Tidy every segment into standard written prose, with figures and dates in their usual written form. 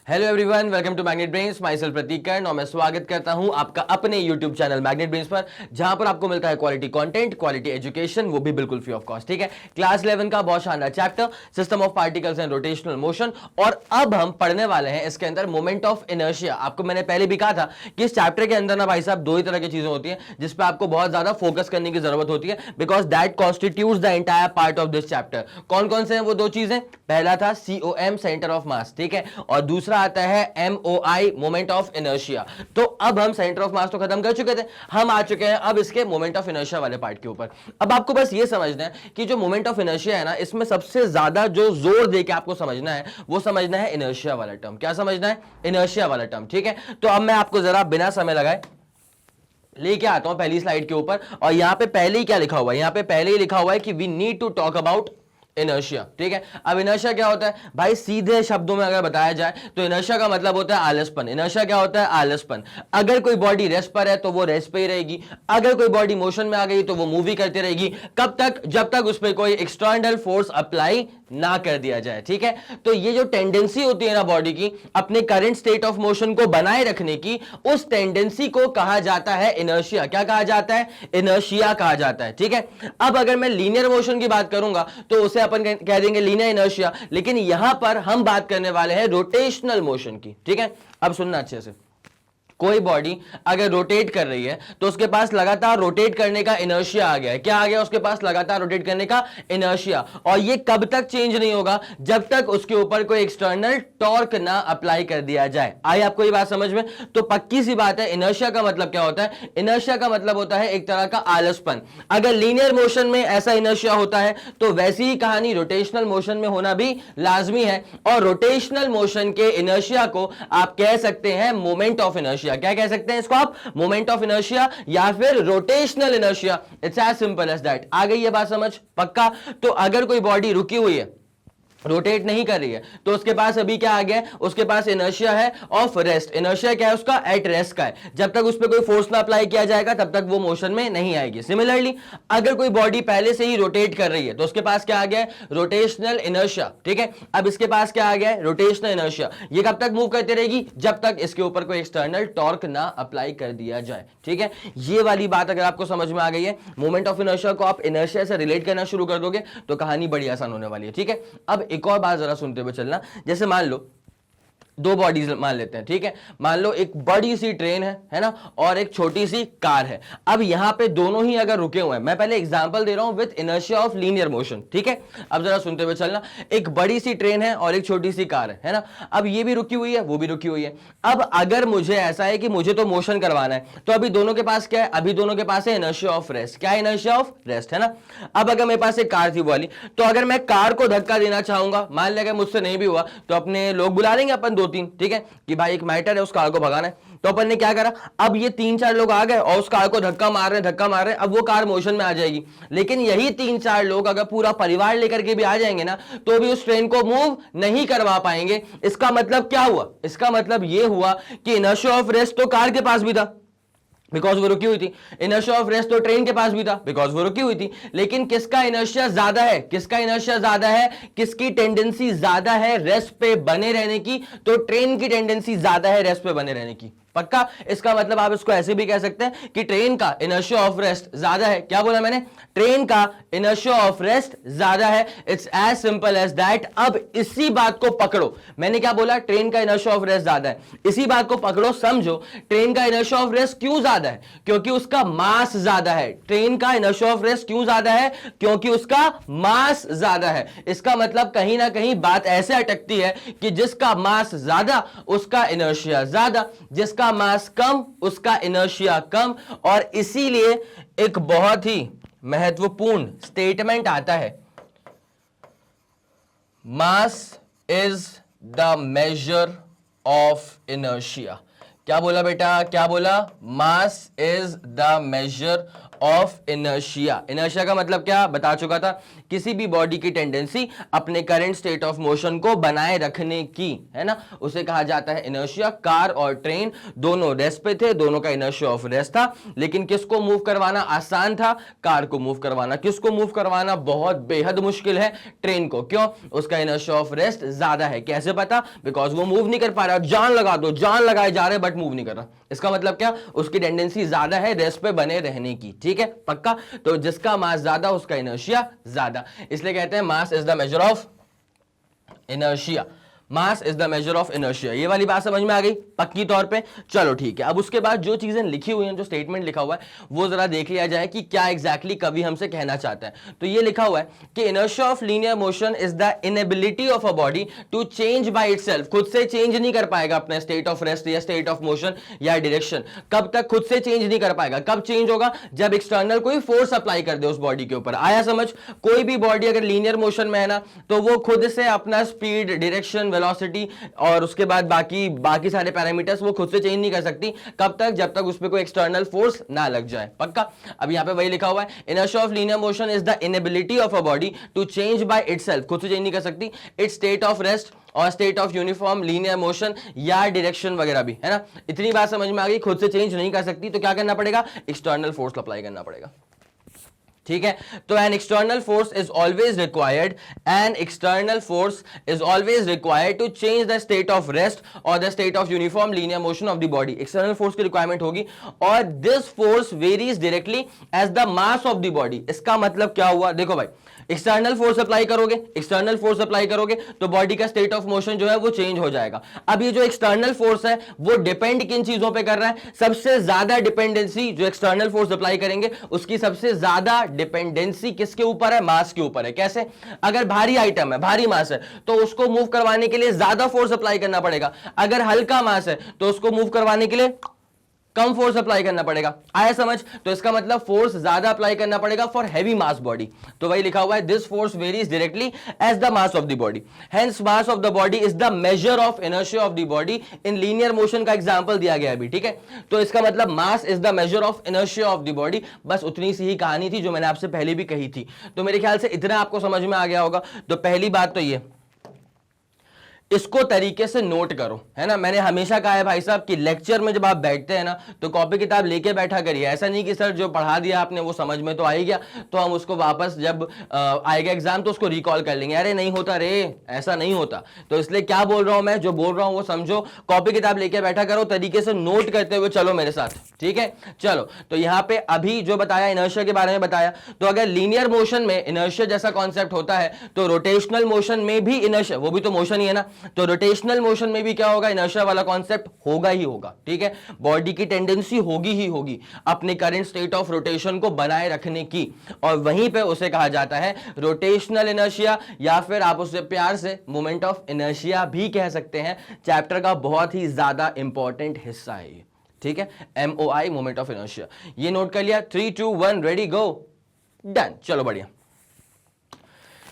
Hello everyone, welcome to magnet brains. Myself Prateek Karn और मैं स्वागत करता हूं आपका अपने यूट्यूब चैनल मैग्नेट ब्रेन्स पर, जहां पर आपको मिलता है क्वालिटी कंटेंट, क्वालिटी एजुकेशन, वो भी बिल्कुल फ्री ऑफ कॉस्ट। ठीक है, क्लास 11 का बहुत शानदार chapter system of particles and rotational motion, और अब हम पढ़ने वाले हैं इसके अंदर मोमेंट ऑफ इनर्शिया। आपको मैंने पहले भी कहा था कि इस चैप्टर के अंदर ना भाई साहब दो ही तरह की चीजें होती हैं जिसपे आपको बहुत ज्यादा फोकस करने की जरूरत होती है, because that constitutes the entire part of this chapter. कौन कौन से हैं वो दो चीजें? पहला था COM सेंटर ऑफ मास, ठीक है, और दूसरा आता है MOI मोमेंट ऑफ इनर्शिया। तो अब हम सेंटर ऑफ मास तो खत्म कर चुके थे, हम आ चुके हैं अब इसके मोमेंट ऑफ इनर्शिया वाले पार्ट के ऊपर। अब आपको बस ये समझना है कि जो मोमेंट ऑफ इनर्शिया है ना, इसमें सबसे ज्यादा जो जोर देके आपको समझना है वो समझना है इनर्शिया वाला टर्म। क्या समझना है? इनर्शिया वाला टर्म। ठीक है, तो अब मैं आपको जरा बिना समय लगाए लेके आता हूं पहली स्लाइड के ऊपर, और यहां पे पहले ही क्या लिखा हुआ है? यहां पे पहले ही लिखा हुआ है कि we need to talk about inertia. ठीक है, अब इनर्शिया क्या होता है भाई? सीधे शब्दों में अगर बताया जाए तो इनर्शिया का मतलब होता है आलसपन। इनर्शिया क्या होता है? आलसपन। अगर कोई बॉडी रेस्ट पर है तो वो रेस्ट पे ही रहेगी, अगर कोई बॉडी मोशन में आ गई तो वो मूव ही करती रहेगी। कब तक? जब तक उस पर कोई एक्सटर्नल फोर्स अप्लाई ना कर दिया जाए। ठीक है, तो ये जो टेंडेंसी होती है ना बॉडी की अपने करंट स्टेट ऑफ मोशन को बनाए रखने की, उस टेंडेंसी को कहा जाता है इनर्शिया। क्या कहा जाता है? इनर्शिया कहा जाता है। ठीक है, अब अगर मैं लीनियर मोशन की बात करूंगा तो उसे अपन कह देंगे लीनियर इनर्शिया, लेकिन यहां पर हम बात करने वाले हैं रोटेशनल मोशन की। ठीक है, अब सुनना अच्छे से। कोई बॉडी अगर रोटेट कर रही है तो उसके पास लगातार रोटेट करने का इनर्शिया आ गया है। क्या आ गया उसके पास? लगातार रोटेट करने का इनर्शिया। और ये कब तक चेंज नहीं होगा? जब तक उसके ऊपर कोई एक्सटर्नल टॉर्क ना अप्लाई कर दिया जाए। आई आपको ये बात समझ में? तो पक्की सी बात है, इनर्शिया का मतलब क्या होता है? इनर्शिया का मतलब होता है एक तरह का आलसपन। अगर लीनियर मोशन में ऐसा इनर्शिया होता है तो वैसी ही कहानी रोटेशनल मोशन में होना भी लाजमी है, और रोटेशनल मोशन के इनर्शिया को आप कह सकते हैं मोमेंट ऑफ इनर्शिया। क्या कह सकते हैं इसको आप? मोमेंट ऑफ इनर्शिया या फिर rotational inertia. It's as simple as that. आ गई ये बात समझ? पक्का? तो अगर कोई बॉडी रुकी हुई है, रोटेट नहीं कर रही है, तो उसके पास अभी क्या आ गया? उसके पास इनर्शिया है ऑफ रेस्ट। इनर्शिया क्या है उसका? एट रेस्ट का है। जब तक उस पर कोई फोर्स ना अप्लाई किया जाएगा तब तक वो मोशन में नहीं आएगी। सिमिलरली अगर कोई बॉडी पहले से ही रोटेट कर रही है तो उसके पास क्या आ गया? Rotational inertia. ठीक है, अब इसके पास क्या आ गया? Rotational inertia. ये कब तक मूव करती रहेगी? जब तक इसके ऊपर कोई एक्सटर्नल टॉर्क ना अप्लाई कर दिया जाए। ठीक है, ये वाली बात अगर आपको समझ में आ गई है, मोमेंट ऑफ इनर्शिया को आप इनर्शिया से रिलेट करना शुरू कर दोगे तो कहानी बड़ी आसान होने वाली है। ठीक है, अब एक और बात जरा सुनते हुए चलना। जैसे मान लो दो बॉडीज मान लेते हैं। ठीक है, मान लो एक बड़ी सी ट्रेन है ना, और एक छोटी सी कार है। अब यहां पे दोनों ही अगर रुके हुए हैं, मैं पहले एग्जांपल दे रहा हूं with inertia of linear motion. ठीक है, अब जरा सुनते हुए चलना। एक बड़ी सी ट्रेन है और एक छोटी सी कार है ना। अब ये भी रुकी हुई है, वो भी रुकी हुई है। अब अगर मुझे ऐसा है कि मुझे तो मोशन करवाना है, तो अभी दोनों के पास क्या है? अभी दोनों के पास है इनर्शिया ऑफ रेस्ट। क्या है? इनर्शिया ऑफ रेस्ट, है ना। अब अगर मेरे पास एक कार थी वाली, तो अगर मैं कार को धक्का देना चाहूंगा, मान लिया मुझसे नहीं भी हुआ तो अपने लोग बुला लेंगे अपन दो तीन, ठीक है, कि भाई एक मैटर है उस कार को भगाना है। तो अपन ने क्या करा? अब ये तीन चार लोग आ गए और उस कार को धक्का मार रहे हैं, अब वो कार मोशन में आ जाएगी। लेकिन यही तीन चार लोग अगर पूरा परिवार लेकर के भी आ जाएंगे ना, तो भी उस ट्रेन को मूव नहीं करवा पाएंगे। इसका मतलब क्या हुआ? इसका मतलब ये हुआ कि इनर्शिया ऑफ रेस्ट तो कार के पास भी था बिकॉज वो रुकी हुई थी, इनर्शिया ऑफ रेस्ट तो ट्रेन के पास भी था बिकॉज वो रुकी हुई थी। लेकिन किसका इनर्शिया ज्यादा है? किसका इनर्शिया ज्यादा है? किसकी टेंडेंसी ज्यादा है रेस्ट पे बने रहने की? तो ट्रेन की टेंडेंसी ज्यादा है रेस्ट पे बने रहने की। पक्का? इसका मतलब आप इसको ऐसे भी कह सकते हैं कि ट्रेन का इनर्शिया ऑफ रेस्ट ज्यादा है। क्या बोला मैंने? ट्रेन का इनर्शिया ऑफ रेस्ट ज्यादा है। It's as simple as that. अब इसी बात को पकड़ो। मैंने क्या बोला? ट्रेन का इनर्शिया ऑफ रेस्ट ज्यादा है। इसी बात को पकड़ो, समझो। ट्रेन का इनर्शिया ऑफ रेस्ट क्यों ज्यादा है? क्योंकि उसका मास ज्यादा है। ट्रेन का इनर्शिया ऑफ रेस्ट क्यों ज्यादा है? क्योंकि उसका मास ज्यादा है। इसका मतलब कहीं ना कहीं बात ऐसे अटकती है कि जिसका मास ज्यादा उसका इनर्शिया ज्यादा, जिसका मास कम उसका इनर्शिया कम। और इसीलिए एक बहुत ही महत्वपूर्ण स्टेटमेंट आता है, मास is the measure of inertia. क्या बोला बेटा? क्या बोला? मास is the measure of inertia. Inertia का मतलब क्या बता चुका था, किसी भी बॉडी की टेंडेंसी अपने करंट स्टेट ऑफ मोशन को बनाए रखने की, है ना, उसे कहा जाता है इनर्शिया। कार और ट्रेन दोनों रेस्ट पे थे, दोनों का इनर्शिया ऑफ रेस्ट था, लेकिन किसको मूव करवाना आसान था, कार को मूव करवाना। किसको मूव करवाना बहुत बेहद मुश्किल है, ट्रेन को। क्यों? उसका इनर्शिया ऑफ रेस्ट ज्यादा है। कैसे पता? बिकॉज वो मूव नहीं कर पा रहा, जान लगा दो, जान लगाए जा रहे बट मूव नहीं कर रहा। इसका मतलब क्या? उसकी टेंडेंसी ज्यादा है रेस्ट पे बने रहने की। ठीक है, पक्का? तो जिसका मास ज्यादा उसका इनर्शिया ज्यादा, इसलिए कहते हैं मास is the measure of inertia. Mass is the measure of inertia. ये वाली बात समझ में आ गई पक्की तौर पे? चलो ठीक है। अब उसके बाद जो चीजें लिखी हुई हैं, जो स्टेटमेंट लिखा हुआ है, वो जरा देख लिया जाए कि क्या एग्जैक्टली कवि हमसे कहना चाहता है। तो ये लिखा हुआ है कि inertia of linear motion is the inability of a body to change by itself. खुद से चेंज नहीं कर पाएगा अपना स्टेट ऑफ रेस्ट या स्टेट ऑफ मोशन या डायरेक्शन। कब तक खुद से चेंज नहीं कर पाएगा? कब चेंज होगा? जब एक्सटर्नल कोई फोर्स अप्लाई कर दे उस बॉडी के ऊपर। आया समझ? कोई भी बॉडी अगर लीनियर मोशन में है ना, तो वो खुद से अपना स्पीड, डायरेक्शन, वेलोसिटी और उसके बाद बाकी सारे पैरामीटर्स वो खुद से चेंज नहीं कर सकती। कब तक? जब तक उस पर कोई एक्सटर्नल फोर्स ना लग जाए। पक्का? अब यहां पे वही लिखा हुआ है, inertia of linear motion is the inability of a body to change by itself. खुद से चेंज नहीं कर सकती इट्स स्टेट ऑफ रेस्ट और state of uniform linear motion या डायरेक्शन वगैरह भी, है ना। इतनी बात समझ में आ गई? खुद से चेंज नहीं कर सकती तो क्या करना पड़ेगा? एक्सटर्नल फोर्स अप्लाई करना पड़ेगा। ठीक है, तो an external force is always required, an external force is always required to change the state of rest और the state of uniform linear motion of the body. External force की requirement होगी और this force varies directly as the mass of the body. इसका मतलब क्या हुआ? देखो भाई, एक्सटर्नल फोर्स अप्लाई करोगे तो बॉडी का स्टेट ऑफ मोशन जो है वो चेंज हो जाएगा। अब ये जो एक्सटर्नल फोर्स है वो डिपेंड किन चीजों पे कर रहा है? सबसे ज्यादा डिपेंडेंसी जो एक्सटर्नल फोर्स अप्लाई करेंगे उसकी सबसे ज्यादा डिपेंडेंसी किसके ऊपर है? मास के ऊपर है। कैसे? अगर भारी आइटम है, भारी मास है, तो उसको मूव करवाने के लिए ज्यादा फोर्स अप्लाई करना पड़ेगा। अगर हल्का मास है तो उसको मूव करवाने के लिए कम फोर्स अप्लाई करना पड़ेगा। आया समझ? तो इसका मतलब फोर्स ज्यादा अप्लाई करना पड़ेगा फॉर हैवी मास बॉडी। तो वही लिखा हुआ है, this force varies directly as the mass of the body, hence mass of the body is the measure of inertia of the body in linear motion का example दिया गया अभी। ठीक है, तो इसका मतलब mass is the measure of inertia of the body. बस उतनी सी ही कहानी थी जो मैंने आपसे पहले भी कही थी। तो मेरे ख्याल से इतना आपको समझ में आ गया होगा। तो पहली बात तो ये, इसको तरीके से नोट करो, है ना। मैंने हमेशा कहा है भाई साहब कि लेक्चर में जब आप बैठते हैं ना तो कॉपी किताब लेके बैठा करिए। ऐसा नहीं कि सर जो पढ़ा दिया आपने वो समझ में तो आ ही गया तो हम उसको वापस जब आएगा एग्जाम तो उसको रिकॉल कर लेंगे। अरे नहीं होता रे, ऐसा नहीं होता। तो इसलिए क्या बोल रहा हूं मैं, जो बोल रहा हूं वो समझो। कॉपी किताब लेके बैठा करो, तरीके से नोट करते हुए चलो मेरे साथ। ठीक है, चलो। तो यहां पे अभी जो बताया इनर्शिया के बारे में बताया, तो अगर लीनियर मोशन में इनर्शिया जैसा कॉन्सेप्ट होता है तो रोटेशनल मोशन में भी इनर्शिया, वो भी तो मोशन ही है ना, तो रोटेशनल मोशन में भी क्या होगा? इनर्शिया वाला कॉन्सेप्ट होगा ही होगा। ठीक है, बॉडी की टेंडेंसी होगी ही होगी अपने करंट स्टेट ऑफ रोटेशन को बनाए रखने की, और वहीं पे उसे कहा जाता है रोटेशनल इनर्शिया, या फिर आप उसे प्यार से मोमेंट ऑफ इनर्शिया भी कह सकते हैं। चैप्टर का बहुत ही ज्यादा इंपॉर्टेंट हिस्सा है ये। ठीक है, MOI, मोमेंट ऑफ इनर्शिया। ये नोट कर लिया? 3 2 1 रेडी गो, डन। चलो बढ़िया।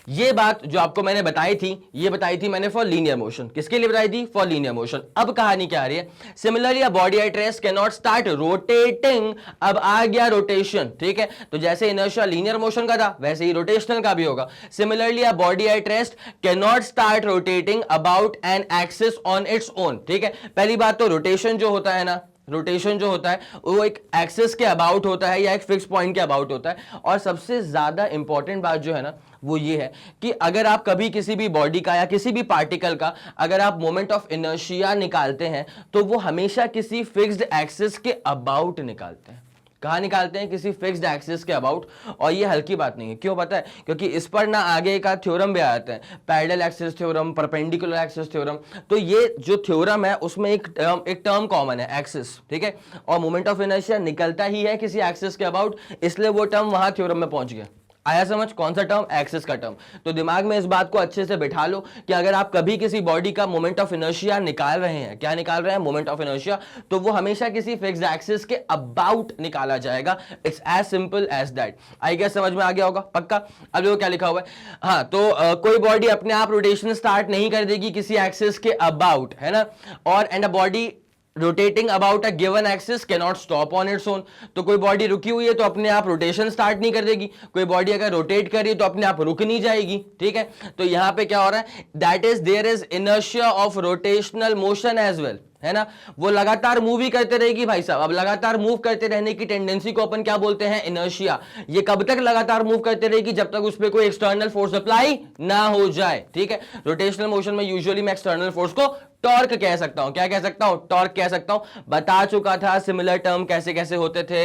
ये बात जो आपको मैंने बताई थी, ये बताई थी मैंने फॉर लीनियर मोशन। किसके लिए बताई थी? For linear motion. अब कहानी क्या आ रही है? Similarly a body at rest can not start rotating. अब आ गया रोटेशन। ठीक है, तो जैसे इनर्शिया लीनियर मोशन का था वैसे ही रोटेशनल का भी होगा। Similarly a body at rest can not start rotating about an axis on its own. ठीक है, पहली बात तो रोटेशन जो होता है ना, रोटेशन जो होता है वो एक एक्सिस के अबाउट होता है या एक फिक्स पॉइंट के अबाउट होता है। और सबसे ज्यादा इंपॉर्टेंट बात जो है ना वो ये है कि अगर आप कभी किसी भी बॉडी का या किसी भी पार्टिकल का अगर आप मोमेंट ऑफ इनर्शिया निकालते हैं तो वो हमेशा किसी फिक्स्ड एक्सिस के अबाउट निकालते हैं। कहाँ निकालते हैं? किसी फिक्स्ड एक्सिस के अबाउट। और ये हल्की बात नहीं है। क्यों पता है? क्योंकि इस पर ना आगे का थ्योरम भी आते हैं, parallel axis theorem, perpendicular axis theorem. तो ये जो थ्योरम है उसमें एक टर्म कॉमन है, एक्सिस। ठीक है, और मोमेंट ऑफ इनर्शिया निकलता ही है किसी एक्सिस के अबाउट, इसलिए वो टर्म वहां थ्योरम में पहुंच गया। आया समझ? कौन सा टर्म? एक्सिस का टर्म। तो दिमाग में इस बात को अच्छे से बिठा लो कि अगर आप कभी किसी बॉडी का मोमेंट ऑफ इनर्शिया निकाल रहे हैं, क्या निकाल रहे हैं? मोमेंट ऑफ इनर्शिया, तो वो हमेशा किसी फिक्स्ड एक्सिस के अबाउट निकाला जाएगा। It's as simple as that. I guess समझ में आ गया होगा पक्का। अब देखो क्या लिखा हुआ है। हाँ, तो कोई बॉडी अपने आप रोटेशन स्टार्ट नहीं कर देगी किसी एक्सिस के अबाउट, है ना। और and a body rotating about a given axis can not stop on its own. तो कोई बॉडी रुकी हुई है तो अपने आप रोटेशन स्टार्ट नहीं कर देगी, कोई बॉडी अगर रोटेट कर रही है तो अपने आप रुक नहीं जाएगी, ठीक है। तो यहां पे क्या हो रहा है, that is there is inertia of rotational motion as well, है ना। वो लगातार मूव ही करते रहेगी भाई साहब। अब लगातार मूव करते रहने की टेंडेंसी को अपन क्या बोलते हैं, इनर्शिया। ये कब तक लगातार मूव करते रहेगी, जब तक उस पर कोई एक्सटर्नल फोर्स अप्लाई ना हो जाए, ठीक है। रोटेशनल मोशन में यूजुअली मैं एक्सटर्नल फोर्स को टॉर्क कह सकता हूं। क्या कह सकता हूं, टॉर्क कह सकता हूं। बता चुका था सिमिलर टर्म कैसे कैसे होते थे,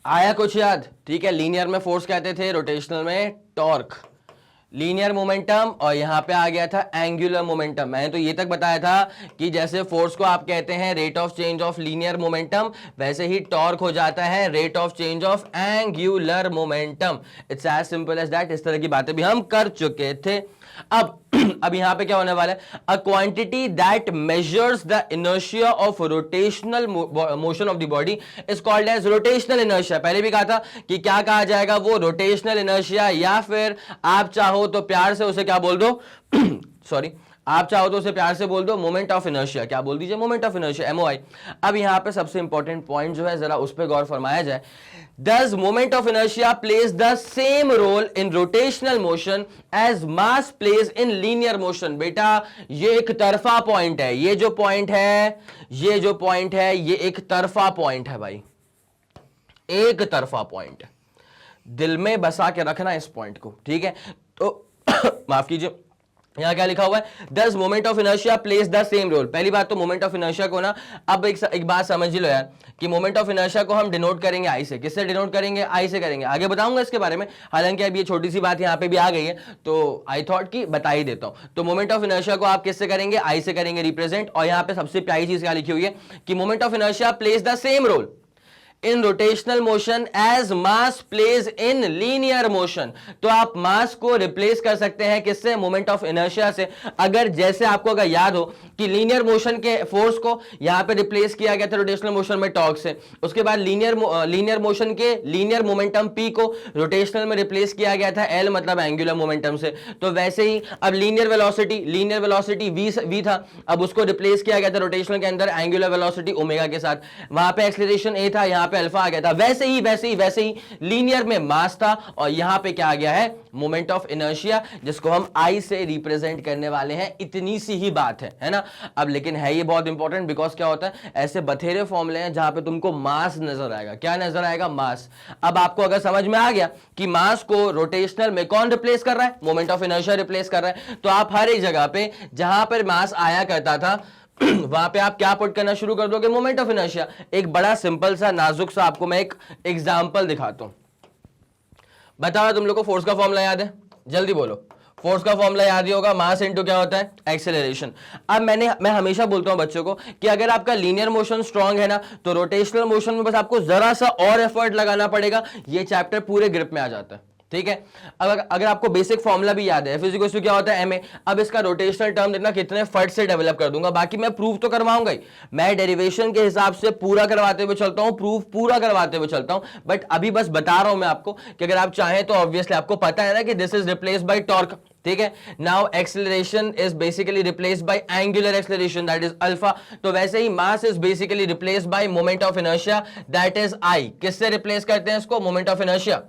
आया कुछ याद, ठीक है। लीनियर में फोर्स कहते थे, रोटेशनल में टॉर्क, लीनियर मोमेंटम, और यहां पे आ गया था एंगुलर मोमेंटम। मैंने तो ये तक बताया था कि जैसे फोर्स को आप कहते हैं rate of change of linear momentum, वैसे ही टॉर्क हो जाता है rate of change of angular momentum. It's as simple as that. इस तरह की बातें भी हम कर चुके थे। अब यहां पे क्या होने वाला है, a quantity that measures the inertia of rotational motion of the body is called as rotational inertia. पहले भी कहा था कि क्या कहा जाएगा, वो रोटेशनल इनर्शिया, या फिर आप चाहो तो प्यार से उसे क्या बोल दो सॉरी, आप चाहो तो उसे प्यार से बोल दो मोमेंट ऑफ इनर्शिया। क्या बोल दीजिए, मोमेंट ऑफ इनर्शिया, MOI। अब यहां पे सबसे इंपॉर्टेंट पॉइंट जो है जरा उस पर गौर फरमाया जाए। Does moment of inertia plays the same role in rotational motion as mass plays in linear motion? बेटा ये एक तरफा पॉइंट है, ये जो पॉइंट है, ये जो पॉइंट है, ये एक तरफा पॉइंट है भाई, एक तरफा पॉइंट है। दिल में बसा के रखना इस पॉइंट को, ठीक है। तो माफ कीजिए, यहां क्या लिखा हुआ है, thus moment of inertia plays the same role. पहली बात तो मोमेंट ऑफ इनर्शिया को ना, अब एक बात समझ लो यार, कि मोमेंट ऑफ इनर्शिया को हम डिनोट करेंगे आई से। किससे डिनोट करेंगे, आई से करेंगे। आगे बताऊंगा इसके बारे में, हालांकि अब ये छोटी सी बात यहां पे भी आ गई है तो आई थॉट कि बता ही देता हूं। तो मोमेंट ऑफ इनर्शिया को आप किससे करेंगे, आई से करेंगे रिप्रेजेंट। और यहां पे सबसे प्यारी चीज क्या लिखी हुई है कि moment of inertia plays the same role in rotational motion as mass plays in linear motion. तो आप मास को रिप्लेस कर सकते हैं किससे, मोमेंट ऑफ इनर्शिया से। अगर जैसे आपको अगर याद हो कि लीनियर मोशन के फोर्स को यहां पे रिप्लेस किया गया था रोटेशनल मोशन में टॉर्क से, उसके बाद लीनियर मोशन के लीनियर मोमेंटम P को रोटेशनल में रिप्लेस किया गया था L मतलब एंगुलर मोमेंटम से। तो वैसे ही अब लीनियर वेलोसिटी V था, अब उसको रिप्लेस किया गया था रोटेशनल के अंदर एंगुलर वेलोसिटी ओमेगा के साथ। वहां पे एक्सीलरेशन A था, यहां पे अल्फा आ गया था। वैसे ही लीनियर में मास था और यहां पे क्या आ गया है, मोमेंट ऑफ इनर्शिया, जिसको हम आई से रिप्रेजेंट करने वाले हैं। इतनी सी ही बात है ना। अब लेकिन है ये बहुत इंपॉर्टेंट, बिकॉज क्या होता है, ऐसे बथेरे फॉर्मूले हैं जहां पे तुमको मास नजर आएगा। क्या नजर आएगा, मास। अब आपको अगर समझ में आ गया कि मास को रोटेशनल में कौन रिप्लेस कर रहा है, मोमेंट ऑफ इनर्शिया रिप्लेस कर रहा है, तो आप हर एक जगह पे जहां पर मास आया करता था वहां पे आप क्या पुट करना शुरू कर दोगे, मोमेंट ऑफ इनर्शिया। एक बड़ा सिंपल सा नाजुक सा आपको मैं एक एग्जांपल दिखाता हूं। बताओ तुम लोग को फोर्स का फॉर्मूला याद है, जल्दी बोलो। फोर्स का फॉर्मूला याद ही होगा, मास इनटू क्या होता है, एक्सेलरेशन। अब मैं हमेशा बोलता हूं बच्चों को कि अगर आपका लीनियर मोशन स्ट्रांग है ना, तो रोटेशनल मोशन में बस आपको जरा सा और एफर्ट लगाना पड़ेगा, ये चैप्टर पूरे ग्रिप में आ जाता है, ठीक है। अगर आपको बेसिक फॉर्मूला भी याद है, F क्या होता है ma। अब इसका रोटेशनल टर्म देखना कितने फट से डेवलप कर दूंगा, बाकी मैं प्रूफ तो करवाऊंगा ही। मैं डेरिवेशन के हिसाब से पूरा करवाते हुए चलता हूं, प्रूफ पूरा करवाते हुए चलता हूं, बट अभी बस बता रहा हूं मैं आपको कि अगर आप चाहें तो ऑब्वियसली आपको पता है ना कि this is replaced by torque, ठीक है। Now acceleration is basically replaced by angular acceleration, that is alpha. तो वैसे ही mass is basically replaced by moment of inertia, that is I. किससे रिप्लेस करते हैं इसको, moment of inertia,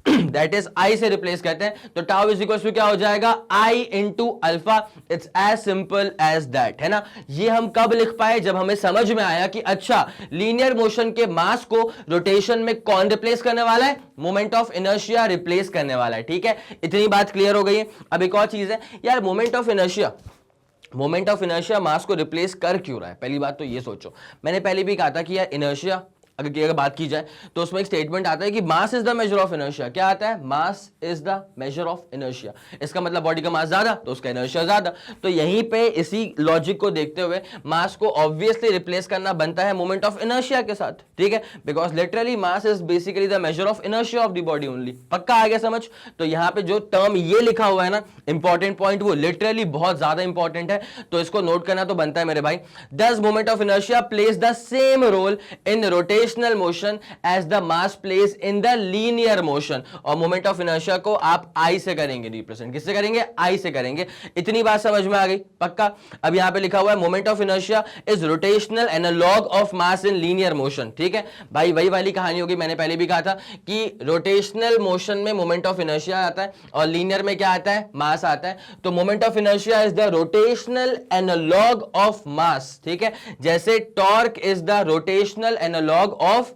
that is I से रिप्लेस करते हैं। तो टाउ इज इक्वल टू क्या हो जाएगा, I into alpha. It's as simple as that, है ना। ये हम कब लिख पाए, जब हमें समझ में आया कि अच्छा लीनियर मोशन के मास को रोटेशन में कौन रिप्लेस करने वाला है, मोमेंट ऑफ इनर्शिया रिप्लेस करने वाला है, ठीक है। इतनी बात क्लियर हो गई है। अब एक और चीज है यार, मोमेंट ऑफ इनर्शिया मास को रिप्लेस कर क्यों रहा है। पहली बात तो ये सोचो, मैंने पहले भी कहा था कि यार इनर्शिया अगर बात की जाए तो उसमें एक स्टेटमेंट आता है कि मास is the measure of inertia. क्या आता है, मास is the measure of inertia. इसका मतलब बॉडी का मास ज्यादा तो उसका इनर्शिया ज्यादा। तो यहीं पे इसी लॉजिक को देखते हुए मास को ऑब्वियसली रिप्लेस करना बनता है मोमेंट ऑफ इनर्शिया के साथ, ठीक है। Because literally mass is basically the measure of inertia of the body only. पक्का आ गया समझ। तो यहाँ पे जो टर्म ये लिखा हुआ है ना, इंपॉर्टेंट पॉइंट, वो लिटरली बहुत ज्यादा इंपॉर्टेंट है, तो इसको नोट करना तो बनता है मेरे भाई। Thus moment of inertia plays the same role in rotation rotational motion as the mass plays in the linear motion, और मोमेंट ऑफ इनर्शिया को आप आई से करेंगे रिप्रेजेंट। किससे करेंगे? आई से करेंगे। इतनी बात समझ में आ गई? पक्का। अब यहां पे लिखा हुआ है moment of inertia is rotational analog of mass in linear motion. ठीक है भाई, वही वाली कहानी होगी, मैंने पहले भी कहा था कि रोटेशनल मोशन में मोमेंट ऑफ इनर्शिया आता है और लीनियर में क्या आता है? मास आता है। तो moment of inertia is the rotational analog of mass. ठीक है, जैसे torque is the rotational analog of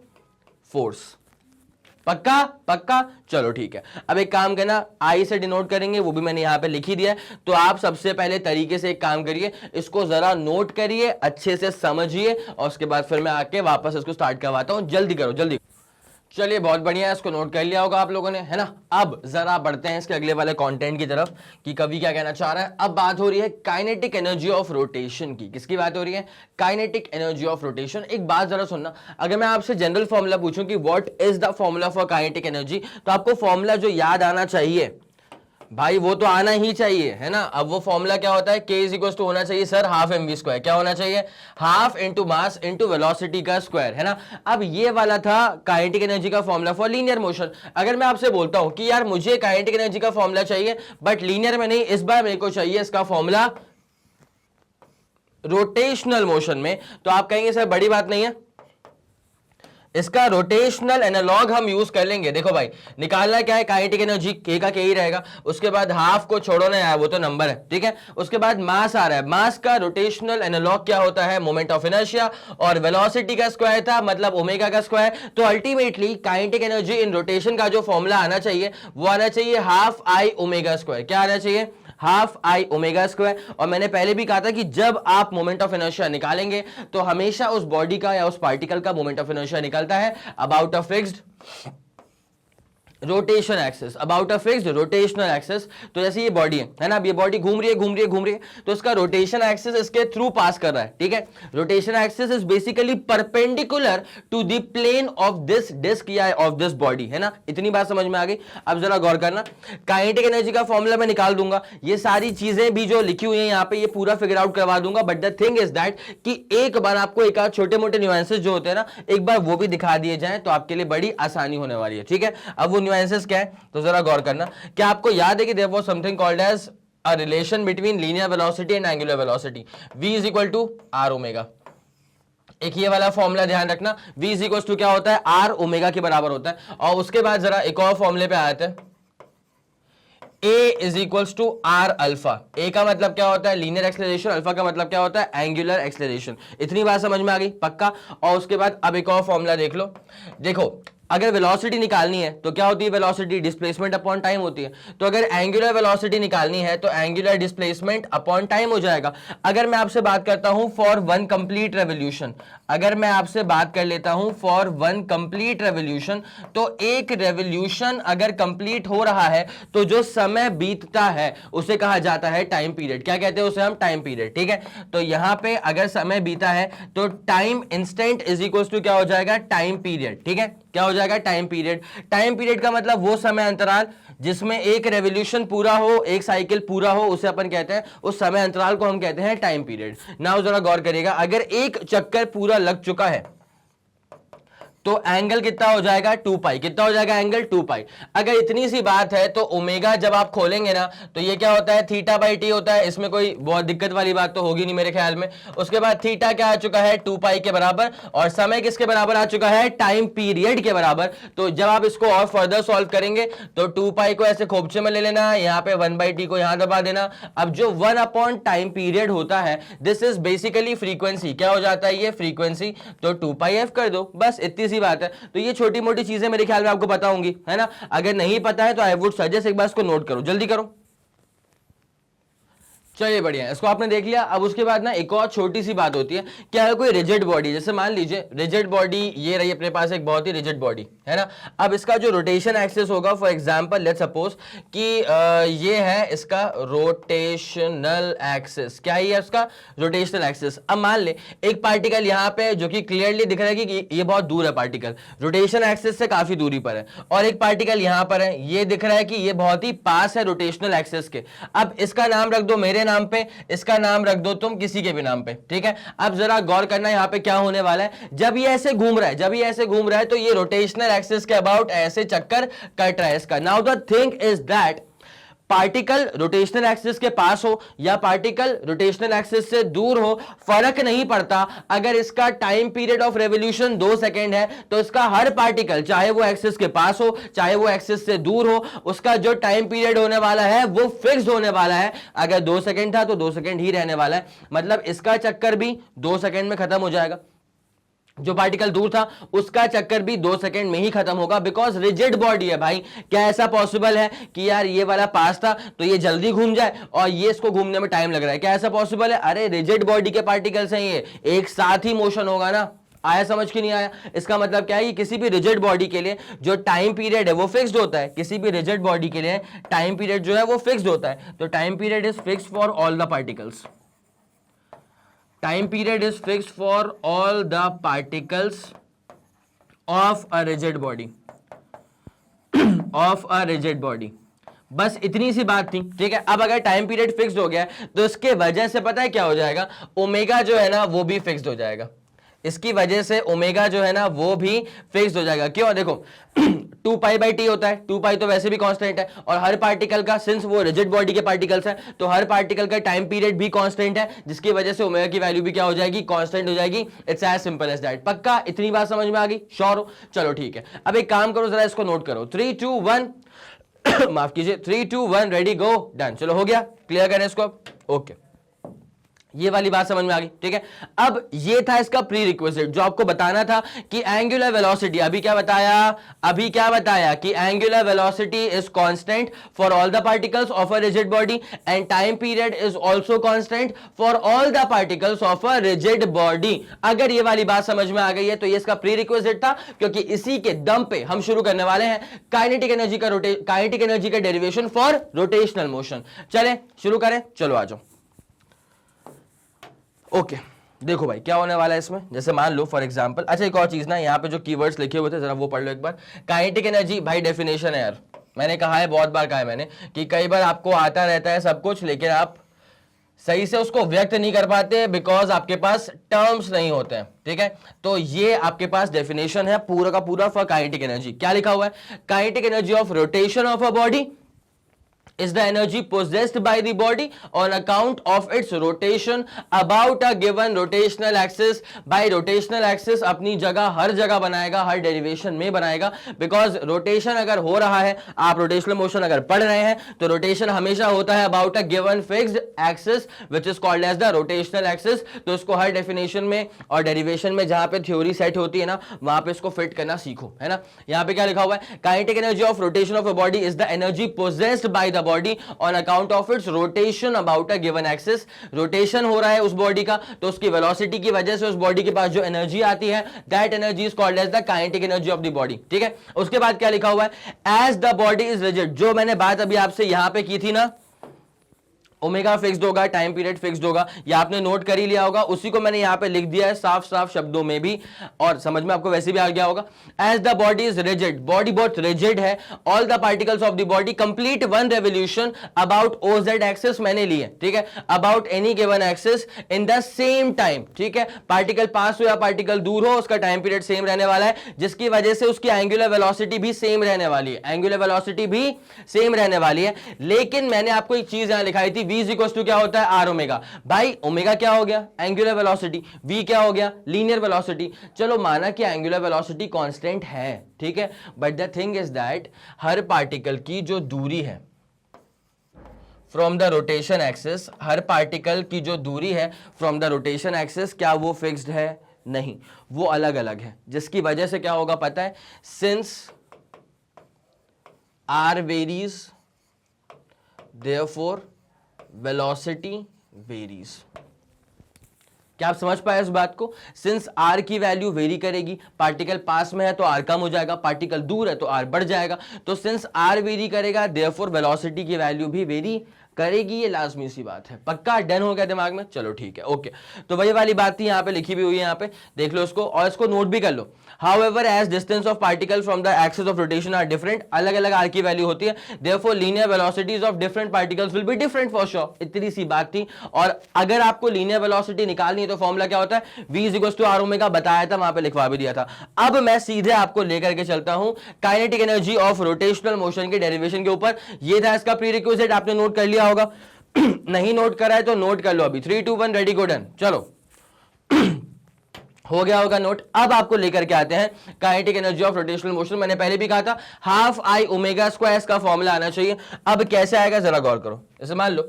force. पक्का? पक्का। चलो ठीक है, अब एक काम करना, आई से डिनोट करेंगे, वो भी मैंने यहां पे लिख ही दिया है। तो आप सबसे पहले तरीके से एक काम करिए, इसको जरा नोट करिए, अच्छे से समझिए, और उसके बाद फिर मैं आके वापस इसको स्टार्ट करवाता हूं। जल्दी करो, जल्दी। चलिए बहुत बढ़िया है, इसको नोट कर लिया होगा आप लोगों ने, है ना। अब जरा बढ़ते हैं इसके अगले वाले कंटेंट की तरफ कि कवि क्या कहना चाह रहा है। अब बात हो रही है काइनेटिक एनर्जी ऑफ रोटेशन की। किसकी बात हो रही है? Kinetic energy of rotation. एक बात जरा सुनना, अगर मैं आपसे जनरल फॉर्मूला पूछूं कि what is the formula for kinetic energy, तो आपको फॉर्मूला जो याद आना चाहिए भाई वो तो आना ही चाहिए, है ना। अब वो फॉर्मूला क्या होता है? K इज इक्वल टू होना चाहिए सर हाफ mv स्क्वायर। क्या होना चाहिए? Half into mass into velocity का स्क्वायर, है ना। अब ये वाला था काइनेटिक एनर्जी का फॉर्मूला फॉर लीनियर मोशन। अगर मैं आपसे बोलता हूं कि यार मुझे काइनेटिक एनर्जी का फॉर्मूला चाहिए बट लीनियर में नहीं, इस बार मेरे को चाहिए इसका फॉर्मूला रोटेशनल मोशन में, तो आप कहेंगे सर बड़ी बात नहीं है, इसका रोटेशनल एनालॉग हम यूज कर लेंगे। देखो भाई, निकालना क्या है? काइनेटिक एनर्जी K का K ही रहेगा, उसके बाद हाफ को छोड़ो ना यार, वो तो नंबर है, ठीक है। उसके बाद मास आ रहा है, मास का रोटेशनल एनालॉग क्या होता है? मोमेंट ऑफ इनर्शिया, और वेलोसिटी का स्क्वायर था मतलब ओमेगा का स्क्वायर। तो ultimately kinetic energy in rotation का जो फॉर्मूला आना चाहिए वो आना चाहिए हाफ आई ओमेगा स्क्वायर। क्या आना चाहिए? Half I omega square. और मैंने पहले भी कहा था कि जब आप मोमेंट ऑफ इनर्शिया निकालेंगे तो हमेशा उस बॉडी का या उस पार्टिकल का मोमेंट ऑफ इनर्शिया निकलता है about a fixed rotation axis, about a fixed rotational axis. तो जैसे ये बॉडी है ना, अब ये बॉडी घूम रही है घूम रही है घूम रही है, तो इसका रोटेशन एक्सिस इसके थ्रू पास कर रहा है, ठीक है। Rotation axis is basically perpendicular to the plane of this disc या ऑफ दिस बॉडी, है ना। इतनी बात समझ में आ गई। अब जरा गौर करना, काइनेटिक एनर्जी का फॉर्मूला मैं निकाल दूंगा, ये सारी चीजें भी जो लिखी हुई है यहाँ पे ये पूरा फिगर आउट करवा दूंगा, but the thing is that कि एक बार आपको एक आध छोटे मोटे न्यूएंसेस जो होते हैं ना, एक बार वो भी दिखा दिए जाए तो आपके लिए बड़ी आसानी होने वाली है, ठीक है। अब वो न्यूएंसेस क्या है तो जरा गौर करना। क्या आपको याद है कि there was something called as a relation between linear velocity and angular velocity, v is equal to r omega. एक ये वाला फॉर्मूला ध्यान रखना, v इज इक्वल टू क्या होता है? आर ओमेगा के बराबर होता है। और उसके बाद जरा एक और फॉर्मूले पे आते हैं, a is equals to R alpha. A का मतलब क्या होता है? लीनियर एक्सेलरेशन, अल्फा का मतलब क्या होता है? Angular acceleration. इतनी बात समझ में आ गई? पक्का। और उसके बाद अब एक और फॉर्मूला देख लो। देखो अगर वेलोसिटी निकालनी है तो क्या होती है? वेलोसिटी डिस्प्लेसमेंट अपॉन टाइम होती है। तो अगर एंगुलर वेलोसिटी निकालनी है तो एंगुलर डिस्प्लेसमेंट अपॉन टाइम हो जाएगा। अगर मैं आपसे बात करता हूं फॉर वन कंप्लीट रेवोल्यूशन, अगर मैं आपसे बात कर लेता हूं फॉर वन कंप्लीट रेवोल्यूशन, तो एक रेवोल्यूशन अगर कंप्लीट हो रहा है तो जो समय बीतता है उसे कहा जाता है टाइम पीरियड। क्या कहते हैं उसे हम? टाइम पीरियड, ठीक है। तो यहां पे अगर समय बीता है तो time instant is equal to क्या हो जाएगा? टाइम पीरियड, ठीक है। क्या हो जाएगा? Time period. टाइम पीरियड का मतलब वो समय अंतराल जिसमें एक रेवोल्यूशन पूरा हो, एक साइकिल पूरा हो, उसे अपन कहते हैं, उस समय अंतराल को हम कहते हैं टाइम पीरियड। नाउ जरा गौर करिएगा, अगर एक चक्कर पूरा लग चुका है तो एंगल कितना हो जाएगा? 2 पाई। कितना हो जाएगा एंगल? 2 पाई। अगर इतनी सी बात है तो ओमेगा जब आप खोलेंगे ना तो ये क्या होता है? थीटा बाई टी होता है। इसमें कोई बहुत दिक्कत वाली बात तो होगी नहीं मेरे ख्याल में। उसके बाद थीटा क्या आ चुका है? 2 पाई के बराबर। और समय किसके बराबर आ चुका है? टाइम पीरियड के बराबर। तो जब आप इसको और फर्दर सॉल्व करेंगे तो 2 पाई को ऐसे खोपचे में ले लेना, यहाँ पे 1 बाई टी को यहां दबा देना। अब जो 1 अपॉन टाइम पीरियड होता है दिस इज बेसिकली फ्रीक्वेंसी। क्या हो जाता है ये? फ्रीक्वेंसी। तो 2 पाई एफ कर दो, बस इतनी सी बात है। तो ये छोटी मोटी चीजें मेरे ख्याल में आपको पता होंगी, है ना। अगर नहीं पता है तो आई वुड सजेस्ट एक बार इसको नोट करो, जल्दी करो। चलिए बढ़िया, इसको आपने देख लिया। अब उसके बाद ना एक और छोटी सी बात होती है, क्या है कोई रिजिड बॉडी, जैसे मान लीजिए रिजिड बॉडी ये रही अपने पास, एक बहुत ही रिजिड बॉडी है ना। अब इसका जो रोटेशन एक्सिस होगा, फॉर एग्जांपल लेट्स सपोज कि ये है इसका रोटेशनल एक्सिस। क्या है इसका? Rotational axis. अब मान ले एक पार्टिकल यहाँ पे जो कि क्लियरली दिख रहा है कि ये बहुत दूर है, पार्टिकल रोटेशन एक्सिस से काफी दूरी पर है, और एक पार्टिकल यहाँ पर है, ये दिख रहा है कि ये बहुत ही पास है रोटेशनल एक्सिस के। अब इसका नाम रख दो मेरे मेरे नाम पे, इसका नाम रख दो तुम किसी के भी नाम पे, ठीक है। अब जरा गौर करना यहाँ पे क्या होने वाला है, जब ये ऐसे घूम रहा है, जब ये ऐसे घूम रहा है तो ये रोटेशनल एक्सिस के अबाउट ऐसे चक्कर कट रहा है इसका। Now the thing is that particle rotational axis के पास हो या पार्टिकल रोटेशनल एक्सिस से दूर हो, फर्क नहीं पड़ता। अगर इसका time period of revolution 2 second है तो इसका हर पार्टिकल, चाहे वो एक्सिस के पास हो चाहे वो एक्सिस से दूर हो, उसका जो टाइम पीरियड होने वाला है वो फिक्स होने वाला है। अगर 2 सेकेंड था तो 2 सेकेंड ही रहने वाला है, मतलब इसका चक्कर भी 2 सेकेंड में खत्म हो जाएगा। जो पार्टिकल दूर था उसका चक्कर भी 2 सेकंड में ही खत्म होगा, बिकॉज रिजिड बॉडी है भाई। क्या ऐसा पॉसिबल है कि यार ये वाला पास था तो ये जल्दी घूम जाए और ये इसको घूमने में टाइम लग रहा है? क्या ऐसा पॉसिबल है? अरे रिजिड बॉडी के पार्टिकल्स हैं, ये एक साथ ही मोशन होगा ना। आया समझ कि नहीं आया? इसका मतलब क्या है कि किसी भी रिजिड बॉडी के लिए जो टाइम पीरियड है वो फिक्स्ड होता है। किसी भी रिजिड बॉडी के लिए टाइम पीरियड जो है वो फिक्स्ड होता है। तो time period is fixed for all the particles. Time period is fixed for all the particles of a rigid body. of a rigid body. बस इतनी सी बात थी, ठीक है। अब अगर टाइम पीरियड फिक्स्ड हो गया तो इसके वजह से पता है क्या हो जाएगा, ओमेगा जो है ना वो भी फिक्स्ड हो जाएगा। इसकी वजह से ओमेगा जो है ना वो भी फिक्स्ड हो जाएगा। क्यों? देखो 2 पाई बाई टी होता है, 2 पाई तो वैसे भी कांस्टेंट है, और हर पार्टिकल का, सिंस वो रिजिड बॉडी के पार्टिकल्स है तो हर पार्टिकल का टाइम पीरियड भी कांस्टेंट है, जिसकी वजह से ओमेगा की वैल्यू भी क्या हो जाएगी, कांस्टेंट हो जाएगी। It's as simple as that. पक्का इतनी बात समझ में आ गई? श्योर हो? चलो ठीक है। अब एक काम करो, जरा इसको नोट करो। 3 2 1 माफ कीजिए, 3 2 1 रेडी गो डन। चलो हो गया, क्लियर करें इसको। ओके, ये वाली बात समझ में आ गई, ठीक है। अब ये था इसका प्री रिक्विजिट जो आपको बताना था कि एंगुलर वेलोसिटी, अभी क्या बताया कि angular velocity is constant for all the particles of a rigid body and time period is also constant for all the particles of a rigid body. अगर ये वाली बात समझ में आ गई है तो ये इसका प्री रिक्विजिट था, क्योंकि इसी के दम पे हम शुरू करने वाले हैं काइनेटिक एनर्जी का डेरिवेशन फॉर रोटेशनल मोशन। चले शुरू करें, चलो आ जाओ। ओके देखो भाई क्या होने वाला है इसमें, जैसे मान लो फॉर एग्जांपल, अच्छा एक और चीज ना, यहाँ पे जो कीवर्ड्स लिखे हुए थे जरा वो पढ़ लो एक बार। काइनेटिक एनर्जी भाई डेफिनेशन है यार, मैंने कहा है, बहुत बार कहा है मैंने कि कई बार आपको आता रहता है सब कुछ, लेकिन आप सही से उसको व्यक्त नहीं कर पाते बिकॉज आपके पास टर्म्स नहीं होते हैं, ठीक है। तो ये आपके पास डेफिनेशन है पूरा का पूरा फॉर काइनेटिक एनर्जी। क्या लिखा हुआ है? Kinetic energy of rotation of a body is the energy possessed by the body on account of its rotation about a given rotational axis। by rotational axis अपनी जगह हर जगह बनाएगा, हर डेरिवेशन में बनाएगा, बिकॉज रोटेशन अगर हो रहा है, आप रोटेशनल मोशन अगर पढ़ रहे हैं तो रोटेशन हमेशा होता है about a given fixed axis which is called as the rotational axis. तो इसको हर डेफिनेशन में और डेरिवेशन में जहां पे थ्योरी सेट होती है ना वहां पे इसको फिट करना सीखो, है ना। यहां पे क्या लिखा हुआ है? Kinetic energy of rotation of a body is the energy possessed by the body on account of its rotation about a given axis. Rotation हो रहा है उस बॉडी का तो उसकी वेलोसिटी की वजह से उस बॉडी के पास जो एनर्जी आती है that energy is called as the kinetic energy of the body, ठीक है। उसके बाद क्या लिखा हुआ है? As the body is rigid, जो मैंने बात अभी आपसे यहां पे की थी ना, ओमेगा फिक्स्ड होगा, टाइम पीरियड फिक्स्ड होगा, ये आपने नोट कर ही लिया होगा, उसी को मैंने यहां पे लिख दिया है साफ साफ शब्दों में भी, और समझ में आपको वैसे भी आ गया होगा। As the body is rigid, body बहुत रिजिड है, all the particles of the body complete one revolution about OZ axis मैंने लिए, ठीक है, about any given axis in the same time, ठीक है। पार्टिकल पास हो या पार्टिकल दूर हो उसका टाइम पीरियड सेम रहने वाला है, जिसकी वजह से उसकी एंगुलर वेलोसिटी भी सेम रहने वाली है, एंगुलर वेलोसिटी भी सेम रहने वाली है। लेकिन मैंने आपको एक चीज यहां लिखाई थी, v इक्वल्स टू क्या होता है? R omega. भाई ओमेगा क्या हो गया? Angular velocity. v क्या हो गया? Linear velocity. चलो माना कि एंगुलर वेलोसिटी कांस्टेंट है, ठीक है, but the thing is that her particle की जो दूरी है from the rotation axis, her particle की जो दूरी है फ्रॉम द रोटेशन एक्सिस, क्या वो फिक्स्ड है? नहीं, वो अलग अलग है, जिसकी वजह से क्या होगा पता है? Since r varies therefore velocity varies। क्या आप समझ पाए इस बात को? सिंस r की वैल्यू वेरी करेगी, पार्टिकल पास में है तो r कम हो जाएगा, पार्टिकल दूर है तो r बढ़ जाएगा, तो सिंस r वेरी करेगा देयरफॉर वेलोसिटी की वैल्यू भी वेरी करेगी, ये लाजमी सी बात है। पक्का डन हो गया दिमाग में, चलो ठीक है, ओके। तो वही वाली बात थी, यहाँ पे लिखी भी हुई है, यहाँ पे देख लो इसको और इसको नोट भी कर लो। However, as distance of particle from the axis of rotation are different, अलग अलग r की वैल्यू होती है, therefore linear velocities of different particles will be different for sure। इतनी सी बात थी। और अगर आपको linear velocity निकालनी है तो फॉर्मूला क्या होता है, v is equals to r omega, बताया था, वहां पे लिखवा भी दिया था। अब मैं सीधे आपको लेकर के चलता हूं kinetic energy of rotational motion के डेरिवेशन के ऊपर। ये था इसका प्रीरिक्विजिट, आपने नोट कर लिया होगा। नहीं नोट करा है तो नोट कर लो अभी। 3 2 1 रेडी गो डन, चलो। हो गया होगा नोट। अब आपको लेकर के आते हैं kinetic energy of rotational motion. मैंने पहले भी कहा था हाफ आई ओमेगा स्क्वायर का फॉर्मूला आना चाहिए। अब कैसे आएगा जरा गौर करो। जैसे मान लो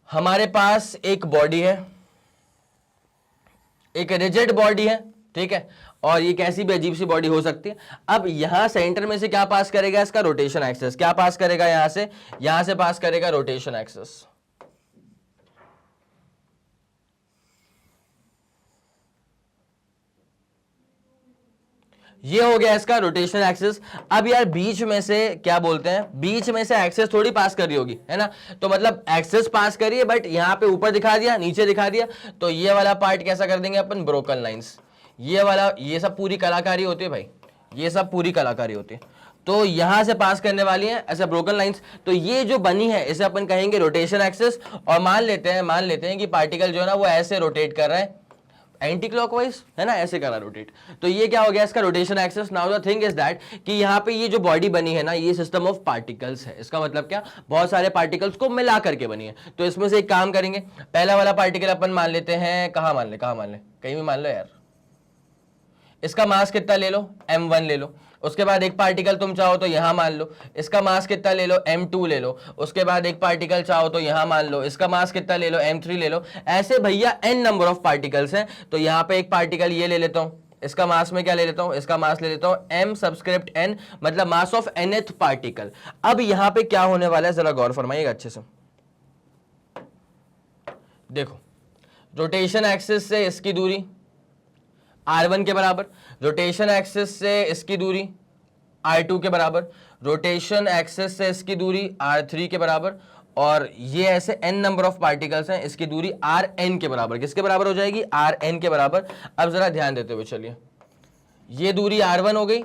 हमारे पास एक बॉडी है, एक रिजिड बॉडी है, ठीक है, और ये कैसी भी अजीब सी बॉडी हो सकती है। अब यहां सेंटर में से क्या पास करेगा, इसका रोटेशन एक्सिस। क्या पास करेगा, यहां से पास करेगा रोटेशन एक्सिस। ये हो गया इसका रोटेशन एक्सिस। अब यार बीच में से क्या बोलते हैं, बीच में से एक्सिस थोड़ी पास कर रही होगी, है ना। तो मतलब एक्सिस पास करिए, बट यहां पे ऊपर दिखा दिया, नीचे दिखा दिया, तो ये वाला पार्ट कैसा कर देंगे अपन, ब्रोकन लाइंस। ये वाला, ये सब पूरी कलाकारी होती है भाई, ये सब पूरी कलाकारी होती है। तो यहां से पास करने वाली है ऐसा ब्रोकन लाइंस। तो ये जो बनी है इसे अपन कहेंगे रोटेशन एक्सिस। और मान लेते हैं कि पार्टिकल जो है ना वो ऐसे रोटेट कर रहा है एंटी क्लॉकवाइज, है ना, ऐसे करा रोटेट। तो ये क्या हो गया इसका rotation axis. Now the thing is that कि यहाँ पे ये जो बॉडी बनी है ना, ये सिस्टम ऑफ पार्टिकल्स है। इसका मतलब क्या, बहुत सारे पार्टिकल्स को मिला करके बनी है। तो इसमें से एक काम करेंगे, पहला वाला पार्टिकल अपन मान लेते हैं, कहाँ मान ले, कहीं भी मान लो यार। इसका मास कितना ले लो, m1 ले लो। उसके बाद एक पार्टिकल तुम चाहो तो यहां मान लो, इसका मास कितना ले लो, m2 ले लो। उसके बाद एक पार्टिकल चाहो तो यहां मान लो, इसका मास कितना ले लो, m3 ले लो। ऐसे भैया n नंबर ऑफ पार्टिकल्स हैं। तो यहां पे एक पार्टिकल ये ले लेता हूं, इसका मास में क्या ले लेता हूं, इसका मास ले लेता हूं m सबस्क्रिप्ट n, मतलब मास ऑफ nth पार्टिकल। अब यहां पे क्या होने वाला है जरा गौर फरमाइएगा अच्छे से। देखो रोटेशन एक्सिस से इसकी दूरी r1 के बराबर, रोटेशन एक्सिस से इसकी दूरी r2 के बराबर, रोटेशन एक्सिस से इसकी दूरी r3 के बराबर, और ये ऐसे n नंबर ऑफ पार्टिकल्स हैं, इसकी दूरी rn के बराबर। किसके बराबर हो जाएगी, rn के बराबर। अब जरा ध्यान देते हुए चलिए, ये दूरी r1 हो गई,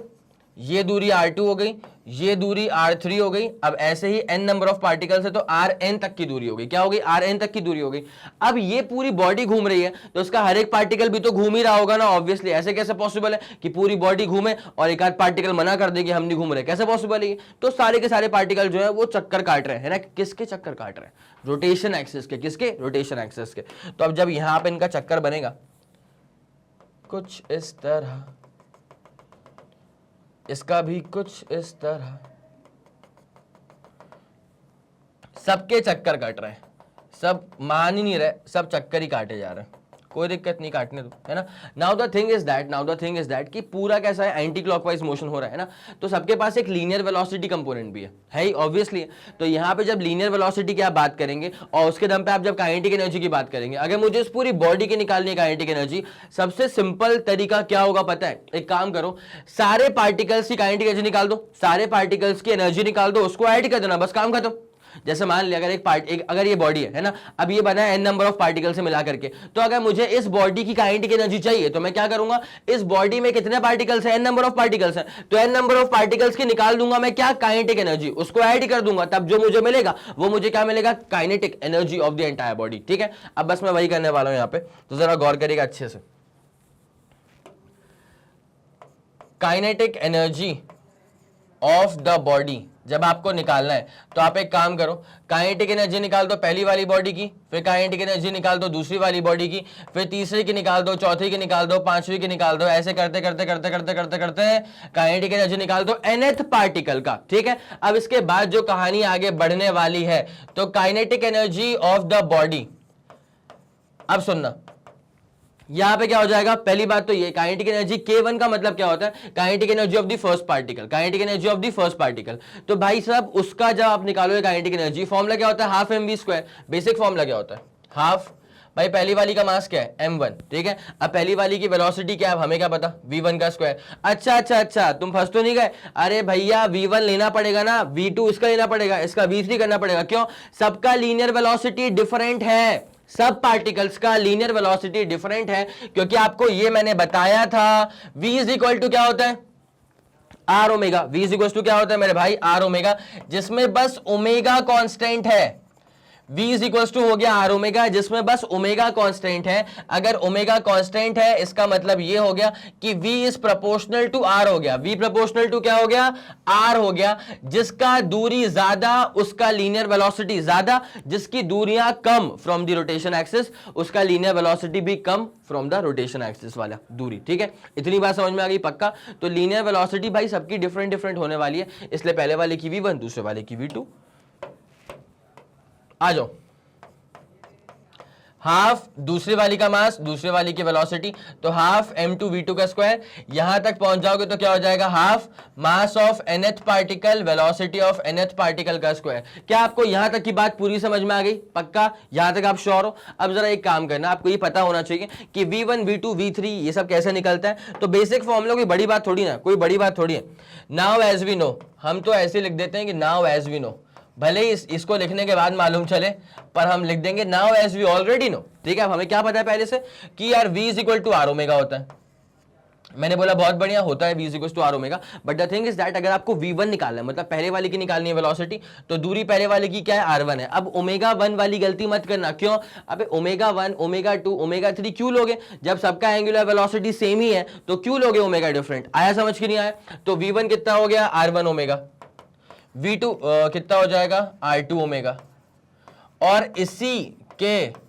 ये दूरी r2 हो गई, ये दूरी r3 हो गई। अब ऐसे ही n नंबर ऑफ पार्टिकल्स है तो rn तक की दूरी हो गई। क्या हो गई, rn तक की दूरी हो गई। अब ये पूरी बॉडी घूम रही है तो उसका हर एक पार्टिकल भी तो घूम ही रहा होगा ना, ऑब्वियसली। ऐसे कैसे पॉसिबल है कि पूरी बॉडी घूमे और एक आध पार्टिकल मना कर दे कि हम नहीं घूम रहे, कैसे पॉसिबल है। तो सारे के सारे पार्टिकल जो है वो चक्कर काट रहे हैं ना, किसके चक्कर काट रहे हैं, रोटेशन एक्सिस के। किसके, रोटेशन एक्सिस के। तो अब जब यहां पर इनका चक्कर बनेगा कुछ इस तरह, इसका भी कुछ इस तरह, सबके चक्कर काट रहे हैं, सब मान ही नहीं रहे, सब चक्कर ही काटे जा रहे हैं। कोई दिक्कत नहीं, काटने दो, है ना। Now the thing is that कि पूरा कैसा है, एंटी क्लॉकवाइज मोशन हो रहा है ना, तो सबके पास एक लीनियर वेलोसिटी कंपोनेंट भी है ही ऑब्वियसली। तो यहाँ पे जब लीनियर वेलोसिटी की आप बात करेंगे और उसके दम पे आप जब काइनेटिक एनर्जी की बात करेंगे, अगर मुझे इस पूरी बॉडी की निकालनी है काइनेटिक एनर्जी, सबसे सिंपल तरीका क्या होगा पता है, एक काम करो, सारे पार्टिकल्स की काइनेटिक एनर्जी निकाल दो, सारे पार्टिकल्स की एनर्जी निकाल दो, उसको ऐड कर देना, बस काम खत्म। जैसे मान लिया अगर अगर ये बॉडी है ना, अब ये बना है n नंबर ऑफ पार्टिकल से मिला करके, तो अगर मुझे इस बॉडी की काइनेटिक एनर्जी चाहिए तो मैं क्या करूंगा, इस बॉडी में कितने पार्टिकल्स हैं, n नंबर ऑफ पार्टिकल्स हैं, तो n नंबर ऑफ पार्टिकल्स की निकाल दूंगा मैं क्या, काइनेटिक एनर्जी, उसको ऐड कर दूंगा, तब जो मुझे मिलेगा वो मुझे क्या मिलेगा, kinetic energy of the entire body. ठीक है, अब बस मैं वही करने वाला हूं यहां पे, तो जरा गौर करिएगा अच्छे से। Kinetic energy of the body जब आपको निकालना है तो आप एक काम करो, काइनेटिक एनर्जी निकाल दो पहली वाली बॉडी की, फिर काइनेटिक एनर्जी निकाल दो दूसरी वाली बॉडी की, फिर तीसरी की निकाल दो, चौथी की निकाल दो, पांचवी की निकाल दो, ऐसे करते करते करते करते करते करते काइनेटिक एनर्जी निकाल दो nth पार्टिकल का। ठीक है, अब इसके बाद जो कहानी आगे बढ़ने वाली है, तो kinetic energy of the body, अब सुनना, यहां पे क्या हो जाएगा, पहली बात तो ये काइनेटिक एनर्जी K1 का मतलब क्या होता है, kinetic energy of the first particle, kinetic energy of the first particle. तो भाई साहब उसका जब आप निकालोगे काइनेटिक एनर्जी, फॉर्मूला क्या होता है, half mv square. Basic formula क्या होता है, हाफ भाई पहली वाली का मास क्या है m1, ठीक है। अब पहली वाली की वेलोसिटी क्या है हमें क्या पता, v1 का स्क्वायर। अच्छा, तुम फंस तो नहीं गए? अरे भैया v1 लेना पड़ेगा ना, v2 इसका लेना पड़ेगा, इसका v3 करना पड़ेगा। क्यों? सबका लीनियर वेलोसिटी डिफरेंट है, सब पार्टिकल्स का लीनियर वेलोसिटी डिफरेंट है, क्योंकि आपको ये मैंने बताया था v इज इक्वल टू क्या होता है, r omega. v is equal to क्या होता है मेरे भाई, आर ओमेगा, जिसमें बस ओमेगा कांस्टेंट है। v इज इक्वल टू हो गया आर ओमेगा, जिसमें बस ओमेगा कांस्टेंट है। अगर ओमेगा कांस्टेंट है इसका मतलब ये हो गया कि v is proportional to r हो गया। v प्रोपोर्शनल टू क्या हो गया, r हो गया। जिसका दूरी ज्यादा उसका लीनियर वेलोसिटी ज्यादा, जिसकी दूरियां come from the rotation axis उसका लीनियर वेलोसिटी भी come from the rotation axis वाला दूरी, ठीक है। इतनी बात समझ में आ गई पक्का? तो लीनियर वेलोसिटी भाई सबकी डिफरेंट डिफरेंट होने वाली है, इसलिए पहले वाले की v1 दूसरे वाले की v2। आ जाओ, हाफ दूसरी वाली का मास दूसरे वाली की वेलोसिटी, तो हाफ m2 v2 का स्क्वायर। यहां तक पहुंच जाओगे तो क्या हो जाएगा, half mass of nth particle velocity of nth particle का स्क्वायर। क्या आपको यहां तक की बात पूरी समझ में आ गई? पक्का? यहां तक आप श्योर हो? अब जरा एक काम करना, आपको ये पता होना चाहिए कि v1 v2 v3 ये सब कैसे निकलता है। तो बेसिक फॉर्मूला कोई बड़ी बात थोड़ी ना, कोई बड़ी बात थोड़ी है। नाउ एज वी नो, हम तो ऐसे लिख देते हैं कि नाउ एज वी नो, भले ही इसको लिखने के बाद मालूम चले, पर हम लिख देंगे now as we already know, ठीक है। अब हमें क्या पता है पहले से कि यार v is equal to r omega होता है। मैंने बोला बहुत बढ़िया होता है v is equal to r omega, but the thing is that अगर आपको v1 निकालना है, मतलब पहले वाले की निकालनी है वेलोसिटी, तो दूरी पहले वाले की क्या है, r1 है। अब ओमेगा 1 वाली गलती मत करना। क्यों? अबे ओमेगा 1 ओमेगा 2 ओमेगा 3 क्यों लोगे? जब सबका एंगुलर वेलोसिटी सेम ही है तो क्यों लोगे ओमेगा डिफरेंट? आया समझ के नहीं आया? तो v1 कितना हो गया, r1 ओमेगा, v2 कितना हो जाएगा, r2 ओमेगा, और इसी के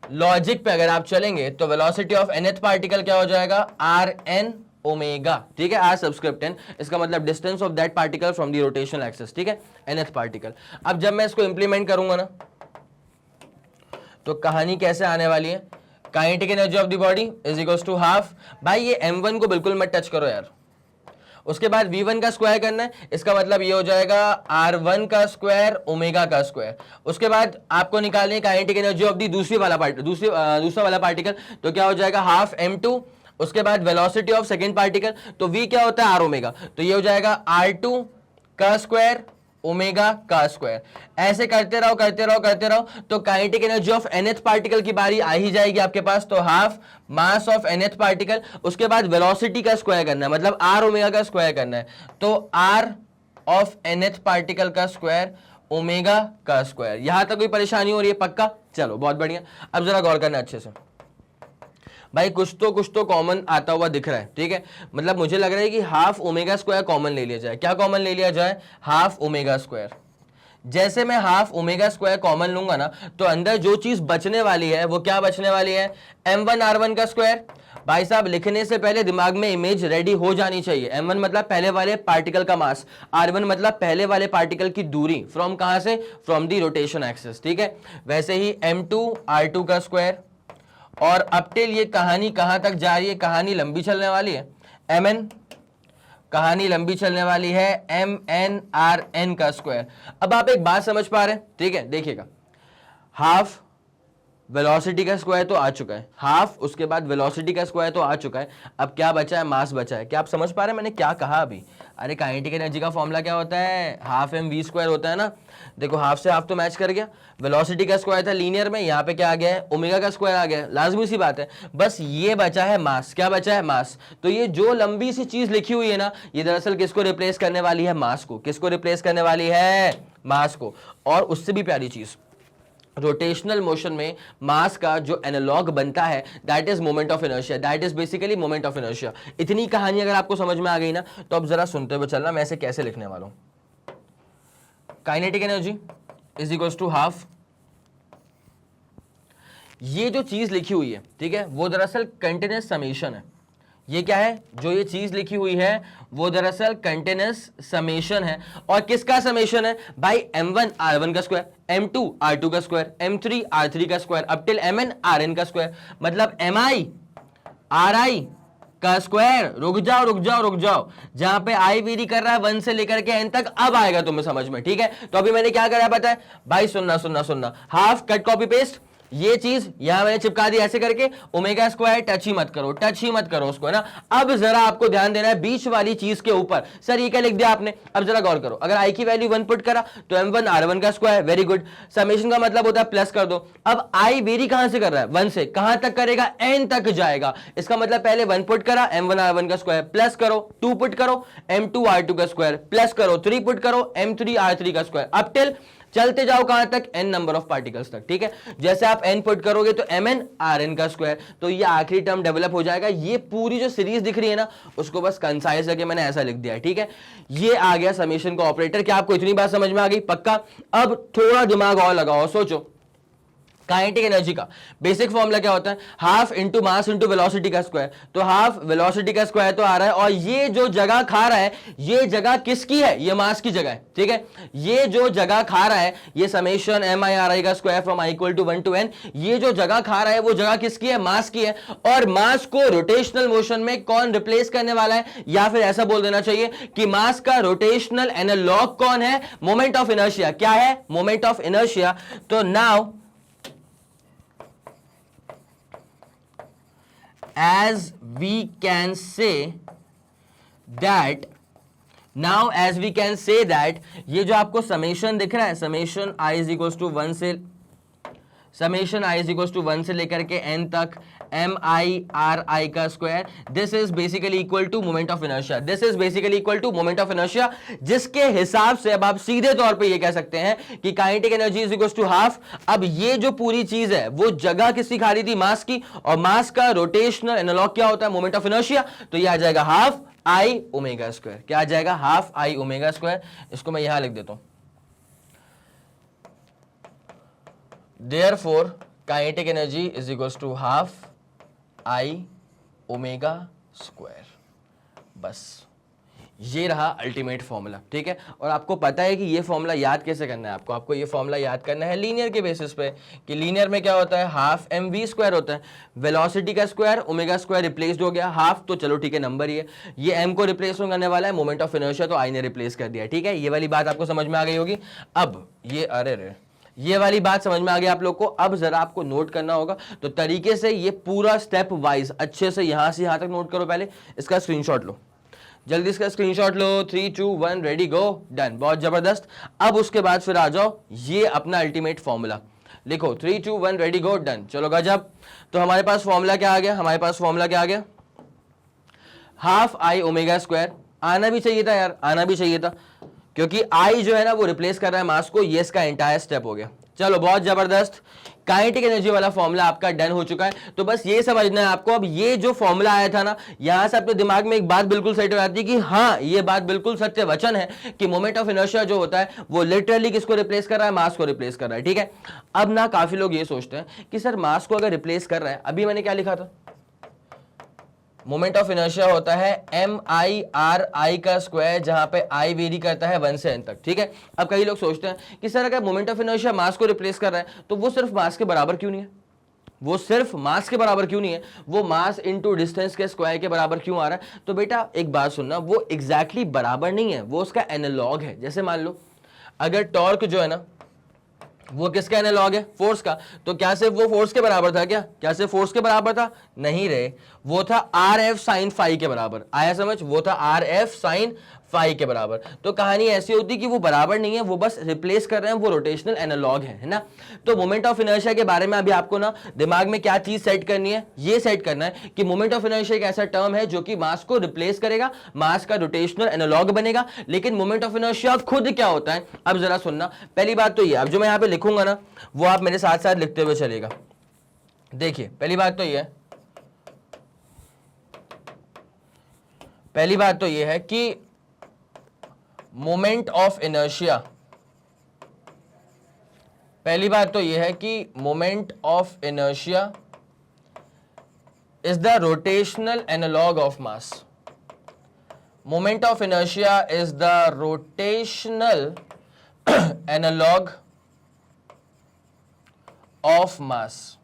लॉजिक पे अगर आप चलेंगे तो वेलोसिटी ऑफ nth पार्टिकल क्या हो जाएगा, rn ओमेगा, ठीक है। r सबस्क्रिप्ट n, इसका मतलब distance of that particle from the rotational axis, ठीक है, nth पार्टिकल। अब जब मैं इसको इंप्लीमेंट करूंगा ना तो कहानी कैसे आने वाली है, kinetic energy of the body is equal to half, भाई ये m1 को बिल्कुल मत टच करो यार। उसके बाद v1 का स्क्वायर करना है, इसका मतलब ये हो जाएगा r1 का स्क्वायर ओमेगा का स्क्वायर। उसके बाद आपको निकालनी है काइनेटिक एनर्जी ऑफ दी दूसरा वाला पार्टिकल, तो क्या हो जाएगा, हाफ m2। उसके बाद वेलोसिटी ऑफ सेकंड पार्टिकल, तो v क्या होता है, r ओमेगा, तो ये हो जाएगा r2 का स्क्वायर ओमेगा का स्क्वायर। ऐसे करते रहो तो kinetic energy of nth particle की बारी आ ही जाएगी आपके पास, तो half mass of nth particle. उसके बाद वेलोसिटी का स्क्वायर करना है, मतलब r ओमेगा का स्क्वायर करना है, तो r ऑफ nth पार्टिकल का स्क्वायर ओमेगा का स्क्वायर। यहां तक कोई परेशानी हो रही है? पक्का? चलो बहुत बढ़िया। अब जरा गौर करना अच्छे से भाई, कुछ तो कॉमन आता हुआ दिख रहा है, ठीक है। मतलब मुझे लग रहा है कि हाफ ओमेगा स्क्वायर कॉमन ले लिया जाए। क्या कॉमन ले लिया जाए, हाफ ओमेगा स्क्वायर। जैसे मैं हाफ ओमेगा स्क्वायर कॉमन लूंगा ना, तो अंदर जो चीज बचने वाली है वो क्या बचने वाली है, m1 r1 का स्क्वायर। भाई साहब लिखने से पहले दिमाग में इमेज रेडी हो जानी चाहिए। m1 मतलब पहले वाले पार्टिकल का मास, r1 मतलब पहले वाले पार्टिकल की दूरी, फ्रॉम कहां से, फ्रॉम दी रोटेशन एक्सिस, ठीक है। वैसे ही m2 r2 का स्क्वायर, और अब टिल ये कहानी कहां तक जा रही है, कहानी लंबी चलने वाली है, mn कहानी लंबी चलने वाली है, mn rn का स्क्वायर। अब आप एक बात समझ पा रहे हैं, ठीक है, देखिएगा, हाफ वेलोसिटी का स्क्वायर तो आ चुका है, हाफ उसके बाद वेलोसिटी का स्क्वायर तो आ चुका है, अब क्या बचा है, मास बचा है। क्या आप समझ पा रहे हैं मैंने क्या कहा अभी? अरे काइनेटिक एनर्जी का फॉर्मूला क्या होता है, हाफ एम वी स्क्वायर होता है ना। देखो हाफ से हाफ तो मैच कर गया, वेलोसिटी का स्क्वायर था लीनियर में, यहाँ पे क्या आ गया है, ओमेगा का स्क्वायर आ गया, लाजमी सी बात है। बस ये बचा है मास। क्या बचा है, मास। तो ये जो लंबी सी चीज लिखी हुई है ना, ये दरअसल किसको रिप्लेस करने वाली है, मास को। किसको रिप्लेस करने वाली है, मास को। और उससे भी प्यारी चीज, रोटेशनल मोशन में मास का जो एनालॉग बनता है that is moment of inertia, that is basically moment of inertia. इतनी कहानी अगर आपको समझ में आ गई ना, तो अब जरा सुनते हुए चलना मैं इसे कैसे लिखने वाला हूं। Kinetic energy is equals to half, ये जो चीज लिखी हुई है, ठीक है, वो दरअसल कंटीन्यूअस समेशन है। ये क्या है, जो ये चीज लिखी हुई है वो दरअसल कंटीन्यूअस समेशन है। और किसका समेशन है भाई, m1 r1 का स्क्वायर, m2 r2 का स्क्वायर, m3 r3 का square, up till mn rn का स्क्वायर। मतलब mi ri का स्क्वायर। रुक जाओ रुक जाओ रुक जाओ, जहां पे आई वेरी कर रहा है 1 से लेकर के n तक, अब आएगा तुम्हें समझ में, ठीक है। तो अभी मैंने क्या करा पता है भाई, सुनना सुनना सुनना, हाफ कट कॉपी पेस्ट, ये चीज यहां मैंने चिपका दी ऐसे करके, ओमेगा स्क्वायर टच ही मत करो, टच ही मत करो उसको, है ना। अब जरा आपको ध्यान देना है बीच वाली चीज के ऊपर। सर ये क्या लिख दिया आपने, अब जरा गौर करो, अगर आई की वैल्यू 1 पुट करा तो m1 r1 का स्क्वायर, वेरी गुड। समेशन का मतलब होता है प्लस कर दो। अब आई वेरी कहां से कर रहा है, 1 से, कहां तक करेगा, n तक जाएगा। इसका मतलब पहले 1 पुट करा, m1 r1 का स्क्वायर, प्लस करो 2 पुट करो m2 r2 का स्क्वायर, प्लस करो 3 पुट करो m3 r3 का स्क्वायर, अप टिल चलते जाओ कहां तक, n नंबर ऑफ पार्टिकल्स तक, ठीक है। जैसे आप n पुट करोगे तो mn rn का स्क्वायर, तो ये आखिरी टर्म डेवलप हो जाएगा। ये पूरी जो सीरीज दिख रही है ना, उसको बस कंसाइज करके मैंने ऐसा लिख दिया है, ठीक है। ये आ गया समेशन का ऑपरेटर। क्या आपको इतनी बात समझ में आ गई, पक्का। अब थोड़ा दिमाग और लगाओ, सोचो, काइनेटिक एनर्जी का बेसिक फॉर्मूला क्या होता है, half into mass into velocity का स्क्वायर। तो हाफ वेलोसिटी का स्क्वायर तो आ रहा है, और ये जो जगह खा रहा है, ये जगह किसकी है, ये मास की जगह है, ठीक है। ये जो जगह खा रहा है, ये समेशन एम आई आर आई का square from I equal to 1 to n, ये जो जगह खा रहा है वो जगह किसकी है, मास की है। और मास को रोटेशनल मोशन में कौन रिप्लेस करने वाला है, या फिर ऐसा बोल देना चाहिए कि मास का रोटेशनल एनालॉग कौन है, मोमेंट ऑफ इनर्शिया। क्या है, मोमेंट ऑफ इनर्शिया। तो now as we can say that, ये जो आपको समेशन दिख रहा है, summation i is equal to 1 से, summation i is equal to 1 से लेकर के n तक एम आई आर आई का square, this is basically equal to moment of inertia, this is basically equal to moment of inertia, जिसके हिसाब से अब आप सीधे तौर पे ये कह सकते हैं कि kinetic energy is equal to half. अब ये जो पूरी चीज है वो जगह किसकी खा रही थी, मास की, और मास का रोटेशनल एनालॉग क्या होता है, मोमेंट ऑफ इनर्शिया। तो ये आ जाएगा हाफ आई ओमेगा स्क्वायर। क्या आ जाएगा, हाफ आई ओमेगा स्क्वायर। इसको मैं यहां लिख देता हूं, therefore kinetic energy is equals to half I omega square. बस ये रहा अल्टीमेट फॉर्मूला, ठीक है। और आपको पता है कि ये फॉर्मूला याद कैसे करना है, आपको ये फॉर्मूला याद करना है लीनियर के बेसिस पे, कि लीनियर में क्या होता है, हाफ एम वी स्क्वायर होता है, वेलोसिटी का स्क्वायर, ओमेगा स्क्वायर रिप्लेस्ड हो गया, हाफ तो चलो ठीक है नंबर ही है, ये एम को रिप्लेस करने वाला है, मोमेंट ऑफ इनर्शिया तो आई ने रिप्लेस कर दिया, ठीक है। ये वाली बात आपको समझ में आ गई होगी। अब ये अरे रे, ये वाली बात समझ में आ गई आप लोग को। अब जरा आपको नोट करना होगा, तो तरीके से ये पूरा स्टेप वाइज अच्छे से यहां से यहां तक नोट करो। पहले इसका स्क्रीनशॉट लो, जल्दी इसका स्क्रीनशॉट लो। 3 2 1 रेडी गो, डन, बहुत जबरदस्त। अब उसके बाद फिर आ जाओ, ये अपना अल्टीमेट फॉर्मूला लिखो, 3 2 1 रेडी गो, डन, चलो गजब। तो हमारे पास फॉर्मूला क्या आ गया, हमारे पास फॉर्मूला क्या आ गया, हाफ आई ओमेगा स्क्वायर। आना भी चाहिए था यार, आना भी चाहिए था, क्योंकि आई जो है ना वो रिप्लेस कर रहा है मास को, ये इसका एंटायर स्टेप हो गया। चलो बहुत जबरदस्त, काइनेटिक एनर्जी वाला फॉर्मूला आपका डन हो चुका है। तो बस ये समझना है आपको, अब ये जो फॉर्मूला आया था ना, यहां से अपने दिमाग में एक बात बिल्कुल सेट हो जाती है कि हाँ ये बात बिल्कुल सत्य वचन है कि मोमेंट ऑफ इनर्शिया जो होता है वो लिटरली किसको रिप्लेस कर रहा है, मास को रिप्लेस कर रहा है, ठीक है। अब ना काफी लोग ये सोचते हैं कि सर मास को अगर रिप्लेस कर रहा है, अभी मैंने क्या लिखा था, मोमेंट ऑफ इनर्शिया होता है एम आई आर आई का स्क्वायर, जहां पे आई वेरी करता है 1 से n तक, ठीक है। अब कई लोग सोचते हैं कि सर अगर मोमेंट ऑफ इनर्शिया मास को रिप्लेस कर रहा है तो वो सिर्फ मास के बराबर क्यों नहीं है, वो सिर्फ मास के बराबर क्यों नहीं है, वो मास इनटू डिस्टेंस के स्क्वायर के बराबर क्यों आ रहा है। तो बेटा एक बात सुनना, वो एग्जैक्टली बराबर नहीं है, वो उसका एनालॉग है। जैसे मान लो अगर टॉर्क जो है ना वो किसका एनालॉग है, फोर्स का, तो क्या सिर्फ वो फोर्स के बराबर था, क्या सिर्फ फोर्स के बराबर था, नहीं रे, वो था आर एफ साइन फाई के बराबर। आया समझ, वो था आर एफ साइन फाई के बराबर। तो कहानी ऐसी होती कि वो बराबर नहीं है, वो बस रिप्लेस कर रहे हैं, वो रोटेशनल एनालॉग है ना। तो मोमेंट ऑफ इनर्शिया के बारे में अभी आपको ना दिमाग में क्या चीज सेट करनी है, ये सेट करना है कि मोमेंट ऑफ इनर्शिया एक ऐसा टर्म है जो कि मास को रिप्लेस करेगा, मास का रोटेशनल एनालॉग बनेगा। लेकिन मोमेंट ऑफ इनर्शिया खुद क्या होता है, अब जरा सुनना। पहली बात तो ये, अब जो मैं यहां पे लिखूंगा ना वो आप मेरे साथ साथ लिखते हुए चलेगा। देखिए पहली बात तो ये है, पहली बात तो ये है कि मोमेंट ऑफ इनर्शिया, पहली बात तो यह है कि moment of inertia is the rotational analog of mass. Moment of inertia is the rotational analog of mass.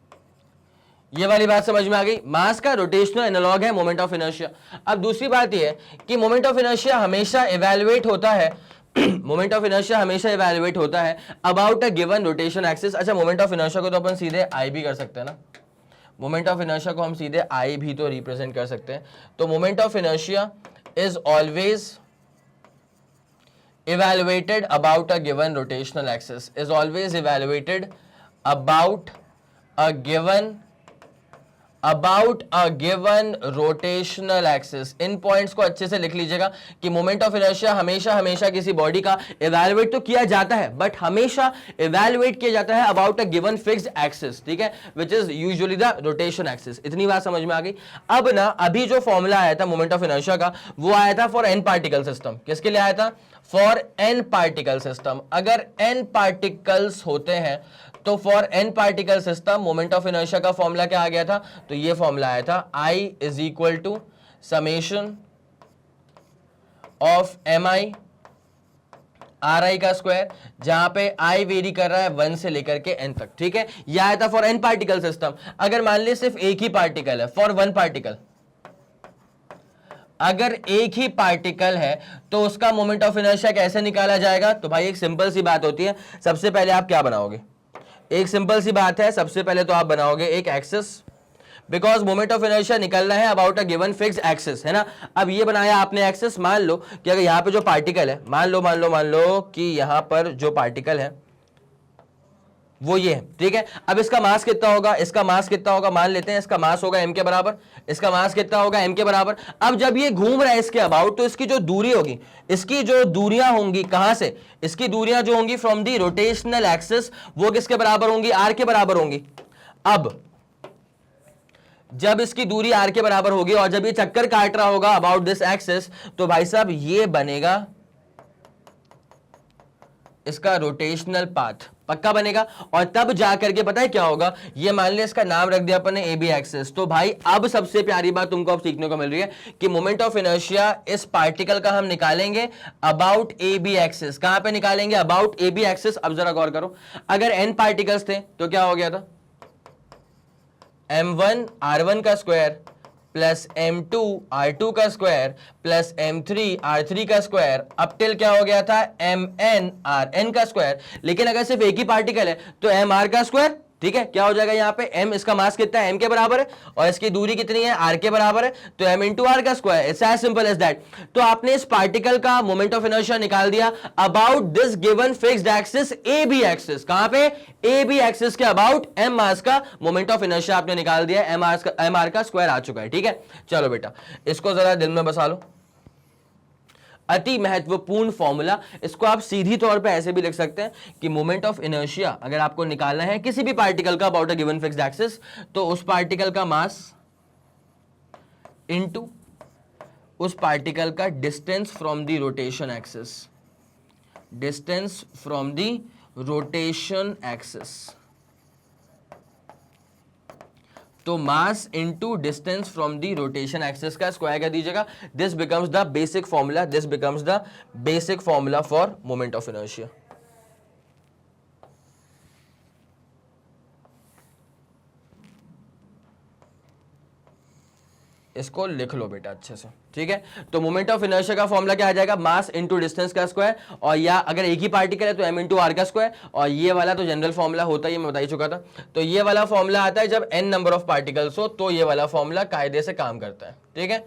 ये वाली बात समझ में आ गई। मास का रोटेशनल एनालॉग है मोमेंट ऑफ इनर्शिया। अब दूसरी बात ये है कि मोमेंट ऑफ इनर्शिया हमेशा इवैल्यूएट होता है मोमेंट ऑफ इनर्शिया हमेशा इवैल्यूएट होता है about a given rotation axis. अच्छा, मोमेंट ऑफ इनर्शिया को तो अपन सीधे आई भी कर सकते हैं ना, मोमेंट ऑफ इनर्शिया को हम सीधे आई भी तो रिप्रेजेंट कर सकते हैं। तो moment of inertia is always evaluated about a given rotational axis, is always evaluated about a given rotational axis. In points को अच्छे से लिख लीजिएगा कि मोमेंट ऑफ इनर्शिया हमेशा हमेशा किसी बॉडी का इवैल्यूएट तो किया जाता है, बट हमेशा इवैल्यूएट किया जाता है about a given fixed axis, ठीक है, which is usually the rotation axis. इतनी बात समझ में आ गई। अब ना अभी जो फॉर्मूला आया था मोमेंट ऑफ इनर्शिया का, वो आया था फॉर एन पार्टिकल सिस्टम। किसके लिए आया था? For n particle system. अगर एन पार्टिकल्स होते हैं तो for n particle system moment of inertia का फॉर्मूला क्या आ गया था? तो ये फॉर्मूला आया था I is equal to summation of m I R आई का स्क्वायर, जहां पे I वेरी कर रहा है 1 से लेकर के n तक, ठीक है। यह आया था फॉर एन पार्टिकल सिस्टम। अगर मान ली सिर्फ एक ही पार्टिकल है, फॉर वन पार्टिकल, अगर एक ही पार्टिकल है तो उसका मोमेंट ऑफ इनर्शिया कैसे निकाला जाएगा? तो भाई एक सिंपल सी बात होती है। सबसे पहले आप क्या बनाओगे? एक सिंपल सी बात है, सबसे पहले तो आप बनाओगे एक axis, because moment of inertia निकलना है about a given fixed axis, है ना। अब ये बनाया आपने एक्सिस। मान लो कि अगर यहां पे जो पार्टिकल है, मान लो कि यहां पर जो पार्टिकल है वो ये है, ठीक है। अब इसका मास कितना होगा? इसका मास कितना होगा? मान लेते हैं इसका मास होगा m के बराबर। इसका मास कितना होगा? m के बराबर। अब जब ये घूम रहा है इसके अबाउट, तो इसकी जो दूरी होगी, इसकी जो दूरियां होंगी कहां से? इसकी दूरियां जो होंगी फ्रॉम दी रोटेशनल एक्सिस, वो किसके बराबर होंगी? r के बराबर होंगी। अब जब इसकी दूरी r के बराबर होगी और जब ये चक्कर काट रहा होगा अबाउट दिस एक्सिस, तो भाई साहब ये बनेगा इसका रोटेशनल पाथ, पक्का बनेगा। और तब जाकर के पता है क्या होगा? ये मान लिया इसका नाम रख दिया अपन ने ए बी एक्सिस। तो भाई अब सबसे प्यारी बात तुमको अब सीखने को मिल रही है कि मोमेंट ऑफ इनर्शिया इस पार्टिकल का हम निकालेंगे अबाउट ए बी एक्सिस। कहां पे निकालेंगे? About A B axis. अब जरा गौर करो, अगर एन पार्टिकल्स थे तो क्या हो गया था? m1 r1 का स्क्वायर प्लस m2 r2 का स्क्वायर प्लस m3 r3 का स्क्वायर, अप टिल क्या हो गया था? mn rn का स्क्वायर। लेकिन अगर सिर्फ एक ही पार्टिकल है तो mr का स्क्वायर, ठीक है। क्या हो जाएगा यहाँ पे? m, इसका मास कितना है? m के बराबर है, और इसकी दूरी कितनी है? r के बराबर है, तो m इंटू आर का square. It's as simple as that. तो आपने इस पार्टिकल का मोमेंट ऑफ इनर्शिया निकाल दिया about this given fixed axis A B axis. कहां पे? ए बी एक्सिस के अबाउट m मास का मोमेंट ऑफ इनर्शिया आपने निकाल दिया, m r का स्क्वायर आ चुका है, ठीक है। चलो बेटा, इसको जरा दिल में बसा लो। अति महत्वपूर्ण फॉर्मूला, इसको आप सीधी तौर पे ऐसे भी लिख सकते हैं कि मोमेंट ऑफ इनर्शिया अगर आपको निकालना है किसी भी पार्टिकल का about a given fixed axis, तो उस पार्टिकल का मास इनटू उस पार्टिकल का distance from the rotation axis, distance from the rotation axis. तो mass into distance from the rotation axis का स्क्वायर कर दीजिएगा। This becomes the basic formula, this becomes the basic formula for moment of inertia. इसको लिख लो बेटा अच्छे से, ठीक है। तो मोमेंट ऑफ इनर्शिया का फॉर्मूला क्या आ जाएगा? मास इनटू डिस्टेंस का स्क्वायर, और या अगर एक ही पार्टिकल है तो m इंटू आर का स्क्वायर, और ये वाला तो जनरल फॉर्मूला होता है, ये मैं बता ही चुका था। तो ये वाला फॉर्मूला आता है जब n नंबर ऑफ पार्टिकल्स हो, तो ये वाला फॉर्मूला कायदे से काम करता है, ठीक है।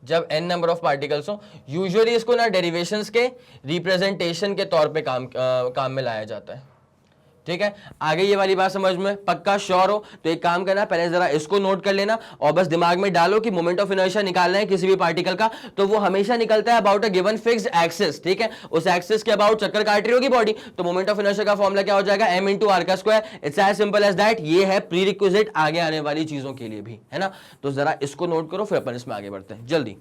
जब n नंबर ऑफ पार्टिकल्स हो, यूजुअली इसको ना डेरिवेशंस के रिप्रेजेंटेशन के तौर पे काम में लाया जाता है, ठीक है। आगे ये वाली बात समझ में पक्का श्योर हो तो एक काम करना, पहले जरा इसको नोट कर लेना और बस दिमाग में डालो कि मोमेंट ऑफ इनर्शिया निकालना है किसी भी पार्टिकल का, तो वो हमेशा निकलता है about a given fixed axis, ठीक है। उस एक्सिस के अबाउट चक्कर काट रही होगी बॉडी, तो मोमेंट ऑफ इनर्शिया का फॉर्मूला क्या हो जाएगा? m इंटू आर का square. It's as simple as that. ये है प्रीरिक्विजिट आगे आने वाली चीजों के लिए भी, है ना। तो जरा इसको नोट करो, फिर अपन इसमें आगे बढ़ते हैं जल्दी।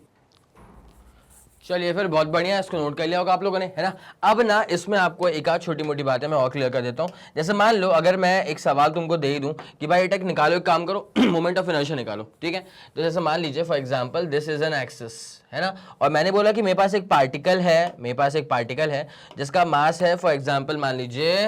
चलिए फिर, बहुत बढ़िया, इसको नोट कर लिया होगा आप लोगों ने, है ना। अब ना इसमें आपको एक आध छोटी मोटी बातें मैं और क्लियर कर देता हूं। जैसे मान लो अगर मैं एक सवाल तुमको दे ही दूं कि भाई टेक निकालो, एक काम करो मोमेंट ऑफ इनर्शिया निकालो, ठीक है। तो जैसे मान लीजिए for example this is an axis, है ना, और मैंने बोला कि मेरे पास एक पार्टिकल है जिसका मास है फॉर एग्जाम्पल मान लीजिए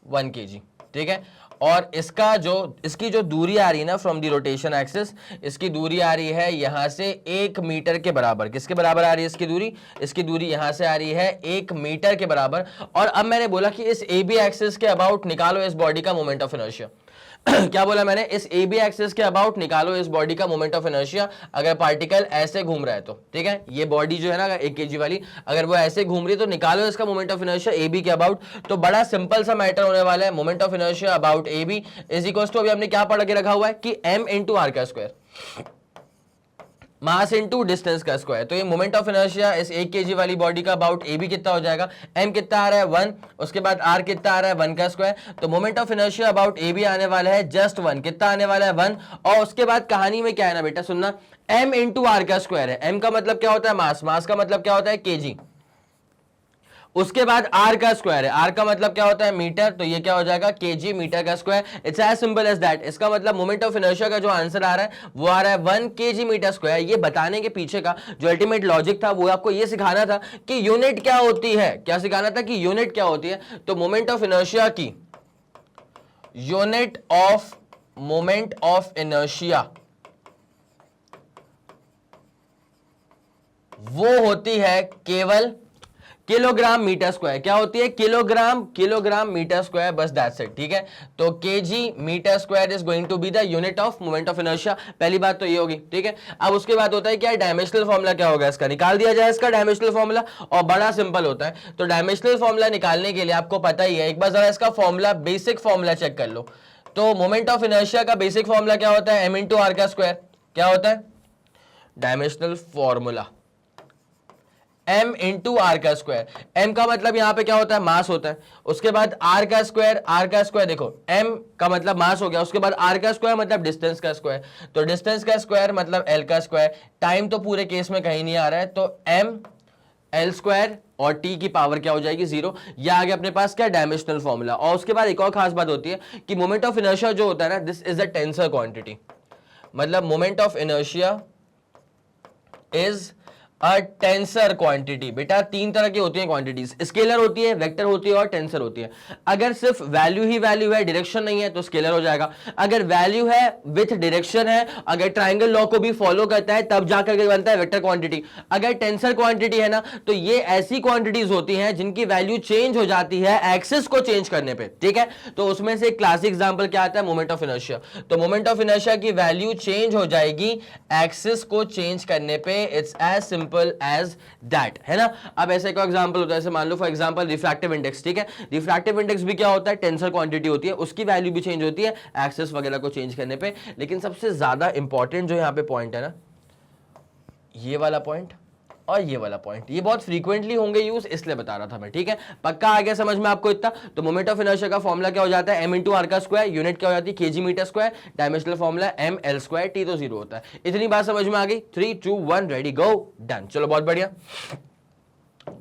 1 kg, ठीक है। और इसकी जो दूरी आ रही है ना फ्रॉम द रोटेशन एक्सिस, इसकी दूरी आ रही है यहां से 1 मीटर के बराबर। किसके बराबर आ रही है इसकी दूरी? इसकी दूरी यहां से आ रही है 1 मीटर के बराबर। और अब मैंने बोला कि इस ए बी एक्सिस के अबाउट निकालो इस बॉडी का मोमेंट ऑफ इनर्शिया। क्या बोला मैंने? इस ए बी एक्सिस के अबाउट निकालो इस बॉडी का मोमेंट ऑफ इनर्शिया, अगर पार्टिकल ऐसे घूम रहा है तो। ठीक है, ये बॉडी जो है ना 1 kg वाली, अगर वो ऐसे घूम रही है तो निकालो इसका moment of inertia A B के अबाउट। तो बड़ा सिंपल सा मैटर होने वाला है। Moment of inertia about A B is equal to, अभी हमने क्या पढ़ के रखा हुआ है कि m इंटू आर का स्क्वायर, मास इंटू डिस्टेंस का स्क्वायर। तो ये मोमेंट ऑफ इनर्शिया इस 1 kg वाली बॉडी का अबाउट ए बी कितना हो जाएगा? m कितना आ रहा है 1, उसके बाद r कितना आ रहा है 1 का स्क्वायर। तो moment of inertia about A B आने वाला है जस्ट 1। कितना आने वाला है 1। और उसके बाद कहानी में क्या है ना बेटा, सुनना, m इंटू आर का स्क्वायर है। m का मतलब क्या होता है? मास। मास का मतलब क्या होता है? kg। उसके बाद r का स्क्वायर है। r का मतलब क्या होता है? मीटर। तो ये क्या हो जाएगा? kg मीटर का square. It's as simple as that. इसका मतलब मोमेंट ऑफ इनर्शिया का जो आंसर आ रहा है वो आ रहा है 1 kg मीटर स्क्वायर। ये बताने के पीछे का जो अल्टीमेट लॉजिक था वो आपको ये सिखाना था कि यूनिट क्या होती है। क्या सिखाना था? कि यूनिट क्या होती है। तो मोमेंट ऑफ इनर्शिया की unit of moment of inertia वो होती है केवल किलोग्राम मीटर स्क्वायर। क्या होती है? किलोग्राम मीटर स्क्वायर, बस दैट्स इट। ठीक है, तो KG metre square is going to be the unit of moment of inertia. पहली बात तो ये होगी। ठीक है, अब उसके बाद होता है क्या? डायमेंशनल फॉर्मूला क्या होगा इसका, निकाल दिया जाए इसका डायमेंशनल फॉर्मूला, और बड़ा सिंपल होता है। तो डायमेंशनल फॉर्मूला निकालने के लिए आपको पता ही है, एक बार जरा इसका फॉर्मूला, बेसिक फॉर्मूला चेक कर लो। तो मोमेंट ऑफ इनर्शिया का बेसिक फॉर्मूला क्या होता है? m इंटू आर का स्क्वायर। क्या होता है? Dimensional formula m into are का स्क्वायर। m का मतलब यहां पे क्या होता है? मास होता है। उसके बाद r का स्क्वायर देखो, m का मतलब मास हो गया, उसके बाद r का स्क्वायर मतलब डिस्टेंस का स्क्वायर। तो डिस्टेंस का स्क्वायर मतलब l का स्क्वायर। टाइम तो पूरे केस में कहीं नहीं आ रहा है, तो m l स्क्वायर और t की पावर क्या हो जाएगी? 0। यह आ गया अपने पास क्या? Dimensional formula. और उसके बाद एक और खास बात होती है कि मोमेंट ऑफ इनर्शिया जो होता है ना, this is a tensor quantity. मतलब moment of inertia is a tensor quantity. बेटा 3 तरह की होती है क्वांटिटीज, स्केलर होती है, वेक्टर होती है और टेंसर होती है। अगर सिर्फ वैल्यू ही वैल्यू है, डायरेक्शन नहीं है, तो स्केलर हो जाएगा। अगर वैल्यू है विथ डायरेक्शन है, अगर ट्रायंगल लॉ को भी फॉलो करता है, तब जाकर के बनता है वेक्टर क्वांटिटी। अगर टेंसर क्वांटिटी है ना, तो ये ऐसी क्वांटिटीज होती हैं जिनकी वैल्यू चेंज हो जाती है एक्सिस को चेंज करने पे। ठीक है, तो उसमें से एक क्लासिक एग्जांपल क्या आता है? Moment of inertia. तो मोमेंट ऑफ इनर्शिया की वैल्यू चेंज हो जाएगी एक्सिस को चेंज करने पे। It's as simple as that, है ना। अब ऐसे का एग्जांपल होता है, जैसे मान लो फॉर एग्जांपल रिफ्रैक्टिव इंडेक्स। ठीक है, रिफ्रैक्टिव इंडेक्स भी क्या होता है? टेंसर क्वांटिटी होती है, उसकी वैल्यू भी चेंज होती है एक्सिस वगैरह को चेंज करने पे। लेकिन सबसे ज्यादा इंपॉर्टेंट जो यहां पे पॉइंट है ना, ये वाला पॉइंट और ये वाला पॉइंट, ये बहुत फ्रीक्वेंटली होंगे यूज, इसलिए बता रहा था मैं। ठीक है, पक्का आ गया समझ में आपको इतना? तो मोमेंट ऑफ इनर्शिया का फॉर्मूला क्या हो जाता है? m इंटू आर का स्क्वायर, यूनिट क्या हो जाती है? kg metre square. Dimensional formula m l square, t तो 0 होता है। इतनी बात समझ में आ गई? 3 2 1 रेडी गो डन। चलो बहुत बढ़िया,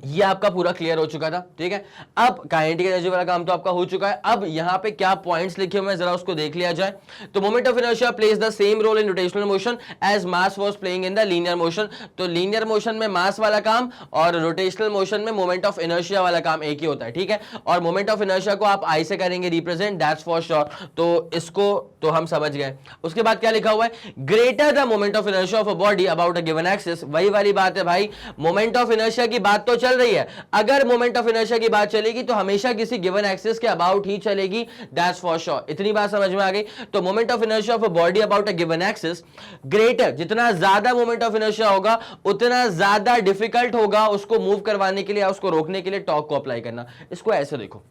ये आपका पूरा क्लियर हो चुका था। ठीक है, अब काइनेटिक एनर्जी वाला काम तो आपका हो चुका है। अब यहां पे क्या पॉइंट्स लिखे हुए हैं जरा उसको देख लिया जाए। तो moment of inertia plays the same role in rotational motion as mass was playing in the linear motion. तो लीनियर मोशन में मास वाला काम और रोटेशनल मोशन में मोमेंट ऑफ इनर्शिया वाला काम एक ही होता है। ठीक है, और मोमेंट ऑफ इनर्शिया को आप आई से करेंगे रिप्रेजेंट, दैट्स फॉर श्योर। तो इसको तो हम समझ गए। उसके बाद क्या लिखा हुआ है? Greater the moment of inertia of a body about a given axis. वही वाली बात है भाई, मोमेंट ऑफ इनर्शिया की बात तो चल रही है। अगर मोमेंट ऑफ इनर्शिया की बात चलेगी तो हमेशा किसी गिवन एक्सिस के अबाउट ही चलेगी, दैट्स फॉर श्योर। इतनी बात समझ में आ गई? तो moment of inertia of a body about a given axis greater, जितना ज्यादा मोमेंट ऑफ इनर्शिया होगा उतना ज्यादा डिफिकल्ट होगा उसको मूव करवाने के लिए या उसको रोकने के लिए टॉर्क को अप्लाई करना। इसको ऐसे देखो,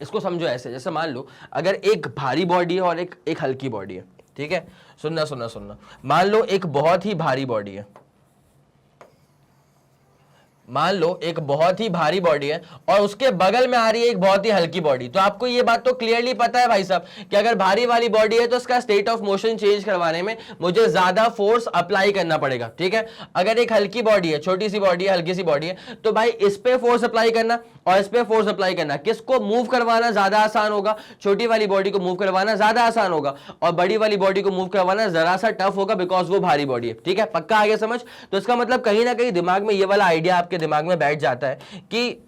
इसको समझो ऐसे, जैसे मान लो अगर एक भारी बॉडी है और एक हल्की बॉडी है। ठीक है, सुनना सुनना सुनना, मान लो एक बहुत ही भारी बॉडी है, मान लो एक बहुत ही भारी बॉडी है और उसके बगल में आ रही है एक बहुत ही हल्की बॉडी। तो आपको ये बात तो क्लियरली पता है भाई साहब कि अगर भारी वाली बॉडी है तो उसका स्टेट ऑफ मोशन चेंज करवाने में मुझे ज्यादा फोर्स अप्लाई करना पड़ेगा। ठीक है, अगर एक हल्की बॉडी है, छोटी सी बॉडी है, हल्की सी बॉडी है, तो भाई इस पे फोर्स अप्लाई करना और इस पे फोर्स अप्लाई करना, किसको मूव करवाना ज्यादा आसान होगा? छोटी वाली बॉडी को मूव करवाना ज्यादा आसान होगा और बड़ी वाली बॉडी को मूव करवाना जरा सा टफ होगा, बिकॉज वो भारी बॉडी है। ठीक है, पक्का आगे समझ? तो इसका मतलब कहीं ना कहीं दिमाग में ये वाला आइडिया आपके दिमाग में बैठ जाता है कि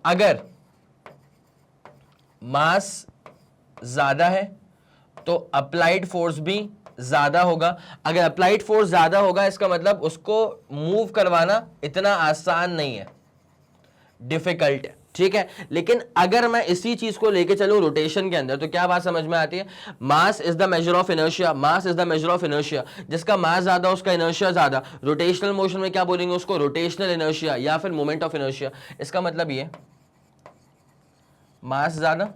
अगर मास ज्यादा है तो अप्लाइड फोर्स भी ज्यादा होगा। अगर अप्लाइड फोर्स ज्यादा होगा इसका मतलब उसको मूव करवाना इतना आसान नहीं है, डिफिकल्ट है, ठीक है। लेकिन अगर मैं इसी चीज को लेके चलूं रोटेशन के अंदर तो क्या बात समझ में आती है, मास is the measure of inertia, mass is the measure of inertia, जिसका मास ज्यादा उसका इनर्शिया ज्यादा। रोटेशनल मोशन में क्या बोलेंगे उसको, रोटेशनल इनर्शिया या फिर मोमेंट ऑफ इनर्शिया। इसका मतलब ये मास ज्यादा,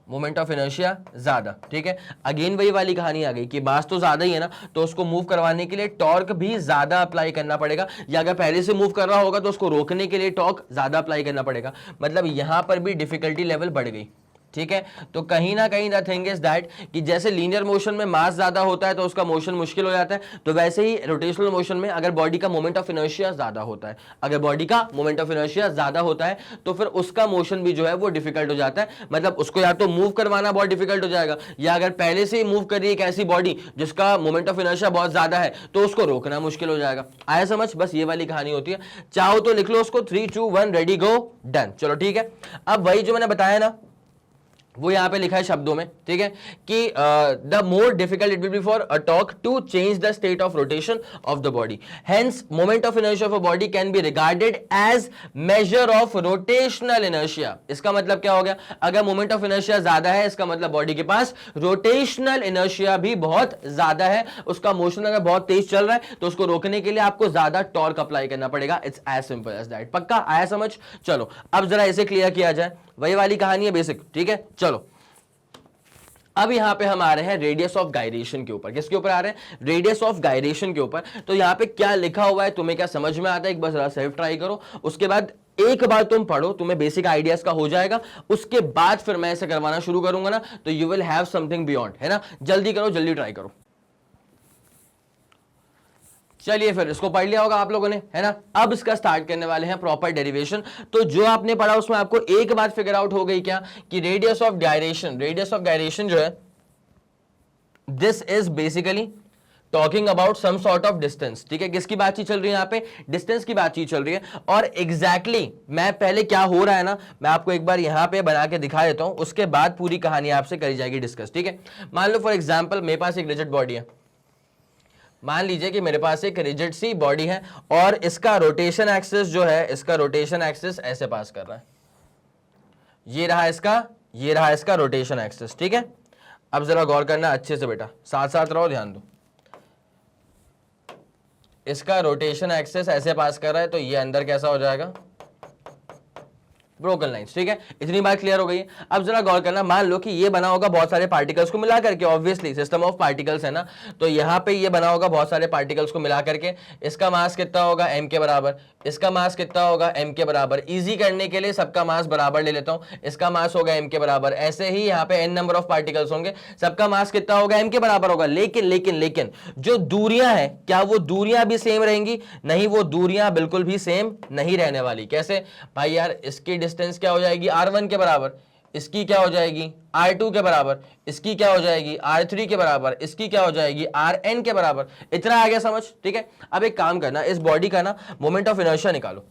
मोमेंट ऑफ इनर्शिया ज्यादा, ठीक है। अगेन वही वाली कहानी आ गई कि मास तो ज्यादा ही है ना, तो उसको मूव करवाने के लिए टॉर्क भी ज्यादा अप्लाई करना पड़ेगा, या अगर पहले से मूव कर रहा होगा तो उसको रोकने के लिए टॉर्क ज्यादा अप्लाई करना पड़ेगा। मतलब यहां पर भी डिफिकल्टी लेवल बढ़ गई, ठीक है। तो कहीं ना कहीं द थिंग इज दैट कि जैसे लीनियर मोशन में मास ज्यादा होता है तो उसका मोशन मुश्किल हो जाता है, तो वैसे ही रोटेशनल मोशन में अगर बॉडी का मोमेंट ऑफ इनर्शिया ज्यादा होता है, अगर बॉडी का मोमेंट ऑफ इनर्शिया ज्यादा होता है तो फिर उसका मोशन भी जो है वो डिफिकल्ट हो जाता है। मतलब उसको या तो मूव करवाना बहुत डिफिकल्ट हो जाएगा, या अगर पहले से ही मूव कर रही है एक ऐसी बॉडी जिसका मोमेंट ऑफ इनर्शिया बहुत ज्यादा है तो उसको रोकना मुश्किल हो जाएगा। आया समझ, बस ये वाली कहानी होती है। चाहो तो लिख लो उसको 3 2 1 रेडी गो डन, चलो ठीक है। अब वही जो मैंने बताया ना वो यहां पे लिखा है शब्दों में, ठीक है, कि the more difficult it will be for a torque to change the state of rotation of the body, hence moment of inertia of a body can be regarded as measure of rotational inertia. इसका मतलब क्या हो गया, अगर moment of inertia ज्यादा है इसका मतलब बॉडी के पास रोटेशनल इनर्शिया भी बहुत ज्यादा है, उसका मोशन अगर बहुत तेज चल रहा है तो उसको रोकने के लिए आपको ज्यादा टॉर्क अप्लाई करना पड़ेगा। It's as simple as that. पक्का आया समझ? चलो अब जरा इसे क्लियर किया जाए, वही वाली कहानी है बेसिक, ठीक है। चलो अब यहां पे हम आ रहे हैं रेडियस ऑफ गायरेशन के ऊपर। किसके ऊपर आ रहे हैं? रेडियस ऑफ गायरेशन के ऊपर। तो यहां पे क्या लिखा हुआ है तुम्हें क्या समझ में आता है, एक बार जरा सेल्फ ट्राई करो, उसके बाद एक बार तुम पढ़ो, तुम्हें बेसिक आइडियाज का हो जाएगा, उसके बाद फिर मैं इसे करवाना शुरू करूंगा ना तो you will have something beyond, है ना। जल्दी करो, जल्दी ट्राई करो। चलिए फिर इसको पढ़ लिया होगा आप लोगों ने, है ना। अब इसका स्टार्ट करने वाले हैं प्रॉपर डेरिवेशन। तो जो आपने पढ़ा उसमें आपको एक बात फिगर आउट हो गई क्या, कि रेडियस ऑफ गायरेशन जो है this is basically talking about some sort of distance, ठीक है। किसकी बातचीत चल रही है यहाँ पे? डिस्टेंस की बातचीत चल रही है। और एग्जैक्टली मैं पहले क्या हो रहा है ना मैं आपको एक बार यहां पे बना के दिखा देता हूं, उसके बाद पूरी कहानी आपसे करी जाएगी डिस्कस, ठीक है। मान लो फॉर एग्जाम्पल मेरे पास एक रिजिड बॉडी है, मान लीजिए कि मेरे पास एक रिजिड सी बॉडी है और इसका रोटेशन एक्सिस जो है, इसका रोटेशन एक्सिस ऐसे पास कर रहा है, ये रहा इसका रोटेशन एक्सिस, ठीक है। अब जरा गौर करना अच्छे से बेटा, साथ साथ रहो, ध्यान दो। इसका रोटेशन एक्सिस ऐसे पास कर रहा है तो ये अंदर कैसा हो जाएगा, ब्रोकन लाइंस, ठीक है। इतनी बात क्लियर हो गई है। अब जरा गौर करना, मान लो कि ये बना होगा बहुत सारे पार्टिकल्स को मिला करके, ऑब्वियसली सिस्टम ऑफ पार्टिकल्स है ना, तो यहां पे ये बना होगा बहुत सारे पार्टिकल्स को मिला करके। इसका मास कितना होगा, m के बराबर, इसका मास कितना होगा, m के बराबर। इजी करने के लिए सबका मास बराबर ले लेता हूं, इसका मास होगा m के बराबर। ऐसे ही यहाँ पे n नंबर ऑफ पार्टिकल्स होंगे, सबका मास कितना होगा, m के बराबर होगा। लेकिन लेकिन लेकिन जो दूरियां हैं, क्या वो दूरियां भी सेम रहेंगी? नहीं, वो दूरियां बिल्कुल भी सेम नहीं रहने वाली। कैसे भाई यार, इसकी डिस्टेंस क्या हो जाएगी r1 के बराबर, इसकी क्या हो जाएगी r2 के बराबर, इसकी क्या हो जाएगी r3 के बराबर, इसकी क्या हो जाएगी rn के बराबर। इतना आ गया समझ, ठीक है। अब एक काम करना, इस बॉडी का ना मोमेंट ऑफ इनर्शिया निकालो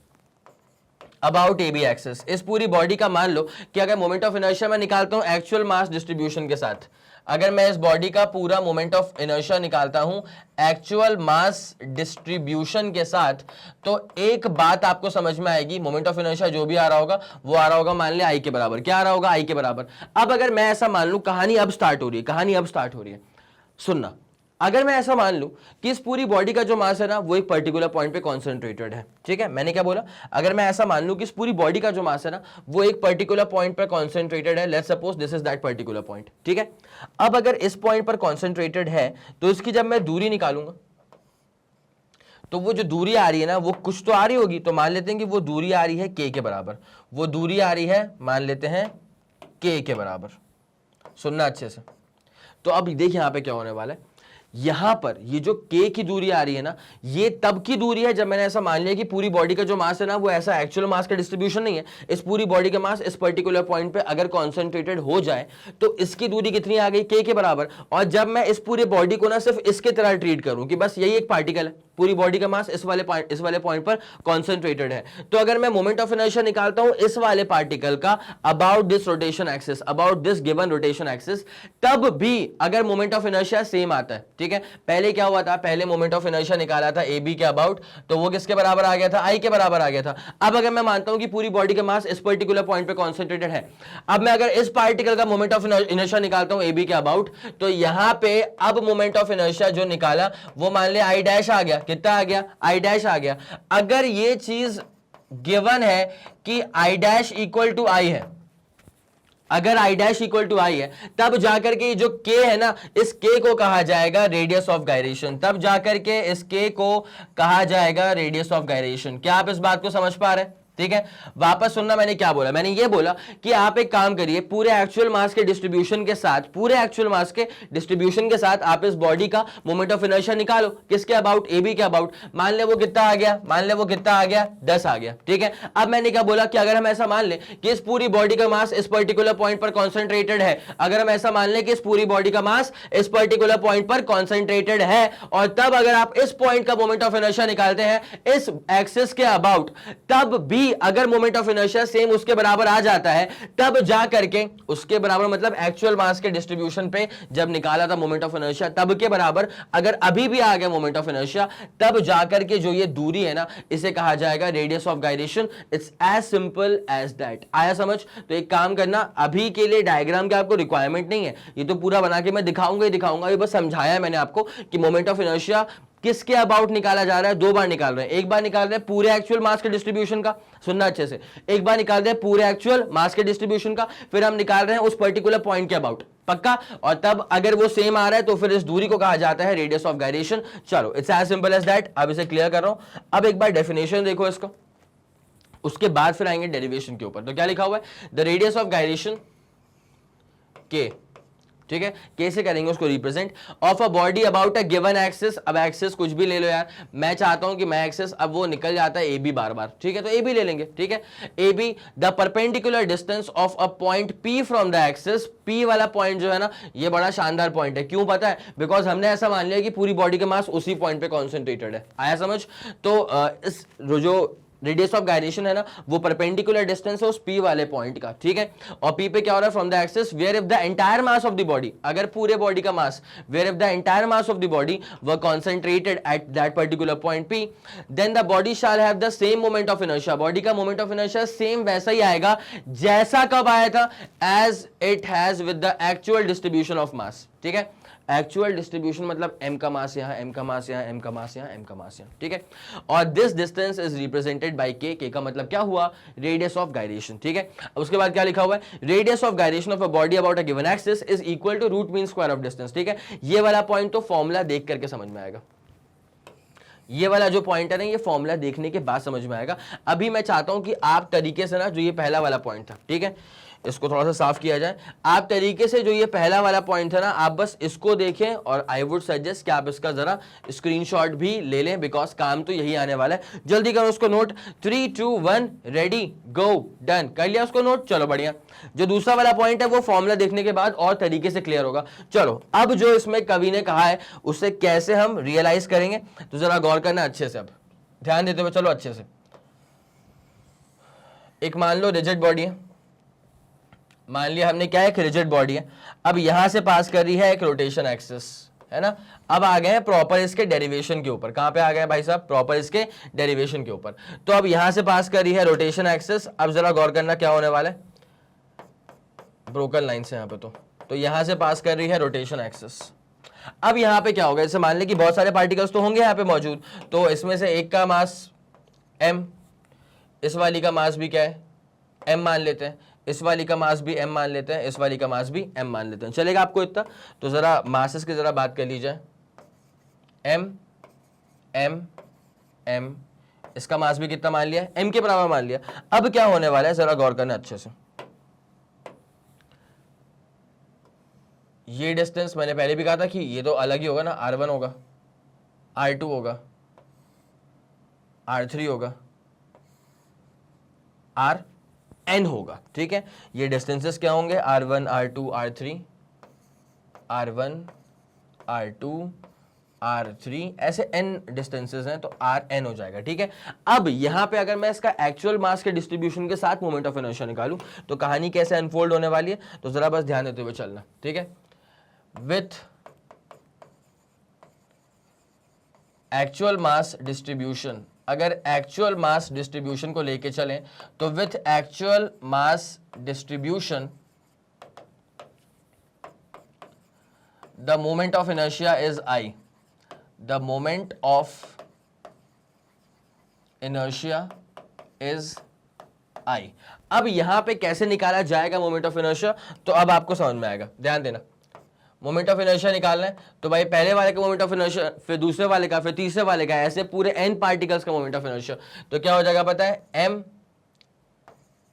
अबाउट AB एक्सिस। इस पूरी बॉडी का मान लो कि अगर मोमेंट ऑफ इनर्शिया मैं निकालता हूं एक्चुअल मास डिस्ट्रीब्यूशन के साथ, अगर मैं इस बॉडी का पूरा मोमेंट ऑफ इनर्शिया निकालता हूं एक्चुअल मास डिस्ट्रीब्यूशन के साथ, तो एक बात आपको समझ में आएगी, मोमेंट ऑफ इनर्शिया जो भी आ रहा होगा वो आ रहा होगा मान लिया I के बराबर। क्या आ रहा होगा? I के बराबर। अब अगर मैं ऐसा मान लूं, कहानी अब स्टार्ट हो रही है, सुनना। अगर मैं ऐसा मान लूं कि इस पूरी बॉडी का जो मास है ना वो एक पर्टिकुलर पॉइंट पे कॉन्सेंट्रेटेड है, ठीक है। मैंने क्या बोला? अगर मैं ऐसा मान लूं कि इस पूरी बॉडी का जो मास है ना वो एक पर्टिकुलर पॉइंट पर कॉन्सेंट्रेटेड है, let's suppose this is that particular point, ठीक है। अब अगर इस पॉइंट पर कॉन्सेंट्रेटेड है तो इसकी जब मैं दूरी निकालूंगा तो वो जो दूरी आ रही है ना वो कुछ तो आ रही होगी, तो मान लेते हैं कि वो दूरी आ रही है k के बराबर। वो दूरी आ रही है, मान लेते हैं k के बराबर। सुनना अच्छे से। तो अब देखिए यहां पे क्या होने वाला है, यहां पर ये जो k की दूरी आ रही है ना ये तब की दूरी है जब मैंने ऐसा मान लिया कि पूरी बॉडी का जो मास है ना वो ऐसा एक्चुअल मास का डिस्ट्रीब्यूशन नहीं है। इस पूरी बॉडी का मास इस पर्टिकुलर पॉइंट पे अगर कॉन्सेंट्रेटेड हो जाए तो इसकी दूरी कितनी आ गई, k के बराबर। और जब मैं इस पूरे बॉडी को ना सिर्फ इसके तरह ट्रीट करूं कि बस यही एक पार्टिकल है, पूरी बॉडी का मास इस वाले पॉइंट पर कॉन्सेंट्रेटेड है। तो अगर मैं मोमेंट ऑफ इनर्शिया निकालता हूं इस वाले पार्टिकल का about this rotation axis, about this given rotation axis, तब भी अगर मोमेंट ऑफ इनर्शिया सेम आता है, ठीक है। पहले क्या हुआ था, पहले मोमेंट ऑफ इनर्शिया निकाला था ए बी के अबाउट, तो वो किसके बराबर आ गया था, आई के बराबर आ गया था। अब अगर मैं मानता हूं कि पूरी बॉडी का मास इस पर्टिकुलर पॉइंट पे कॉन्सेंट्रेटेड है, अब मैं अगर इस पार्टिकल का मोमेंट ऑफ इनर्शिया निकालता हूं ए बी के अबाउट, तो यहां पे अब मोमेंट ऑफ इनर्शिया जो निकाला वो मान ले आई डैश आ गया, कितना आ गया, आई डैश आ गया। अगर ये चीज गिवन है कि आई डैश इक्वल टू आई है, अगर आई डैश इक्वल टू आई है, तब जाकर के जो के है ना, इस के को कहा जाएगा रेडियस ऑफ गायरेशन, तब जाकर के इस के को कहा जाएगा रेडियस ऑफ गायरेशन। क्या आप इस बात को समझ पा रहे हैं, ठीक है। वापस सुनना, मैंने क्या बोला, मैंने ये बोला कि आप एक काम करिए, पूरे एक्चुअल मास के डिस्ट्रीब्यूशन के साथ, पूरे एक्चुअल मास के डिस्ट्रीब्यूशन के साथ आप इस बॉडी का मोमेंट ऑफ इनर्शिया निकालो, किसके अबाउट, ए बी के अबाउट। मान ले वो कितना आ गया, मान ले वो कितना आ गया, 10 आ गया, ठीक है। अब मैंने क्या बोला कि अगर हम ऐसा मान ले कि इस पूरी बॉडी का मास इस पर्टिकुलर पॉइंट पर कॉन्सेंट्रेटेड है, अगर हम ऐसा मान ले कि इस पूरी बॉडी का मास इस पर्टिकुलर पॉइंट पर कॉन्सेंट्रेटेड है, और तब अगर आप इस पॉइंट का मोमेंट ऑफ इनर्शिया निकालते हैं इस एक्सिस के अबाउट, तब भी अगर मोमेंट ऑफ इनर्शिया सेम उसके बराबर आ जाता है, तब जा करके उसके बराबर, मतलब एक्चुअल मास के डिस्ट्रीब्यूशन पे जब निकाला था मोमेंट ऑफ इनर्शिया, तब के बराबर अगर अभी भी आ गया मोमेंट ऑफ इनर्शिया, तब जाकर के जो ये दूरी है ना, इसे कहा जाएगा radius of gyration. It's as simple as that. आया समझ? तो एक काम करना, अभी के लिए डायग्राम की आपको रिक्वायरमेंट नहीं है, ये तो पूरा बना के मैं दिखाऊंगा ही दिखाऊंगा, ये बस समझाया है मैंने आपको कि मोमेंट ऑफ इनर्शिया किसके अबाउट निकाला जा रहा है। दो बार निकाल रहे हैं, एक बार निकाल रहे हैं पूरे एक्चुअल मास के डिस्ट्रीब्यूशन का, सुनना अच्छे से, एक बार निकाल रहे हैं पूरे एक्चुअल मास के डिस्ट्रीब्यूशन का, फिर हम निकाल रहे हैं उस पर्टिकुलर पॉइंट के अबाउट, पक्का। और तब अगर वो सेम आ रहा है तो फिर इस दूरी को कहा जाता है रेडियस ऑफ गायरेशन। चलो, it's as simple as that. अब इसे क्लियर कर रहा हूं। अब एक बार डेफिनेशन देखो इसको, उसके बाद फिर आएंगे डेरिवेशन के ऊपर। तो क्या लिखा हुआ है, द रेडियस ऑफ गायरेशन के, ठीक है, कैसे करेंगे उसको represent, of a body about a given axis. अब एक्सिस कुछ भी ले लो यार, मैं चाहता हूं कि मैं एक्सिस, अब वो निकल जाता है ए बी बार बार, ठीक है, तो ए बी ले लेंगे, ठीक है। A be the perpendicular distance of a point P from the axis. P वाला पॉइंट जो है ना, ये बड़ा शानदार पॉइंट है, क्यों पता है, बिकॉज हमने ऐसा मान लिया कि पूरी बॉडी का मास उसी पॉइंट पे कॉन्सेंट्रेटेड है। आया समझ? तो इस जो रेडियस ऑफ गायरेशन है ना, वो परपेंडिकुलर डिस्टेंस है उस पी वाले पॉइंट का, ठीक है। और पी पे क्या हो रहा है, from the axis where if the entire mass of the body, अगर पूरे बॉडी का mass, where if the entire mass of the body were concentrated at that particular point P, then the body shall have the same moment of inertia. Body का moment of inertia same वैसा ही आएगा जैसा कब आया था, as it has with the actual distribution of mass, ठीक है। एक्चुअल डिस्ट्रीब्यूशन मतलब m का मास यहां, m का मास यहां, m का मास यहां, m का मास यहां, ठीक है। और this distance is represented by k। k का मतलब क्या हुआ, रेडियस ऑफ गायरेशन, ठीक है। उसके बाद क्या लिखा हुआ है, radius of gyration of a body about a given axis is equal to root mean square of distance, ठीक है। ये वाला पॉइंट तो फॉर्मूला देख करके समझ में आएगा, ये वाला जो पॉइंट है ना, ये फॉर्मूला देखने के बाद समझ में आएगा। अभी मैं चाहता हूं कि आप तरीके से ना, जो ये पहला वाला पॉइंट था, ठीक है, इसको थोड़ा सा साफ किया जाए। आप तरीके से जो ये पहला वाला पॉइंट है ना, आप बस इसको देखें, और आई वुड सजेस्ट कि आप इसका जरा स्क्रीनशॉट भी ले लें, बिकॉज काम तो यही आने वाला है। जल्दी करो उसको नोट, 3 2 1 रेडी गो, डन। कर लिया उसको नोट, चलो बढ़िया। जो दूसरा वाला पॉइंट है वो फॉर्मूला देखने के बाद और तरीके से क्लियर होगा। चलो, अब जो इसमें कवि ने कहा है उसे कैसे हम रियलाइज करेंगे, तो जरा गौर करना अच्छे से, अब ध्यान देते हुए चलो अच्छे से। एक मान लो रिजिड बॉडी है, मान लिया हमने क्या है, एक रिजिड बॉडी है। अब यहां से पास कर रही है एक रोटेशन एक्सिस, है ना। अब आ गए हैं प्रॉपर इसके डेरिवेशन के ऊपर। कहां पे आ गए भाई साहब, प्रॉपर इसके डेरिवेशन के ऊपर। तो अब यहां से पास कर रही है रोटेशन एक्सिस। अब जरा गौर करना क्या होने वाला है, ब्रोकन लाइन से यहां पे, तो यहां से पास कर रही है रोटेशन एक्सिस। अब यहां पे क्या होगा, जैसे मान लें कि बहुत सारे पार्टिकल्स तो होंगे यहां पे मौजूद, तो इसमें से एक का मास m, इस वाली का मास भी क्या है, m मान लेते हैं, इस वाली का मास भी m मान लेते हैं, इस वाली का मास भी m मान लेते हैं। चलेगा आपको इतना? तो जरा मासेस की जरा बात कर लीजिए, m m m, इसका मास भी कितना मान लिया, m के बराबर मान लिया। अब क्या होने वाला है, जरा गौर करना अच्छे से। ये डिस्टेंस मैंने पहले भी कहा था कि ये तो अलग ही होगा ना, r1 होगा, r2 होगा, r3 होगा, rn होगा, ठीक है। ये डिस्टेंसेस क्या होंगे, r1 r2 r3, r1 r2 r3, ऐसे n डिस्टेंसेस हैं तो rn हो जाएगा, ठीक है। अब यहां पे अगर मैं इसका एक्चुअल मास के डिस्ट्रीब्यूशन के साथ मोमेंट ऑफ इनर्शिया निकालूं तो कहानी कैसे अनफोल्ड होने वाली है, तो जरा बस ध्यान देते हुए चलना, ठीक है। विथ एक्चुअल मास डिस्ट्रीब्यूशन, अगर एक्चुअल मास डिस्ट्रीब्यूशन को लेके चलें तो with actual mass distribution the moment of inertia is I, the moment of inertia is I. अब यहां पे कैसे निकाला जाएगा मोमेंट ऑफ इनर्शिया, तो अब आपको समझ में आएगा, ध्यान देना। मोमेंट ऑफ इनर्शिया निकालना है तो भाई पहले वाले का मोमेंट ऑफ इनर्शिया, फिर दूसरे वाले का, फिर तीसरे वाले का, ऐसे पूरे n पार्टिकल्स का मोमेंट ऑफ इनर्शिया। तो क्या हो जाएगा पता है, m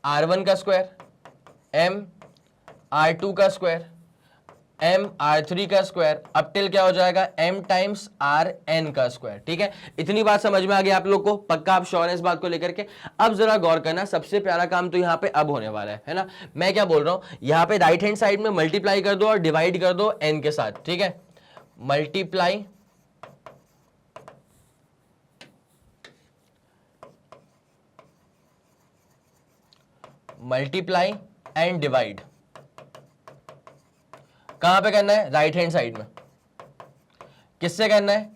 r1 का स्क्वायर, m r2 का स्क्वायर, m r3 का स्क्वायर, अब टिल क्या हो जाएगा, m टाइम्स rn का स्क्वायर, ठीक है। इतनी बात समझ में आ गई आप लोग को, पक्का आप श्योर है इस बात को लेकर के। अब जरा गौर करना, सबसे प्यारा काम तो यहाँ पे अब होने वाला है ना। मैं क्या बोल रहा हूं, यहाँ पे राइट हैंड साइड में मल्टीप्लाई कर दो और डिवाइड कर दो n के साथ, ठीक है। मल्टीप्लाई मल्टीप्लाई एंड डिवाइड, कहां पे करना है, राइट हैंड साइड में। किससे करना है,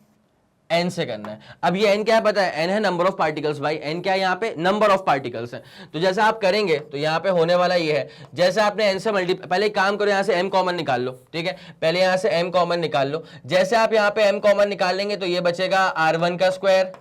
n से करना है। अब ये n क्या है पता है, n है नंबर ऑफ पार्टिकल्स भाई, n क्या है यहाँ पे, नंबर ऑफ पार्टिकल्स है। तो जैसे आप करेंगे तो यहाँ पे होने वाला ये है, जैसे आपने n से पहले एक काम करो, यहाँ से m कॉमन निकाल लो, ठीक है। पहले यहाँ से m कॉमन निकाल लो। जैसे आप यहाँ पे m कॉमन निकाल लेंगे तो ये बचेगा r1 का स्क्वायर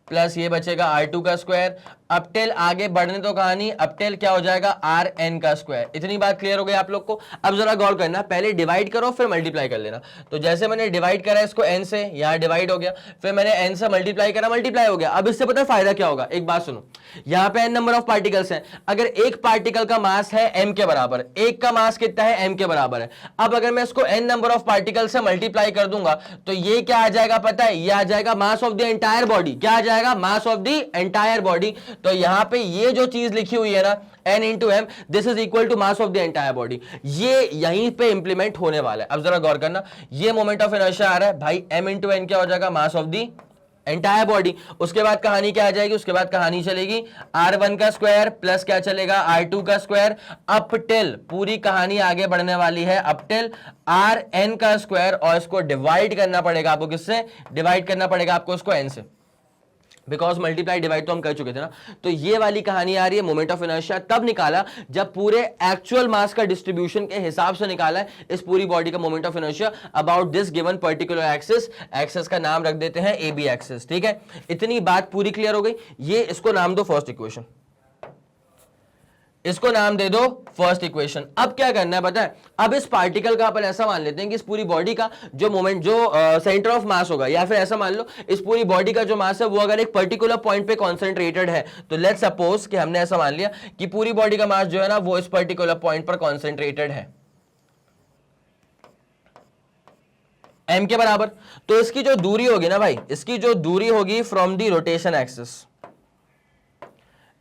प्लस ये बचेगा r2 का स्क्वायर। अब टेल आगे बढ़ने तो कहानी, अब टेल क्या हो जाएगा, rn का स्क्वायर। इतनी बात क्लियर हो गई आप लोग को। अब जरा गौर करना, पहले डिवाइड करो फिर मल्टीप्लाई कर लेना। तो जैसे मैंने डिवाइड करा इसको n से, यहाँ डिवाइड हो गया, फिर मैंने n से मल्टीप्लाई करा, मल्टीप्लाई हो गया। अब इससे पता है फायदा क्या होगा, एक बात सुनो, यहाँ पे n नंबर ऑफ पार्टिकल्स हैं, अगर एक पार्टिकल का मास है m के बराबर, एक का मास कितना है, m के बराबर है। अब अगर मैं इसको n नंबर ऑफ पार्टिकल से मल्टीप्लाई कर दूंगा तो ये क्या आ जाएगा पता है, ये आ जाएगा मास ऑफ द एंटायर बॉडी। क्या आ जाएगा, मास ऑफ द एंटायर बॉडी। तो यहां पे ये जो चीज लिखी हुई है ना, n into M, this is equal to mass of the entire body, ये यहीं पे इंप्लीमेंट होने वाला है। अब जरा गौर करना, ये मोमेंट ऑफ इनर्शिया आ रहा है भाई, m इंटू एन क्या हो जाएगा, मास ऑफ द एंटायर बॉडी। उसके बाद कहानी क्या आ जाएगी, उसके बाद कहानी चलेगी r1 का स्क्वायर प्लस क्या चलेगा, r2 का स्क्वायर, अप टिल पूरी कहानी आगे बढ़ने वाली है, अप टिल rn का स्क्वायर। और इसको डिवाइड करना पड़ेगा आपको, किससे डिवाइड करना पड़ेगा आपको, इसको n से, बिकॉज मल्टीप्लाई डिवाइड तो हम कर चुके थे ना। तो ये वाली कहानी आ रही है, मोमेंट ऑफ इनर्शिया तब निकाला जब पूरे एक्चुअल मास का डिस्ट्रीब्यूशन के हिसाब से निकाला है इस पूरी बॉडी का moment of inertia about this given particular axis. Axis का नाम रख देते हैं ए बी एक्सिस, ठीक है। इतनी बात पूरी क्लियर हो गई। ये इसको नाम दो फर्स्ट इक्वेशन, इसको नाम दे दो फर्स्ट इक्वेशन। अब क्या करना है पता है, अब इस पार्टिकल का अपन ऐसा मान लेते हैं कि इस पूरी बॉडी का जो मोमेंट, जो सेंटर ऑफ मास होगा, या फिर ऐसा मान लो इस पूरी बॉडी का जो मास है वो अगर एक पर्टिकुलर पॉइंट पे कॉन्सेंट्रेटेड है, तो लेट्स सपोज कि हमने ऐसा मान लिया कि पूरी बॉडी का मास जो है ना वो इस पर्टिकुलर पॉइंट पर कॉन्सेंट्रेटेड है m के बराबर। तो इसकी जो दूरी होगी ना भाई, इसकी जो दूरी होगी फ्रॉम दी रोटेशन एक्सिस,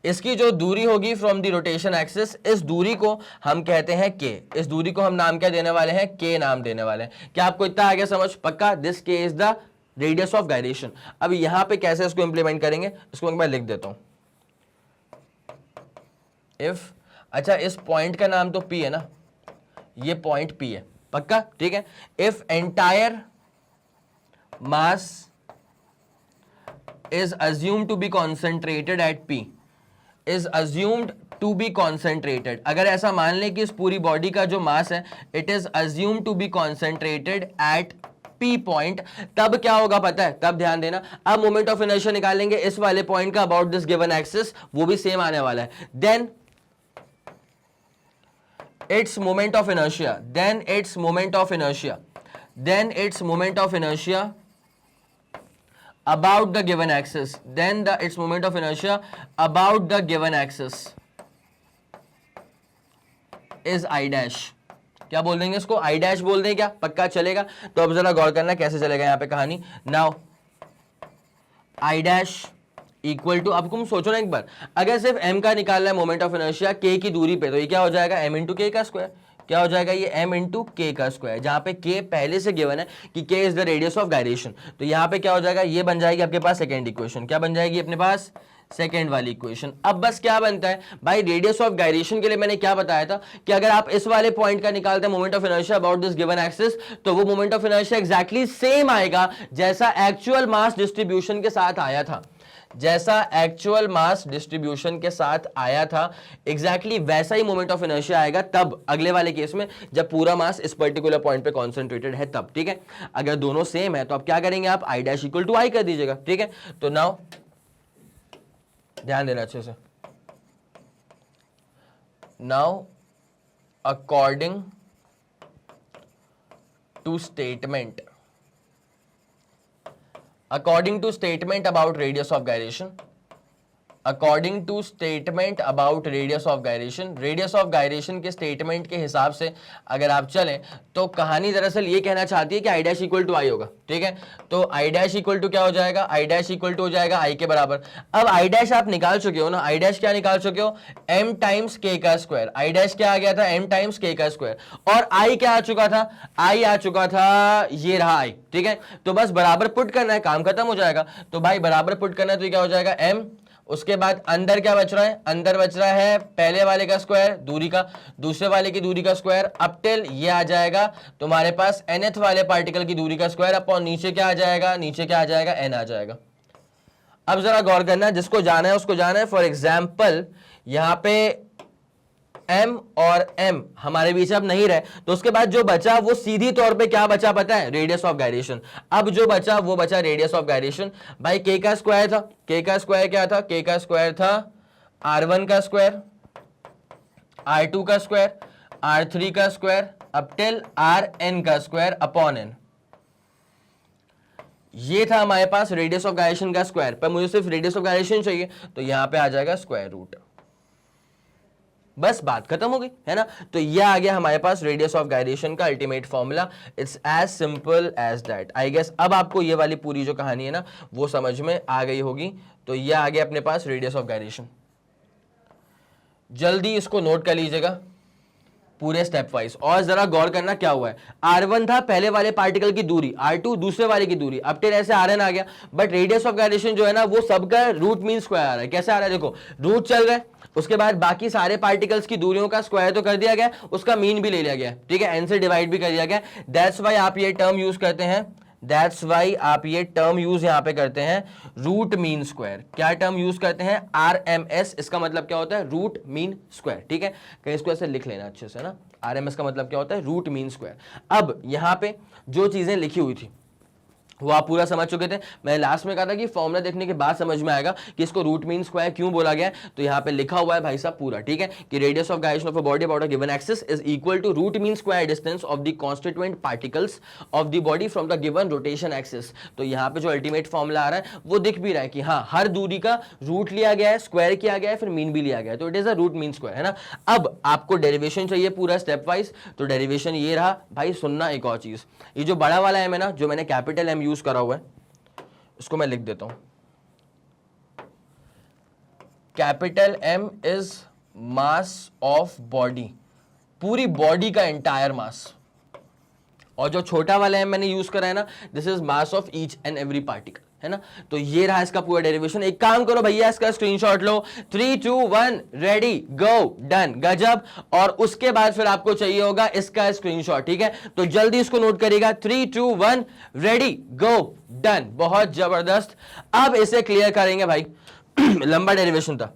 इसकी जो दूरी होगी फ्रॉम द रोटेशन एक्सिस, इस दूरी को हम कहते हैं k। इस दूरी को हम नाम क्या देने वाले हैं, k नाम देने वाले हैं। क्या आपको इतना आगे समझ, पक्का, this k is the radius of gyration. अब यहां पे कैसे इसको इंप्लीमेंट करेंगे, इसको मैं लिख देता हूं, इफ, अच्छा इस पॉइंट का नाम तो p है ना, ये पॉइंट p है, पक्का, ठीक है। If entire mass is assumed to be concentrated at p, is assumed to be concentrated, अगर ऐसा मान लें कि इस पूरी बॉडी का जो मास है it is assumed to be concentrated at p point, तब क्या होगा पता है, तब ध्यान देना, अब मोमेंट ऑफ इनर्शिया निकालेंगे इस वाले पॉइंट का अबाउट दिस गिवन एक्सिस, वो भी सेम आने वाला है। Then its moment of inertia, then its moment of inertia, then its moment of inertia about the given axis, then its moment of inertia about the given axis is I dash। क्या बोल देंगे इसको, I dash बोल दें क्या, पक्का चलेगा। तो अब जरा गौर करना कैसे चलेगा यहाँ पे कहानी। Now I dash equal to, अब तुम सोचो ना एक बार, अगर सिर्फ m का निकालना है मोमेंट ऑफ इनर्शिया k की दूरी पे, तो ये क्या हो जाएगा m इंटू के का स्क्वायर, क्या हो जाएगा ये m इंटू के का स्क्वायर, जहां पे k पहले से गिवन है कि k is the radius of gyration. तो यहां पे क्या हो जाएगा, ये बन जाएगी आपके पास सेकेंड इक्वेशन। क्या बन जाएगी अपने पास, सेकेंड वाली इक्वेशन। अब बस क्या बनता है भाई, रेडियस ऑफ गायरेशन के लिए मैंने क्या बताया था कि अगर आप इस वाले पॉइंट का निकालते हैं moment of inertia about this given axis, तो वो moment of inertia exactly same आएगा जैसा एक्चुअल मास डिस्ट्रीब्यूशन के साथ आया था, जैसा एक्चुअल मास डिस्ट्रीब्यूशन के साथ आया था एग्जैक्टली वैसा ही मोमेंट ऑफ इनर्शिया आएगा तब, अगले वाले केस में जब पूरा मास इस पर्टिकुलर पॉइंट पे कॉन्सेंट्रेटेड है तब। ठीक है, अगर दोनों सेम है तो आप क्या करेंगे, आप आई डैश इक्वल टू आई कर दीजिएगा। ठीक है, तो नाउ ध्यान देना अच्छे से। Now according to statement about radius of gyration, according to statement about radius of gyration, radius of gyration के स्टेटमेंट के हिसाब से अगर आप चलें तो कहानी दरअसल ये कहना चाहती है कि आई डैश इक्वल टू आई होगा। ठीक है, तो आई डैश इक्वल टू क्या हो जाएगा, आई डैश इक्वल टू हो जाएगा आई के बराबर। अब आई डैश आप निकाल चुके हो ना, आई डैश क्या निकाल चुके हो, m टाइम्स के का स्क्वायर। आई डैश क्या आ गया था, m टाइम्स के का स्क्वायर, और आई क्या आ चुका था, आई आ चुका था, ये रहा आई। ठीक है, तो बस बराबर पुट करना है, काम खत्म हो जाएगा। तो भाई बराबर पुट करना है तो क्या हो जाएगा m, उसके बाद अंदर क्या बच रहा है, अंदर बच रहा है पहले वाले का स्क्वायर दूरी का, दूसरे वाले की दूरी का स्क्वायर अप टिल ये आ जाएगा तुम्हारे पास nth वाले पार्टिकल की दूरी का स्क्वायर अपॉन नीचे क्या आ जाएगा, नीचे क्या आ जाएगा, n आ जाएगा। अब जरा गौर करना, जिसको जाना है उसको जाना है। फॉर एग्जाम्पल यहां पे m और m हमारे बीच अब नहीं रहे, तो उसके बाद जो बचा वो सीधी तौर पे क्या बचा पता है, रेडियस ऑफ गायरेशन। अब जो बचा वो बचा रेडियस ऑफ गायरेशन। भाई k का स्क्वायर था, k का स्क्वायर क्या था, k का स्क्वायर था r1 का स्क्वायर, r2 का स्क्वायर, r3 का स्क्वायर अप टिल rn का स्क्वायर अपॉन n। ये था हमारे पास रेडियस ऑफ गायरेशन का स्क्वायर, पर मुझे सिर्फ रेडियस ऑफ गायरेशन चाहिए तो यहां पे आ जाएगा स्क्वायर रूट, बस बात खत्म हो गई है ना। तो ये आ गया हमारे पास रेडियस ऑफ गायरेशन का ultimate formula. It's as simple as that. I guess अब आपको ये वाली पूरी जो कहानी है ना वो समझ में आ गई होगी। तो ये आ गया अपने पास रेडियस ऑफ गायरेशन। जल्दी इसको नोट कर लीजिएगा पूरे स्टेप वाइज, और जरा गौर करना क्या हुआ है। R1 था पहले वाले पार्टिकल की दूरी, R2 दूसरे वाले की दूरी, अब टिल ऐसे Rn आ गया, बट रेडियस ऑफ गायरेशन जो है ना वो सबका रूट मीन स्क्वायर आ रहा है। कैसे आ रहा है, देखो रूट चल रहा है, उसके बाद बाकी सारे पार्टिकल्स की दूरियों का स्क्वायर तो कर दिया गया, उसका मीन भी ले लिया गया। ठीक है, n से डिवाइड भी कर दिया गया। दैट्स वाई आप ये टर्म यूज करते हैं, दैट्स वाई आप ये टर्म यूज यहां पे करते हैं रूट मीन स्क्वायर। क्या टर्म यूज करते हैं, RMS। इसका मतलब क्या होता है, रूट मीन स्क्वायर। ठीक है, कहीं इसको ऐसे लिख लेना अच्छे से ना, RMS का मतलब क्या होता है, रूट मीन स्क्वायर। अब यहां पे जो चीजें लिखी हुई थी वो आप पूरा समझ चुके थे। मैंने लास्ट में कहा था कि फॉर्मूला देखने के बाद समझ में आएगा कि इसको रूट मीन स्क्वायर क्यों बोला गया है। तो यहाँ पे लिखा हुआ है भाई साहब पूरा, ठीक है, कि radius of gyration of a body about a given axis is equal to root mean square distance of the constituent particles of the body from the given rotation axis. तो यहाँ पे जो अल्टीमेट फॉर्मूला आ रहा है वो दिख भी रहा है कि हाँ हर दूरी का रूट लिया गया है, स्क्वायर किया गया है, फिर मीन भी लिया गया है, तो it is a root mean square, है ना। अब आपको डेरिवेशन चाहिए पूरा स्टेप वाइज, तो डेरिवेशन ये रहा भाई। सुनना एक और चीज, ये जो बड़ा वाला एम है ना, जो मैंने कैपिटल एम यूज करा हुआ है, इसको मैं लिख देता हूं। Capital M is mass of body, पूरी बॉडी का एंटायर मास, और जो छोटा वाला एम मैंने यूज करा है ना, this is mass of each and every particle, है ना। तो ये रहा इसका पूरा डेरिवेशन। एक काम करो भैया, इसका स्क्रीनशॉट लो, 3 2 1 रेडी गो डन, गजब। और उसके बाद फिर आपको चाहिए होगा इसका स्क्रीनशॉट, ठीक है। तो जल्दी इसको नोट करिएगा, 3 2 1 रेडी गो डन, बहुत जबरदस्त। अब इसे क्लियर करेंगे भाई लंबा डेरिवेशन था।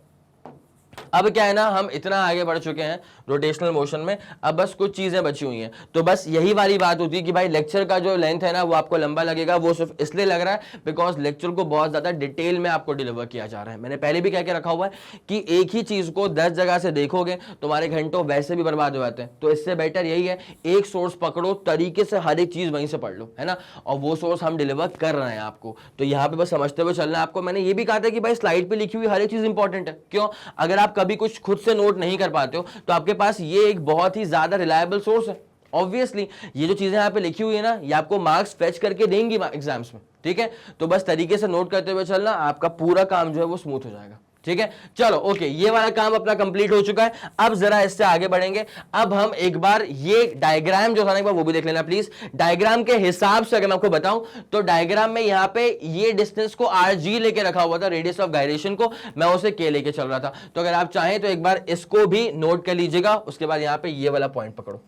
अब क्या है ना, हम इतना आगे बढ़ चुके हैं रोटेशनल मोशन में, अब बस कुछ चीजें बची हुई हैं। तो बस यही वाली बात होती है कि भाई लेक्चर का जो लेंथ है ना वो आपको लंबा लगेगा। वो सिर्फ इसलिए लग रहा है बिकॉज लेक्चर को बहुत ज्यादा डिटेल में आपको डिलीवर किया जा रहा है। मैंने पहले भी कह के रखा हुआ है कि एक ही चीज को 10 जगह से देखोगे तुम्हारे घंटों वैसे भी बर्बाद हो जाते हैं। तो इससे बेटर यही है, एक सोर्स पकड़ो, तरीके से हर एक चीज वहीं से पढ़ लो, है ना। और वो सोर्स हम डिलीवर कर रहे हैं आपको, तो यहाँ पे बस समझते हुए चलना है आपको। मैंने ये भी कहा था कि भाई स्लाइड पे लिखी हुई हर एक चीज इंपॉर्टेंट है। क्यों, अगर आप कभी कुछ खुद से नोट नहीं कर पाते हो तो आपके पास ये एक बहुत ही ज्यादा रिलायबल सोर्स है। ऑब्वियसली ये जो चीजें यहाँ पे लिखी हुई है ना, ये आपको मार्क्स फेच करके देंगी एग्जाम्स में, ठीक है। तो बस तरीके से नोट करते हुए चलना, आपका पूरा काम जो है वो स्मूथ हो जाएगा। ठीक है, चलो ओके, ये वाला काम अपना कंप्लीट हो चुका है। अब जरा इससे आगे बढ़ेंगे। अब हम एक बार ये डायग्राम जो था ना, एक बार वो भी देख लेना प्लीज। डायग्राम के हिसाब से अगर मैं आपको बताऊं तो डायग्राम में यहां पे ये डिस्टेंस को RG लेके रखा हुआ था, रेडियस ऑफ गायरेशन को मैं उसे K लेके चल रहा था। तो अगर आप चाहें तो एक बार इसको भी नोट कर लीजिएगा। उसके बाद यहां पे ये वाला पॉइंट पकड़ो।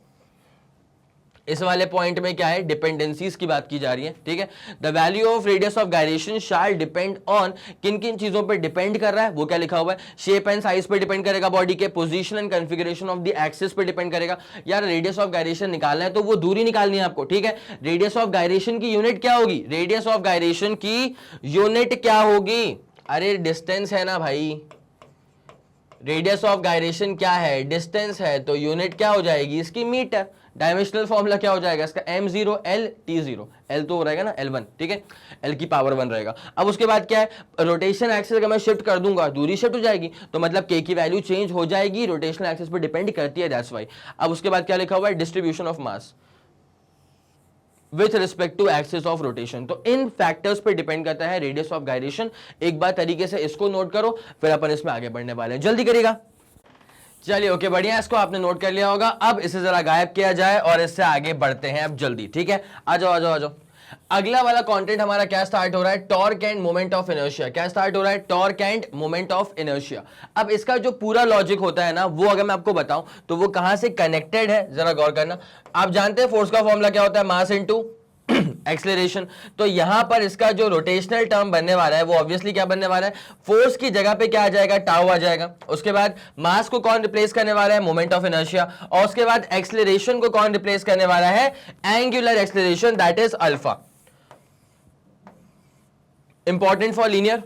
इस वाले पॉइंट में क्या है, डिपेंडेंसीज की बात की जा रही है। ठीक है, the value of radius of gyration shall depend on, किन किन चीजों पे डिपेंड कर रहा है वो क्या लिखा हुआ है, शेप एंड साइज पे डिपेंड करेगा बॉडी के, position and configuration of the axis पे डिपेंड करेगा। यार रेडियस ऑफ गायरेशन निकालना है तो वो दूरी निकालनी है आपको। ठीक है, रेडियस ऑफ गायरेशन की यूनिट क्या होगी, रेडियस ऑफ गायरेशन की यूनिट क्या होगी, अरे डिस्टेंस है ना भाई, रेडियस ऑफ गायरेशन क्या है, डिस्टेंस है, तो यूनिट क्या हो जाएगी इसकी, मीटर। डायमेंशनल फॉर्मूला क्या हो जाएगा इसका, m0 L T0, L तो रहेगा ना L1, ठीक है, L की पावर 1 रहेगा। अब उसके बाद क्या है, रोटेशन एक्सिस अगर मैं शिफ्ट कर दूंगा दूरी शिफ्ट हो जाएगी, तो मतलब K की वैल्यू चेंज हो जाएगी, रोटेशनल एक्सिस पर डिपेंड करती है, दैट्स व्हाई। अब उसके बाद क्या लिखा हुआ है, distribution of mass with respect to axis of rotation. तो इन फैक्टर्स पे डिपेंड करता है रेडियस ऑफ गायरेशन। एक बार तरीके से इसको नोट करो, फिर अपन इसमें आगे बढ़ने वाले हैं, जल्दी करिएगा। चलिए ओके, बढ़िया, इसको आपने नोट कर लिया होगा। अब इसे जरा गायब किया जाए और इससे आगे बढ़ते हैं अब जल्दी। ठीक है, आ जाओ आ जाओ आ जाओ। अगला वाला कंटेंट हमारा क्या स्टार्ट हो रहा है, torque end moment of inertia. क्या स्टार्ट हो रहा है, torque end moment of inertia. अब इसका जो पूरा लॉजिक होता है ना, वो अगर मैं आपको बताऊं तो वो कहां से कनेक्टेड है, जरा गौर करना। आप जानते हैं फोर्स का फॉर्मूला क्या होता है, मास इनटू एक्सेलरेशन। तो यहां पर इसका जो रोटेशनल टर्म बनने वाला है वो ऑब्वियसली क्या बनने वाला है, फोर्स की जगह पे क्या आ जाएगा, टाउ आ जाएगा। उसके बाद मास को कौन रिप्लेस करने वाला है, मोमेंट ऑफ इनर्शिया। और उसके बाद एक्सेलरेशन को कौन रिप्लेस करने वाला है, angular acceleration, that is alpha. Important for linear,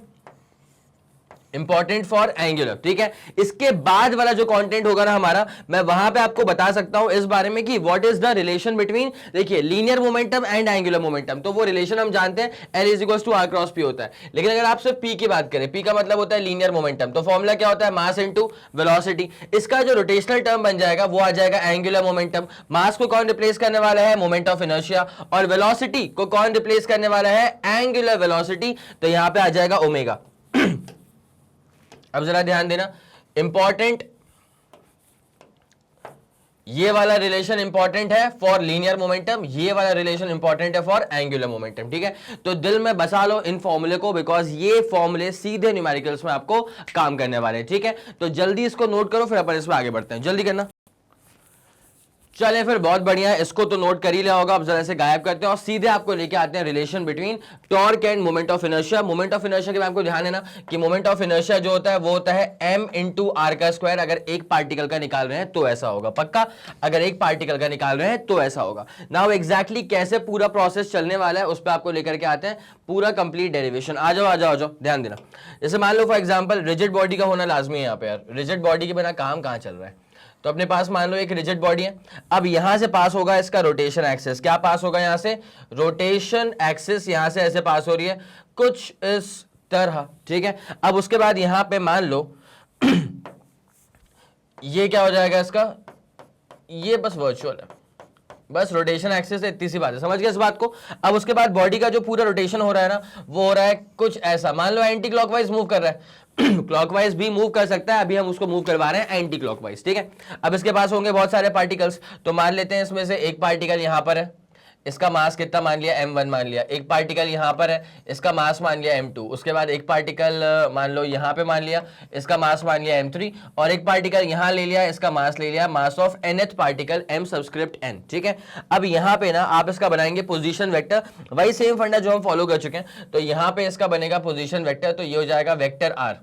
important for angular. ठीक है, इसके बाद वाला जो कंटेंट होगा ना हमारा, मैं वहां पे आपको बता सकता हूं इस बारे में कि what is the relation between, देखिए, linear momentum and angular momentum. तो वो रिलेशन हम जानते हैं, L = R क्रॉस P होता है। लेकिन अगर आप सिर्फ P की बात करें, P का मतलब होता है लीनियर मोमेंटम, तो फॉर्मूला क्या होता है, मास इनटू वेलोसिटी। इसका जो रोटेशनल टर्म बन जाएगा वो आ जाएगा एंगुलर मोमेंटम। मास को कौन रिप्लेस करने वाला है, मोमेंट ऑफ इनर्शिया। और वेलोसिटी को कौन रिप्लेस करने वाला है, एंगुलर वेलोसिटी। तो यहां पे आ जाएगा ओमेगा। अब जरा ध्यान देना, इंपॉर्टेंट, ये वाला रिलेशन इंपॉर्टेंट है फॉर लीनियर मोमेंटम, ये वाला रिलेशन इंपॉर्टेंट है फॉर एंगुलर मोमेंटम। ठीक है, तो दिल में बसा लो इन फॉर्मूले को, बिकॉज ये फॉर्मूले सीधे न्यूमेरिकल्स में आपको काम करने वाले हैं। ठीक है, तो जल्दी इसको नोट करो, फिर अपन इसमें आगे बढ़ते हैं, जल्दी करना। चले फिर, बहुत बढ़िया, इसको तो नोट कर ही लिया होगा। अब जरा से गायब करते हैं और सीधे आपको लेके आते हैं relation between torque end moment of inertia. Moment of inertia के में आपको ध्यान है ना कि मोमेंट ऑफ इनर्शिया जो होता है वो होता है m × r का स्क्वायर। अगर एक पार्टिकल का निकाल रहे हैं तो ऐसा होगा, पक्का, अगर एक पार्टिकल का निकाल रहे हैं तो ऐसा होगा। नाउ एग्जैक्टली कैसे पूरा प्रोसेस चलने वाला है उस पर आपको लेकर के आते हैं, पूरा कंप्लीट डेरिवेशन। आ जाओ आ जाओ आ जाओ, ध्यान देना। जैसे मान लो फॉर एग्जाम्पल रिजिड बॉडी का होना लाजमी है यहाँ पे। यार रिजिड बॉडी के बिना काम कहाँ चल रहा है, तो अपने पास मान लो एक रिजिड बॉडी है। अब यहां से पास होगा इसका रोटेशन एक्सिस, क्या पास होगा यहां से, रोटेशन एक्सिस यहां से ऐसे पास हो रही है कुछ इस तरह। ठीक है, अब उसके बाद यहां पे मान लो ये क्या हो जाएगा इसका, ये बस वर्चुअल है, बस रोटेशन एक्सिस है, इतनी सी बात है, समझ गए इस बात को। अब उसके बाद बॉडी का जो पूरा रोटेशन हो रहा है ना, वो हो रहा है कुछ ऐसा, मान लो एंटी क्लॉकवाइज मूव कर रहा है, क्लॉकवाइज भी मूव कर सकता है, अभी हम उसको मूव करवा रहे हैं एंटी क्लॉकवाइज। ठीक है, अब इसके पास होंगे बहुत सारे पार्टिकल्स, तो मान लेते हैं इसमें से एक पार्टिकल यहां पर है, इसका मास कितना मान लिया, m1 मान लिया। एक पार्टिकल यहां पर है, इसका मास मान लिया m2। उसके बाद एक पार्टिकल मान लो यहां पे मान लिया, इसका मास मान लिया m3। और एक पार्टिकल यहां ले लिया, इसका मास ले लिया, मास of nth particle m subscript n। ठीक है, अब यहां पे ना आप इसका बनाएंगे पोजीशन वेक्टर, वही सेम फंडा जो हम फॉलो कर चुके हैं। तो यहां पे इसका बनेगा पोजीशन वेक्टर, तो ये हो जाएगा वेक्टर r।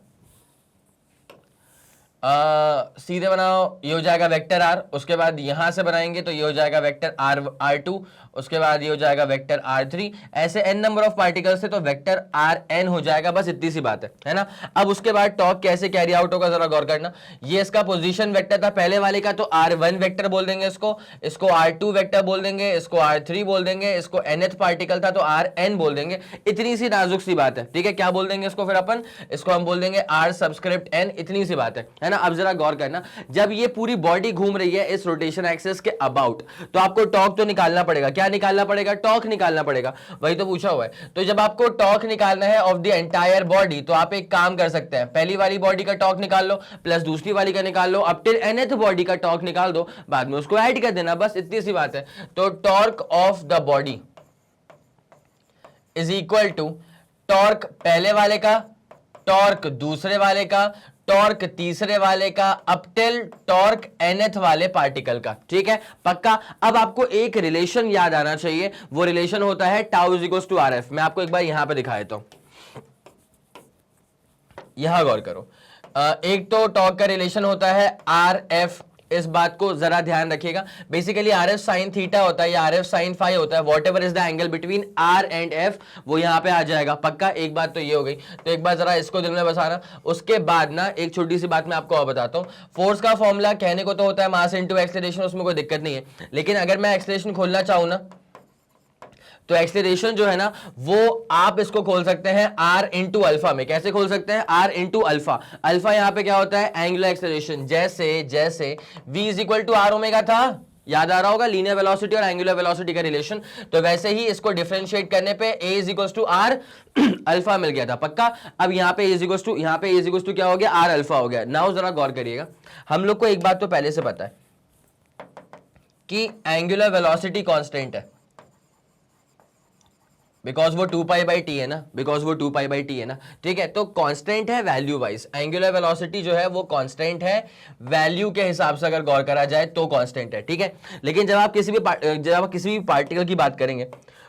सीधे बनाओ, ये हो जाएगा वेक्टर r। उसके बाद यहां से बनाएंगे तो ये हो जाएगा वेक्टर r2। उसके बाद ये हो जाएगा वेक्टर r3। ऐसे n नंबर ऑफ पार्टिकल्स से तो वेक्टर rn हो जाएगा, बस इतनी सी बात है ना। अब उसके बाद टॉर्क कैसे कैरी आउट होगा जरा गौर करना। ये इसका पोजीशन वेक्टर था पहले वाले का, तो r1 वेक्टर बोल देंगे इसको r2 वेक्टर बोल देंगे, इसको r3 बोल देंगे, इसको nth पार्टिकल था तो rn बोल देंगे। इतनी सी नाजुक सी बात है। ठीक है, क्या बोल देंगे इसको फिर अपन, इसको हम बोल देंगे r सबस्क्रिप्ट n, इतनी सी बात है ना। ना। अब जरा गौर करना, जब ये पूरी बॉडी घूम रही है इस रोटेशन एक्सिस के अबाउट, तो आपको टॉर्क तो निकालना पड़ेगा। क्या निकालना पड़ेगा? टॉर्क निकालना पड़ेगा, वही तो पूछा हुआ है। तो जब आपको टॉर्क निकालना है ऑफ द एंटायर बॉडी, तो आप एक काम कर सकते हैं, पहली वाली बॉडी का टॉर्क निकाल लो प्लस दूसरी वाली का निकाल लो, अब टिल nth बॉडी का टॉर्क निकाल दो, बाद में उसको ऐड कर देना, बस इतनी सी बात है। तो torque of the body is equal to torque पहले वाले का, टॉर्क दूसरे वाले का, टॉर्क तीसरे वाले का, अप टिल टॉर्क nth वाले पार्टिकल का। ठीक है, पक्का। अब आपको एक रिलेशन याद आना चाहिए, वो रिलेशन होता है tau is equal to RF। मैं आपको एक बार यहां पे दिखा देता हूं, यहां गौर करो। एक तो टॉर्क का रिलेशन होता है RF, इस बात को जरा ध्यान रखिएगा। बेसिकली RF साइन थीटा होता है या RF साइन फाई होता है, what ever is the angle between R and F, वो यहां पे आ जाएगा। पक्का, एक बात तो ये हो गई। तो एक बार जरा इसको दिल में बसाना। उसके बाद ना एक छोटी सी बात मैं आपको और बताता हूं। फोर्स का फॉर्मूला कहने को तो होता है मास इनटू एक्सेलरेशन, उसमें कोई दिक्कत नहीं है, लेकिन अगर मैं एक्सेलरेशन खोलना चाहूं ना, तो एक्सेलरेशन जो है ना, वो आप इसको खोल सकते हैं R इंटू अल्फा में। कैसे खोल सकते हैं? R into alpha. अल्फा यहां पे क्या होता है? Angular acceleration. जैसे v is equal to R omega था, याद आ रहा होगा लीनियर वेलोसिटी और एंगुलर वेलोसिटी का रिलेशन, तो वैसे ही इसको डिफरेंशिएट करने पे a is equal to R alpha मिल गया था। पक्का। अब यहाँ पे a इज इक्वल टू क्या हो गया? R अल्फा हो गया। नाउ जरा गौर करिएगा, हम लोग को एक बात तो पहले से पता है कि एंगुलर वेलोसिटी कांस्टेंट है, बिकॉज वो 2π/t है ना, ठीक है। तो कांस्टेंट है वैल्यू वाइज, एंगुलर वेलोसिटी जो है वो कांस्टेंट है वैल्यू के हिसाब से, अगर गौर करा जाए तो कांस्टेंट है। ठीक है, लेकिन जब आप किसी भी पार्टिकल की बात करेंगे,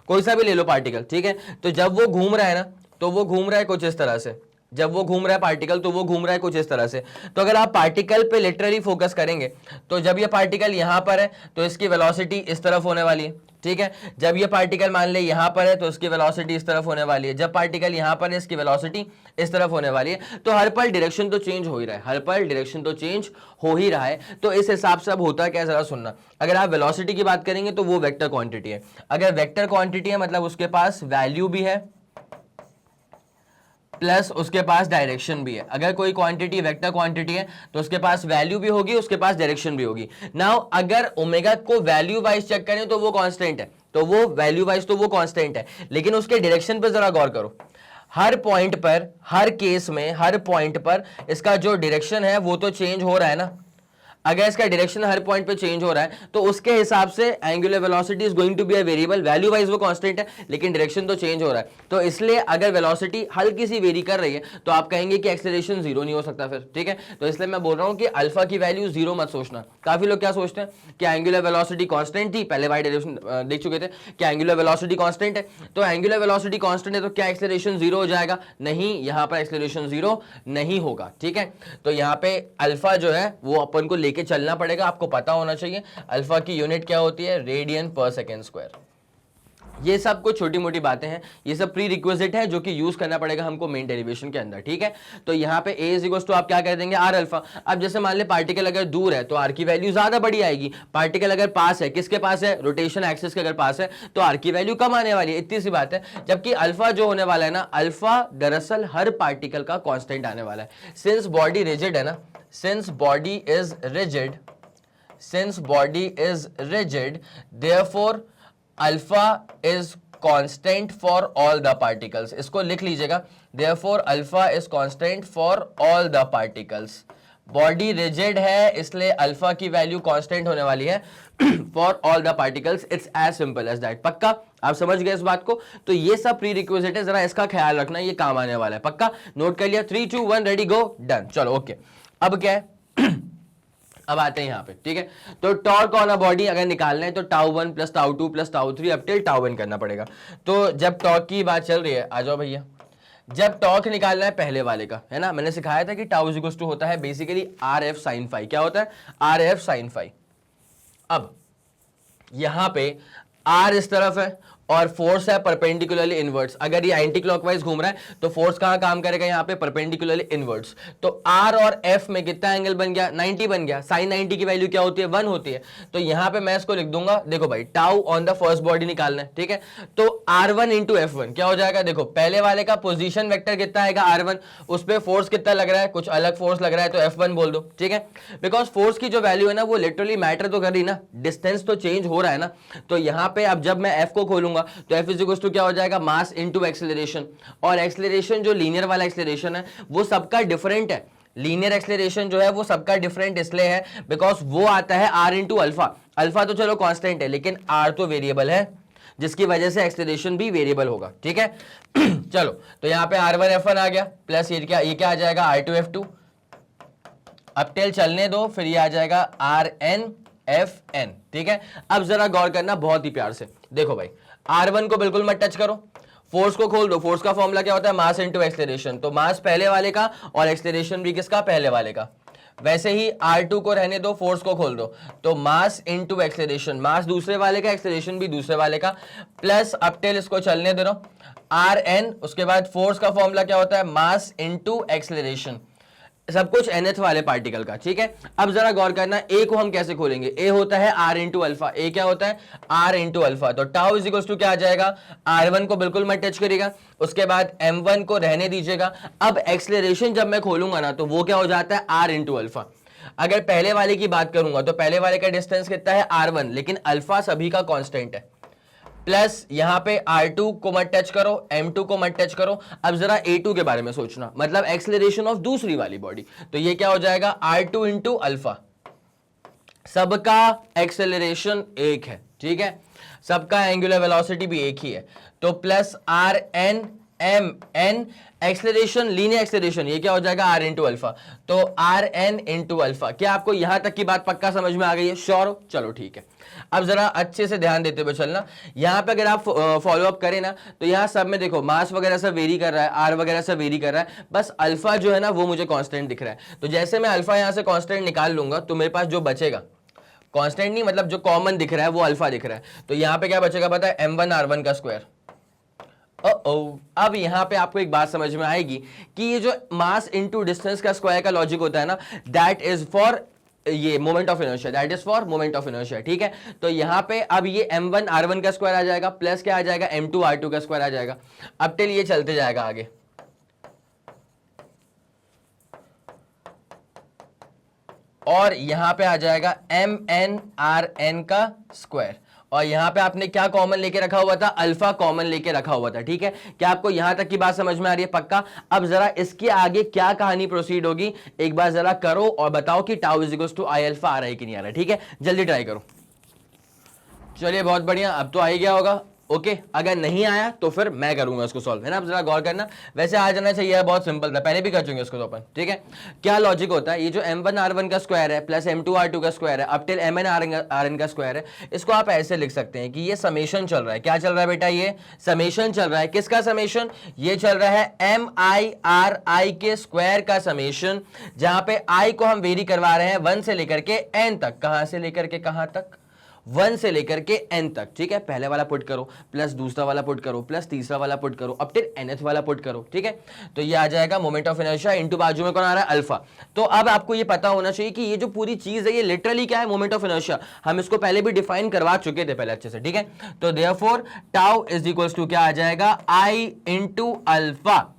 कोई सा भी ले लो पार्टिकल, ठीक है, तो जब वो घूम रहा है ना, तो वो घूम रहा है कुछ इस तरह से। जब वो घूम रहा है पार्टिकल, तो वो घूम रहा है कुछ इस तरह से। तो अगर आप पार्टिकल पे लिटरली फोकस करेंगे, तो जब ये पार्टिकल यहां पर है तो इसकी वेलोसिटी इस तरफ होने वाली है। ठीक है, जब ये पार्टिकल मान ले यहां पर है तो इसकी वेलोसिटी इस तरफ होने वाली है। जब पार्टिकल यहां पर है, इसकी वेलोसिटी इस तरफ होने वाली है। तो हर पल डायरेक्शन तो चेंज हो ही रहा है, तो इस हिसाब से अब होता क्या, जरा सुनना। अगर आप वेलोसिटी की बात करेंगे तो वो वेक्टर क्वांटिटी है। अगर वेक्टर क्वांटिटी है मतलब उसके पास वैल्यू भी है प्लस उसके पास डायरेक्शन भी है। अगर कोई क्वांटिटी वेक्टर क्वांटिटी है तो उसके पास वैल्यू भी होगी, उसके पास डायरेक्शन भी होगी। नाउ अगर ओमेगा को वैल्यू वाइज चेक करें तो वो कांस्टेंट है, तो वो वैल्यू वाइज तो वो कांस्टेंट है, लेकिन उसके डायरेक्शन पर जरा गौर करो। हर पॉइंट पर, हर केस में, हर पॉइंट पर इसका जो डायरेक्शन है वो तो चेंज हो रहा है ना। अगर इसका डायरेक्शन हर पॉइंट पे चेंज हो रहा है तो उसके हिसाब से angular velocity is going to be a variable. Value wise वो कांस्टेंट है, लेकिन डायरेक्शन तो चेंज हो रहा है। तो इसलिए अगर वेलोसिटी हल्की सी वेरी कर रही है तो आप कहेंगे कि एक्सेलरेशन जीरो नहीं हो सकता फिर। ठीक है, तो इसलिए मैं बोल रहा हूं कि अल्फा की वैल्यू जीरो मत सोचना। काफी लोग क्या सोचते हैं कि एंगुलर वेलोसिटी कांस्टेंट थी, पहले वाले डायरेक्शन देख चुके थे कि एंगुलर वेलोसिटी कांस्टेंट है, तो एंगुलर वेलोसिटी कांस्टेंट है तो क्या एक्सेलरेशन जीरो हो जाएगा? नहीं, यहां पर एक्सेलरेशन जीरो नहीं होगा। ठीक है, तो यहां पे अल्फा जो है वो अपन को लेके चलना पड़ेगा। आपको पता होना चाहिए अल्फा की यूनिट क्या होती है, रेडियन पर सेकेंड स्क्वायर। ये सब कुछ छोटी मोटी बातें हैं, ये सब प्री रिक्विजिट है जो कि यूज करना पड़ेगा हमको मेन डेरिवेशन के अंदर। ठीक है, तो यहां पे a इज इक्वल टू आप क्या कर देंगे, R अल्फा। अब जैसे मान ले पार्टिकल अगर दूर है तो R की वैल्यू ज्यादा बड़ी आएगी, पार्टिकल अगर पास है, किसके पास है, रोटेशन एक्सिस के अगर पास है, तो R की वैल्यू कम आने वाली है, इतनी सी बात है। जबकि अल्फा जो होने वाला है ना, अल्फा दरअसल हर पार्टिकल का कॉन्स्टेंट आने वाला है। सिंस बॉडी रिजिड है ना, since body is rigid, therefore alpha is constant for all the particles. इसको लिख लीजिएगा, therefore alpha is constant for all the particles. Body rigid है इसलिए अल्फा की वैल्यू कांस्टेंट होने वाली है for all the particles. It's as simple as that. पक्का, आप समझ गए इस बात को? तो ये सब प्री रिक्विजिट है, जरा इसका ख्याल रखना, ये काम आने वाला है। पक्का, नोट कर लिया? 3 2 1 रेडी गो, डन। चलो ओके, अब क्या है अब आते हैं यहाँ पे। ठीक है, तो टॉर्क ऑन अ बॉडी अगर निकालना है तो tau 1 plus tau 2 plus tau 3 up till tau 1 करना पड़ेगा। तो जब टॉर्क की बात चल रही है, आ जाओ भैया, जब टॉर्क निकालना है पहले वाले का, है ना, मैंने सिखाया था कि टाउ इज इक्वल टू होता है बेसिकली RF साइन फाई। क्या होता है? RF sine phi. अब यहां पे R इस तरफ है और फोर्स है परपेंडिकुलरली इनवर्ट्स। अगर ये एंटी क्लॉकवाइज घूम रहा है तो फोर्स कहां काम करेगा, यहाँ पे परपेंडिकुलरली इनवर्ट्स। तो आर और एफ में कितना एंगल बन गया, 90 बन गया। साइन 90 की वैल्यू क्या होती है, 1 होती है। तो यहां पे मैं इसको लिख दूंगा, देखो भाई tau on the first body निकालना है, ठीक है। तो R1 इंटू F1 क्या हो जाएगा, देखो पहले वाले का पोजीशन वेक्टर कितना आएगा R1, उस पर फोर्स कितना लग रहा है, कुछ अलग फोर्स लग रहा है तो F1 बोल दो, ठीक है। बिकॉज फोर्स की जो वैल्यू है ना वो लिटरली मैटर तो कर रही ना, डिस्टेंस तो चेंज हो रहा है ना। तो यहाँ पे अब जब मैं F को खोलूंगा तो F इज इक्वल टू क्या हो जाएगा, मास इंटू एक्सेलरेशन। और एक्सेलरेशन जो लीनियर वाला एक्सेलरेशन है वो सबका डिफरेंट है। लीनियर एक्सेलरेशन जो है वो सबका डिफरेंट इसलिए है बिकॉज वो आता है R इंटू अल्फा। अल्फा तो चलो कांस्टेंट है लेकिन R तो वेरिएबल है, जिसकी वजह से एक्सेलरेशन भी वेरिएबल होगा, ठीक है। चलो तो यहाँ पे R1 F1 आ गया प्लस ये क्या आ जाएगा R2 F2। अब टेल चलने दो, फिर ये आ जाएगा Rn Fn, ठीक है। अब जरा गौर करना बहुत ही प्यार से, देखो भाई R1 को बिल्कुल मत टच करो, फोर्स को खोल दो। फोर्स का फॉर्मूला क्या होता है, मास इनटू एक्सेलरेशन। तो मास पहले वाले का और एक्सेलरेशन भी किसका, पहले वाले का। वैसे ही R2 को रहने दो, फोर्स को खोल दो। तो मास इनटू एक्सेलरेशन, मास दूसरे वाले का, एक्सेलरेशन भी दूसरे वाले का, प्लस अब टेल इसको चलने दे रहा हूं Rn। उसके बाद फोर्स का फॉर्मूला क्या होता है, मास इनटू एक्सेलरेशन, सब कुछ nth वाले पार्टिकल का, ठीक है। अब जरा गौर करना, ए को हम कैसे खोलेंगे, ए होता है R इंटू अल्फा। ए क्या होता है, R इंटू अल्फा। तो टाउ इज इक्वल टू क्या आ जाएगा, R1 को बिल्कुल मत टच करेगा, उसके बाद M1 को रहने दीजिएगा। अब एक्सेलरेशन जब मैं खोलूंगा ना तो वो क्या हो जाता है, R इंटू अल्फा। अगर पहले वाले की बात करूंगा तो पहले वाले का डिस्टेंस कितना है R1, लेकिन अल्फा सभी का कांस्टेंट है। प्लस यहां पे R2 को मत टच करो, M2 को मत टच करो। अब जरा A2 के बारे में सोचना, मतलब एक्सेलरेशन ऑफ दूसरी वाली बॉडी। तो ये क्या हो जाएगा, R2 इंटू अल्फा। सबका एक्सेलरेशन एक है, ठीक है, सबका एंगुलर वेलोसिटी भी एक ही है। तो plus Rn Mn, acceleration linear acceleration, ये क्या हो जाएगा, R इंटू अल्फा। तो Rn इंटू अल्फा। क्या आपको यहां तक की बात पक्का समझ में आ गई है, श्योर हो, चलो ठीक है। अब जरा अच्छे से ध्यान देते हुए चलना, यहां पे अगर आप फॉलो अप करें ना तो यहां सब में देखो मास वगैरह सब वेरी कर रहा है, आर वगैरह सब वेरी कर रहा है, बस अल्फा जो है ना वो मुझे कांस्टेंट दिख रहा है। तो जैसे मैं अल्फा यहां से कांस्टेंट निकाल लूंगा तो मेरे पास जो बचेगा, कांस्टेंट नहीं मतलब जो कॉमन दिख रहा है वो अल्फा दिख रहा है। तो यहां पे क्या बचेगा पता है, M1 R1 का स्क्वायर। अब यहां पे आपको एक बात समझ में आएगी कि ये जो मास इनटू डिस्टेंस का स्क्वायर का लॉजिक होता है ना, दैट इज फॉर ये moment of inertia, that is for moment of inertia, ठीक है। तो यहां पे अब ये M1 R1 का स्क्वायर आ जाएगा, प्लस क्या आ जाएगा, M2 R2 का स्क्वायर आ जाएगा। अब टिल ये चलते जाएगा आगे, और यहां पे आ जाएगा MN RN का स्क्वायर। और यहां पे आपने क्या कॉमन लेके रखा हुआ था, अल्फा कॉमन लेके रखा हुआ था, ठीक है। क्या आपको यहां तक की बात समझ में आ रही है, पक्का। अब जरा इसके आगे क्या कहानी प्रोसीड होगी एक बार जरा करो और बताओ कि tau is equal to I alpha आ रहा है कि नहीं आ रहा है, ठीक है। जल्दी ट्राई करो। चलिए बहुत बढ़िया, अब तो आ ही गया होगा, ओके। अगर नहीं आया तो फिर मैं करूंगा इसको सॉल्व, है ना। अब जरा गौर करना, वैसे आ जाना चाहिए, बहुत सिंपल था, पहले भी कर चुके इसको तो अपन, ठीक है। क्या लॉजिक होता है, ये जो M1 R1 का स्क्वायर है प्लस M2 R2 का स्क्वायर है अब टिल MN RN का स्क्वायर है, इसको आप ऐसे लिख सकते हैं कि ये समेशन चल रहा है। क्या चल रहा है बेटा, ये समेशन चल रहा है। किसका समेशन, ये चल रहा है MI के स्क्वायर का समेशन, जहां पे I को हम वेरी करवा रहे हैं 1 से लेकर के N तक। कहां से लेकर के कहां तक, 1 से लेकर के n तक, ठीक है। पहले वाला पुट करो, प्लस दूसरा वाला पुट करो, प्लस तीसरा वाला पुट करो, अब टिल nth वाला पुट करो, ठीक है। तो ये आ जाएगा मोमेंट ऑफ इनर्शिया इनटू बाजू में कौन आ रहा है, अल्फा। तो अब आपको ये पता होना चाहिए कि ये जो पूरी चीज है ये लिटरली क्या है, मोमेंट ऑफ इनर्शिया। हम इसको पहले भी डिफाइन करवा चुके थे पहले अच्छे से, ठीक है। तो therefore tau is equals to क्या आ जाएगा, I इंटू अल्फा।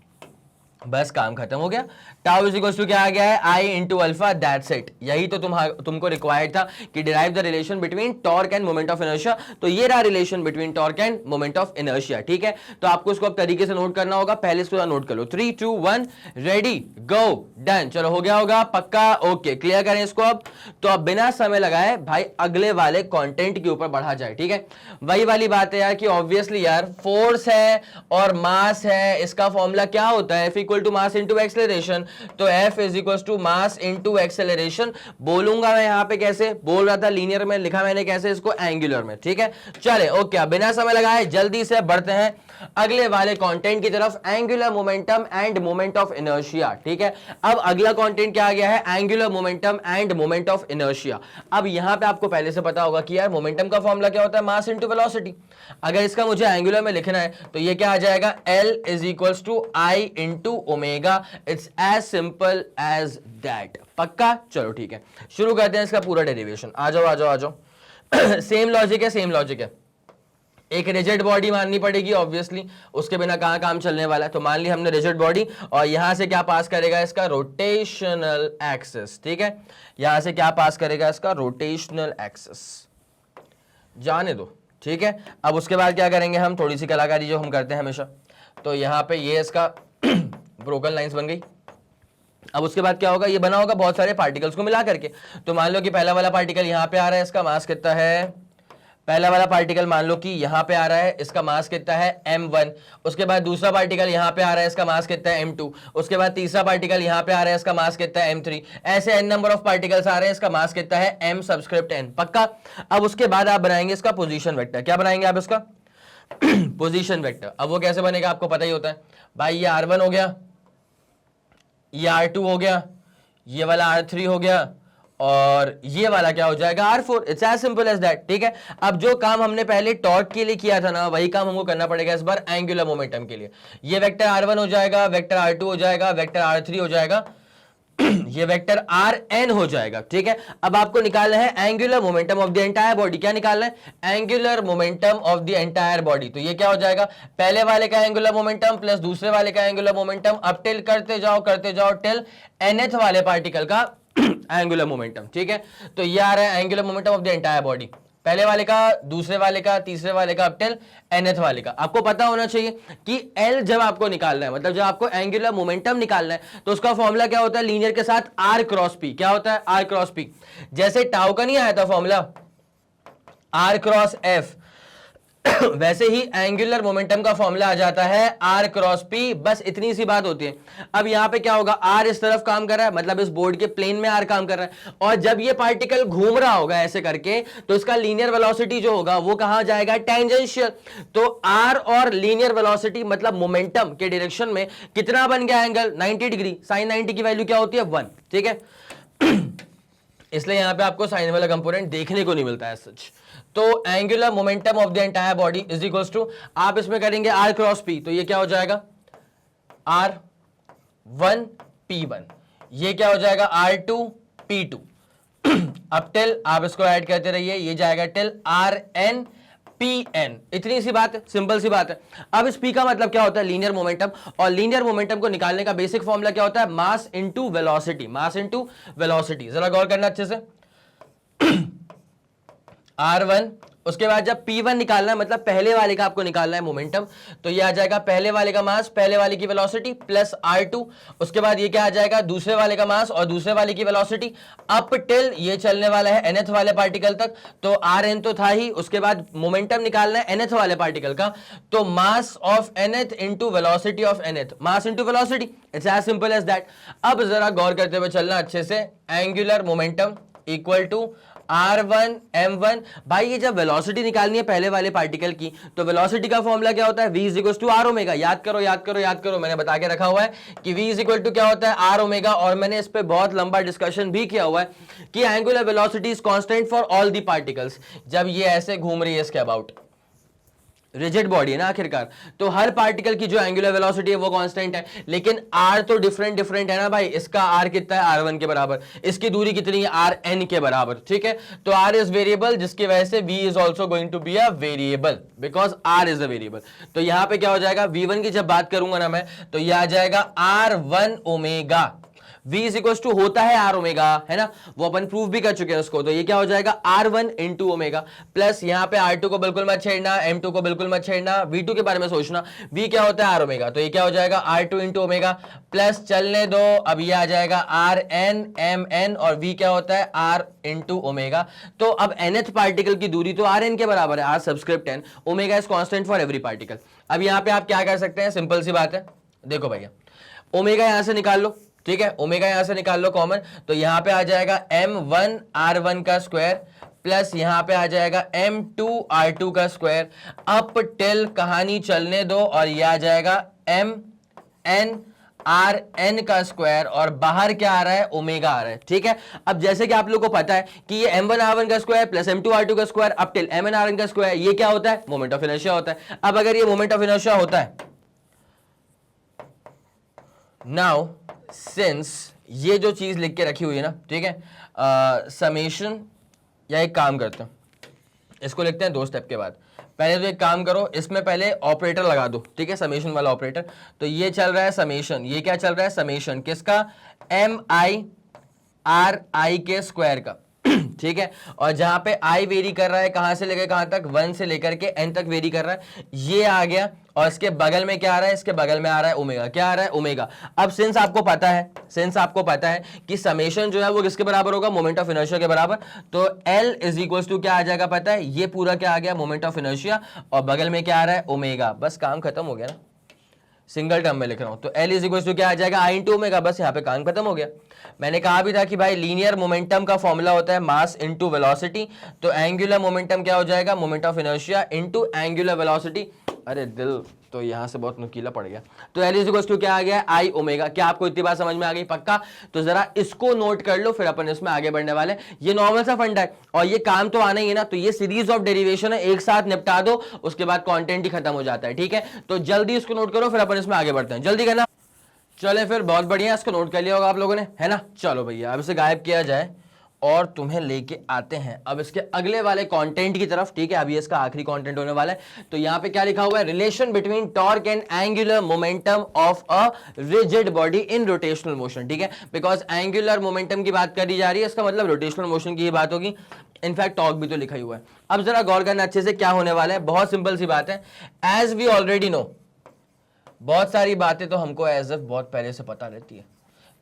बस काम खत्म हो गया। टाउ इज इक्वल टू क्या आ गया है, I into alpha, that's it. यही तो तुमको रिक्वायर्ड था कि derive the relation between torque end moment of inertia. तो ये रहा relation between torque end moment of inertia, ठीक है। तो आपको इसको अब तरीके से नोट करना होगा, पहले इसको नोट कर लो। 3 2 1 रेडी गो डन। चलो हो गया होगा पक्का, ओके। क्लियर करें इसको अब। तो अब बिना समय लगाए भाई अगले वाले कंटेंट के ऊपर बढ़ा जाए, ठीक है। वही वाली बात है यार कि ऑब्वियसली यार फोर्स है और मास है, इसका फॉर्मूला क्या होता है, F equal to mass into acceleration. तो F is equal to mass into acceleration. बोलूंगा मैं यहां पे कैसे, बोल रहा था लीनियर में, लिखा मैंने कैसे इसको, एंगुलर में, ठीक है। चले ओके, बिना समय लगाए जल्दी से बढ़ते हैं अगले वाले कंटेंट की तरफ, angular momentum end moment of inertia. ठीक है, अब अगला कंटेंट क्या आ गया है, angular momentum end moment of inertia. अब यहां पे आपको पहले से पता होगा कि यार मोमेंटम का फॉर्मूला क्या होता है, मास इनटू वेलोसिटी। अगर इसका मुझे एंगुलर में लिखना है तो ये क्या आ जाएगा, L is equals to I into omega. It's as simple as that. पक्का? चलो ठीक है, शुरू करते हैं इसका पूरा डेरिवेशन। आ जाओ आ जाओ आ जाओ। सेम लॉजिक है, सेम लॉजिक है। एक रिजिड बॉडी माननी पड़ेगी ऑब्वियसली, उसके बिना कहां काम चलने वाला है। तो मान ली हमने रिजिड बॉडी, और यहां से क्या पास करेगा, इसका रोटेशनल एक्सिस। ठीक है, यहां से क्या पास करेगा, इसका रोटेशनल एक्सिस। जाने दो, ठीक है। अब उसके बाद क्या करेंगे हम, थोड़ी सी कलाकारी जो हम करते हैं हमेशा। तो यहां पे ये इसका ब्रोकन लाइंस बन गई। अब उसके बाद क्या होगा, ये बना होगा बहुत सारे पार्टिकल्स को मिला करके। तो मान लो कि पहला वाला पार्टिकल यहां पे आ रहा है, इसका मास कितना है, पहला वाला पार्टिकल मान लो कि यहां पे आ रहा है, इसका मास कितना है m1। उसके बाद दूसरा पार्टिकल यहां पे आ रहा है, इसका मास कितना है m2। उसके बाद तीसरा पार्टिकल यहां पे आ रहा है, इसका मास कितना है m3। ऐसे n नंबर ऑफ पार्टिकल्स आ रहे हैं, इसका मास कितना है m सबस्क्रिप्ट n। पक्का? अब उसके बाद आप बनाएंगे इसका पोजीशन वेक्टर। क्या बनाएंगे आप इसका पोजीशन वेक्टर। अब वो कैसे बनेगा आपको पता ही होता है भाई, ये r1 हो गया, ये R2 हो गया, ये वाला R3 हो गया, और ये वाला क्या हो जाएगा, R4। It's as simple as that. ठीक है, अब जो काम हमने पहले टॉर्क के लिए किया था ना, वही काम हमको करना पड़ेगा इस बार एंगुलर मोमेंटम के लिए। ये वेक्टर R1 हो जाएगा, वेक्टर R2 हो जाएगा, वेक्टर R3 हो जाएगा, ये वेक्टर Rn हो जाएगा। ठीक है, अब आपको निकालना है angular momentum of the entire body. क्या निकालना है, angular momentum of the entire body. तो ये क्या हो जाएगा, पहले वाले का एंगुलर मोमेंटम प्लस दूसरे वाले का एंगुलर मोमेंटम, अब टिल करते जाओ टिल nth वाले पार्टिकल का एंगुलर मोमेंटम। ठीक है, तो ये आ रहा है angular momentum of the entire body, पहले वाले का, दूसरे वाले का, तीसरे वाले का, अब टिल nth वाले का। आपको पता होना चाहिए कि L जब आपको निकालना है, मतलब जब आपको एंगुलर मोमेंटम निकालना है, तो उसका फॉर्मूला क्या होता है, लीनियर के साथ R क्रॉस P। क्या होता है, R क्रॉस P। जैसे टाउ का नहीं आया था फॉर्मूला R क्रॉस F, वैसे ही एंगुलर मोमेंटम का फॉर्मूला आ जाता है R क्रॉस P। बस इतनी सी बात होती है। अब यहां पे क्या होगा, R इस तरफ काम कर रहा है, मतलब इस बोर्ड के प्लेन में R काम कर रहा है, और जब ये पार्टिकल घूम रहा होगा ऐसे करके, तो इसका लीनियर वेलोसिटी जो होगा वो कहां जाएगा, टेंजेंशियल। तो R और लीनियर वेलोसिटी मतलब मोमेंटम के डायरेक्शन में कितना बन गया एंगल, 90 डिग्री। साइन 90 की वैल्यू क्या होती है, 1। ठीक है, इसलिए यहां पे आपको साइन वाला कंपोनेंट देखने को नहीं मिलता है सच। तो angular momentum of the entire body is equals to, आप इसमें करेंगे R क्रॉस P, तो ये क्या हो जाएगा, R1 P1, ये क्या हो जाएगा R2 P2। अब टिल आप इसको ऐड करते रहिए, ये जाएगा टिल Rn Pn। इतनी सी बात है, सिंपल सी बात है। अब इस P का मतलब क्या होता है, लीनियर मोमेंटम, और लीनियर मोमेंटम को निकालने का बेसिक फॉर्मूला क्या होता है, mass into velocity. Mass into velocity, जरा गौर करना अच्छे से। R1, उसके बाद जब P1 निकालना है, मतलब पहले वाले का आपको निकालना है मोमेंटम, तो ये आ जाएगा पहले वाले का मास, पहले वाले की वेलोसिटी प्लस R2। उसके बाद ये क्या आ जाएगा, दूसरे वाले का मास और दूसरे वाले की वेलोसिटी, अप टिल ये चलने वाला है nth वाले पार्टिकल तक। तो Rn तो था ही, उसके बाद मोमेंटम निकालना है nth वाले पार्टिकल का, तो mass of nth into velocity of nth, mass into velocity. It's as simple as that. अब जरा गौर करते हुए चलना अच्छे से, angular momentum equal to R1 M1। भाई ये जब वेलोसिटी निकालनी है पहले वाले पार्टिकल की, तो वेलोसिटी का फॉर्मूला क्या होता है, V is equal to R omega. याद करो, मैंने बता के रखा हुआ है कि V इज इक्वल टू क्या होता है, R ओमेगा। और मैंने इस पे बहुत लंबा डिस्कशन भी किया हुआ है कि angular velocity is constant for all the particles. जब ये ऐसे घूम रही है इसके अबाउट, रिजिड बॉडी है ना आखिरकार, तो हर पार्टिकल की जो एंगुलर वेलोसिटी है वो कांस्टेंट है, लेकिन R तो डिफरेंट है ना भाई। इसका R कितना है, R1 के बराबर, इसकी दूरी कितनी है, Rn के बराबर। ठीक है, तो R इज वेरिएबल, जिसकी वजह से V is also going to be a variable, because R is a variable. तो यहां पे क्या हो जाएगा, V1 की जब बात करूंगा ना मैं, तो यह आ जाएगा R1 omega. V is equal to होता है R ओमेगा, है ना, वो अपन प्रूव भी कर चुके हैं उसको। तो ये क्या हो जाएगा, R1 इंटू ओमेगा, प्लस यहाँ पे R2 को बिल्कुल मत छेड़ना, M2 को बिल्कुल मत छेड़ना, V2 के बारे में सोचना। V क्या होता है, R ओमेगा, तो ये क्या हो जाएगा, R2 इंटू ओमेगा, प्लस चलने दो, अब ये आ जाएगा Rn Mn, और V क्या होता है, R इंटू ओमेगा। तो अब nth पार्टिकल की दूरी तो Rn के बराबर है, R subscript n, omega is constant for every particle. अब यहाँ पे आप क्या कर सकते हैं, सिंपल सी बात है, देखो भैया, ओमेगा यहां से निकाल लो। ठीक है, ओमेगा यहां से निकाल लो कॉमन, तो यहां पे आ जाएगा M1 R1 का स्क्वायर प्लस यहां पे आ जाएगा m2r2 का स्क्वायर अप टिल कहानी चलने दो और ये आ जाएगा mn का स्क्वायर और बाहर क्या आ रहा है ओमेगा आ रहा है। ठीक है, अब जैसे कि आप लोग को पता है कि ये m1r1 का स्क्वायर प्लस m2r2 का स्क्वायर अप टिल mn का स्क्वायर ये क्या होता है मोमेंट ऑफ इनर्शिया होता है। अब अगर ये मोमेंट ऑफ इनर्शिया होता है, नाउ सिंस ये जो चीज लिख के रखी हुई है ना, ठीक है, समेशन, या एक काम करते हैं इसको लिखते हैं 2 स्टेप के बाद। पहले तो एक काम करो, इसमें पहले ऑपरेटर लगा दो, ठीक है, समेशन वाला ऑपरेटर। तो ये चल रहा है समेशन, ये क्या चल रहा है समेशन किसका, MI के स्क्वायर का, ठीक है, और जहां पे आई वेरी कर रहा है कहां से लेकर कहां तक, 1 से लेकर के n तक वेरी कर रहा है, ये आ गया। और इसके बगल में क्या आ रहा है, इसके बगल में आ रहा है ओमेगा, क्या आ रहा है ओमेगा। अब सिंस आपको पता है कि समेशन जो है वो किसके बराबर होगा, मोमेंट ऑफ इनर्शिया के बराबर, तो L इज इक्वल टू क्या आ जाएगा पता है, ये पूरा क्या आ गया मोमेंट ऑफ इनर्शिया और बगल में क्या आ रहा है ओमेगा। बस काम खत्म हो गया ना, सिंगल टर्म में लिख रहा हूं तो L इज इक्वल टू क्या आ जाएगा I इंटू ओमेगा, बस यहाँ पे काम खत्म हो गया। मैंने कहा भी था कि भाई लीनियर मोमेंटम का फॉर्मूला होता है मास इनटू वेलोसिटी, तो एंगुलर मोमेंटम क्या हो जाएगा moment of inertia into angular velocity. अरे दिल तो यहां से बहुत नुकीला पड़ गया। तो L इज इक्वल टू क्या आ गया I ओमेगा। क्या आपको इतनी बात समझ में आ गई पक्का? तो जरा इसको नोट कर लो, फिर अपन इसमें आगे बढ़ने वाले। ये नॉर्मल सा फंडा है और ये काम तो आना ही है ना, तो ये सीरीज ऑफ डेरिवेशन है, एक साथ निपटा दो, उसके बाद कंटेंट ही खत्म हो जाता है। ठीक है, तो जल्दी इसको नोट करो, फिर अपन इसमें आगे बढ़ते हैं, जल्दी करना। चले फिर, बहुत बढ़िया, इसको नोट कर लिया होगा आप लोगों ने, है ना। चलो भैया अब इसे गायब किया जाए और तुम्हें लेके आते हैं अब इसके अगले वाले कंटेंट की तरफ। ठीक है, अभी इसका आखिरी कंटेंट होने वाला है। तो यहां पे क्या लिखा हुआ है, relation between torque and angular momentum of a rigid body in rotational motion. ठीक है, बिकॉज एंगुलर मोमेंटम की बात करी जा रही है, इसका मतलब रोटेशनल मोशन की ही बात होगी। इनफैक्ट टॉर्क भी तो लिखा ही हुआ है। अब जरा गौर करना अच्छे से, क्या होने वाला है, बहुत सिंपल सी बात है। एज वी ऑलरेडी नो, बहुत सारी बातें तो हमको एज इफ बहुत पहले से पता रहती है।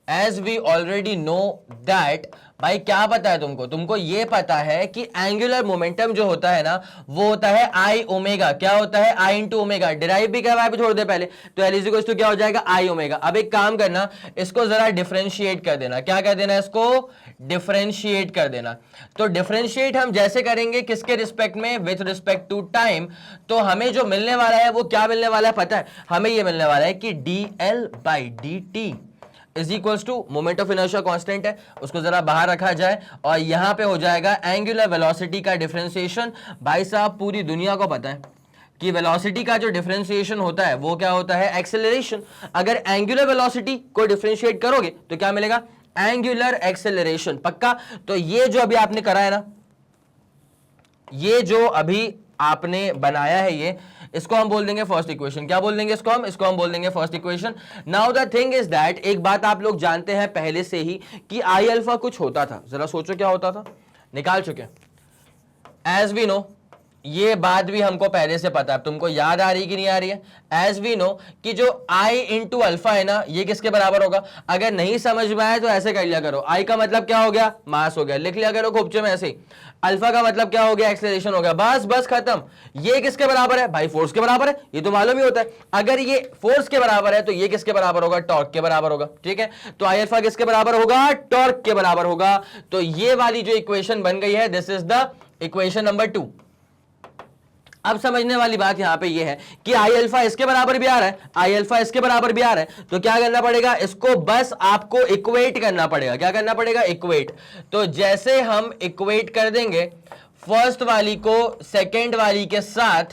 As we already know that, भाई क्या पता है तुमको ये पता है कि एंगुलर मोमेंटम जो होता है ना वो होता है आई ओमेगा। क्या होता है, आई इंटू ओमेगा। डिराइव भी करवाया भी छोड़ दे पहले, तो एल इज इक्वल टू क्या हो जाएगा आई ओमेगा। अब एक काम करना, इसको जरा डिफरेंशिएट कर देना। क्या कर देना, इसको डिफरेंशिएट कर देना। तो डिफरेंशिएट हम जैसे करेंगे किसके रिस्पेक्ट में, विथ रिस्पेक्ट टू टाइम, तो हमें जो मिलने वाला है वो क्या मिलने वाला है पता है, हमें ये मिलने वाला है कि dl by dt is equals to moment of inertia constant है, उसको जरा बाहर रखा जाए और यहां पे हो जाएगा एंगुलर वेलोसिटी का डिफरेंशिएशन। भाई साहब पूरी दुनिया को पता है कि वेलोसिटी का जो डिफरेंशिएशन होता है वो क्या होता है, एक्सेलरेशन। अगर एंगुलर वेलोसिटी को डिफरेंशिएट करोगे तो क्या मिलेगा, एंगुलर एक्सेलरेशन। पक्का? तो ये जो अभी आपने करा है ना, ये जो अभी आपने बनाया है, ये इसको हम बोल देंगे फर्स्ट इक्वेशन। क्या बोल देंगे इसको हम बोल देंगे first equation. Now the thing is that, एक बात आप लोग जानते हैं पहले से ही कि आई अल्फा कुछ होता था। जरा सोचो क्या होता था, निकाल चुके। एज वी नो, ये बात भी हमको पहले से पता है, तुमको याद आ रही कि नहीं आ रही है। एज वी नो कि जो I इंटू अल्फा है ना, ये किसके बराबर होगा। अगर नहीं समझ में आए तो ऐसे कर लिया करो, I का मतलब क्या हो गया, मास हो गया, लिख लिया करो खोपचे में ऐसे ही। अल्फा का मतलब क्या हो गया, एक्सेलरेशन हो गया, बस खत्म। ये किसके बराबर है भाई, फोर्स के बराबर है, ये तो मालूम ही होता है। अगर ये फोर्स के बराबर है तो ये किसके बराबर होगा, टॉर्क के बराबर होगा। ठीक है, तो आई अल्फा किसके बराबर होगा, टॉर्क के बराबर होगा। तो ये वाली जो इक्वेशन बन गई है, this is the equation number 2। अब समझने वाली बात यहां पे ये है कि आई अल्फा इसके बराबर भी आ रहा है, आई अल्फा इसके बराबर भी आ रहा है, तो क्या करना पड़ेगा, इसको बस आपको इक्वेट करना पड़ेगा। क्या करना पड़ेगा, इक्वेट। तो जैसे हम इक्वेट कर देंगे फर्स्ट वाली को सेकेंड वाली के साथ,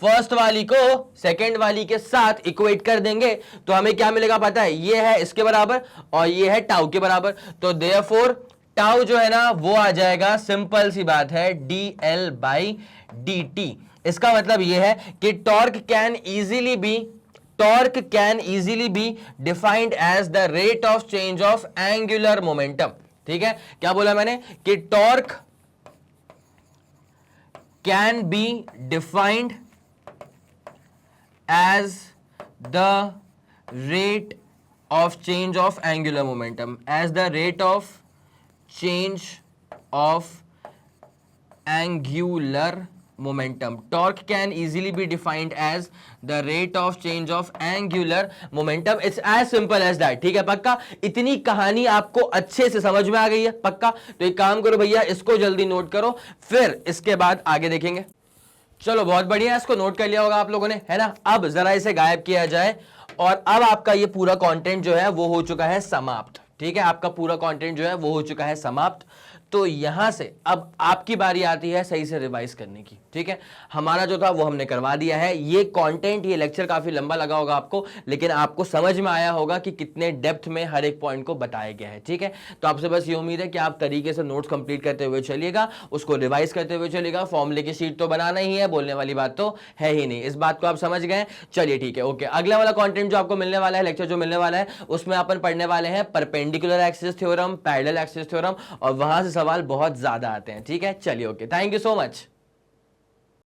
फर्स्ट वाली को सेकेंड वाली के साथ इक्वेट कर देंगे तो हमें क्या मिलेगा पता है, ये है इसके बराबर और ये है टाउ के बराबर। तो देयरफॉर टाउ जो है ना वो आ जाएगा, सिंपल सी बात है, dl बाई dt। इसका मतलब यह है कि torque can easily be defined as the rate of change of angular momentum. ठीक है, क्या बोला मैंने कि torque can be defined as the rate of change of angular momentum, as the rate of change of angular momentum. Torque can easily be defined as the rate of change of angular momentum. It's as simple as that. ठीक है, पक्का? इतनी कहानी आपको अच्छे से समझ में आ गई है? पक्का? तो एक काम करो भैया, इसको जल्दी नोट करो, फिर इसके बाद आगे देखेंगे। चलो बहुत बढ़िया, इसको नोट कर लिया होगा आप लोगों ने, है ना? अब जरा इसे गायब किया जाए और अब आपका ये पूरा कंटेंट जो है वो हो चुका है समाप्त। ठीक है, आपका पूरा कंटेंट जो है वो हो चुका है समाप्त। तो यहां से अब आपकी बारी आती है सही से रिवाइज करने की। ठीक है, हमारा जो था वो हमने करवा दिया है। ये कंटेंट, ये लेक्चर काफी लंबा लगा होगा आपको, लेकिन आपको समझ में आया होगा कि कितने डेप्थ में हर एक पॉइंट को बताया गया है। ठीक है, तो आपसे बस ये उम्मीद है कि आप तरीके से नोट्स कंप्लीट करते हुए चलिएगा, उसको रिवाइज करते हुए चलिएगा। फॉर्मूले की शीट तो बनाना ही है, बोलने वाली बात तो है ही नहीं। इस बात को आप समझ गए? चलिए ठीक है, ओके। अगला वाला कंटेंट जो आपको मिलने वाला है, लेक्चर जो मिलने वाला है, उसमें अपन पढ़ने वाले हैं perpendicular axis theorem, parallel axis theorem, और वहां से सवाल बहुत ज्यादा आते हैं। ठीक है, चलिए okay, thank you so much.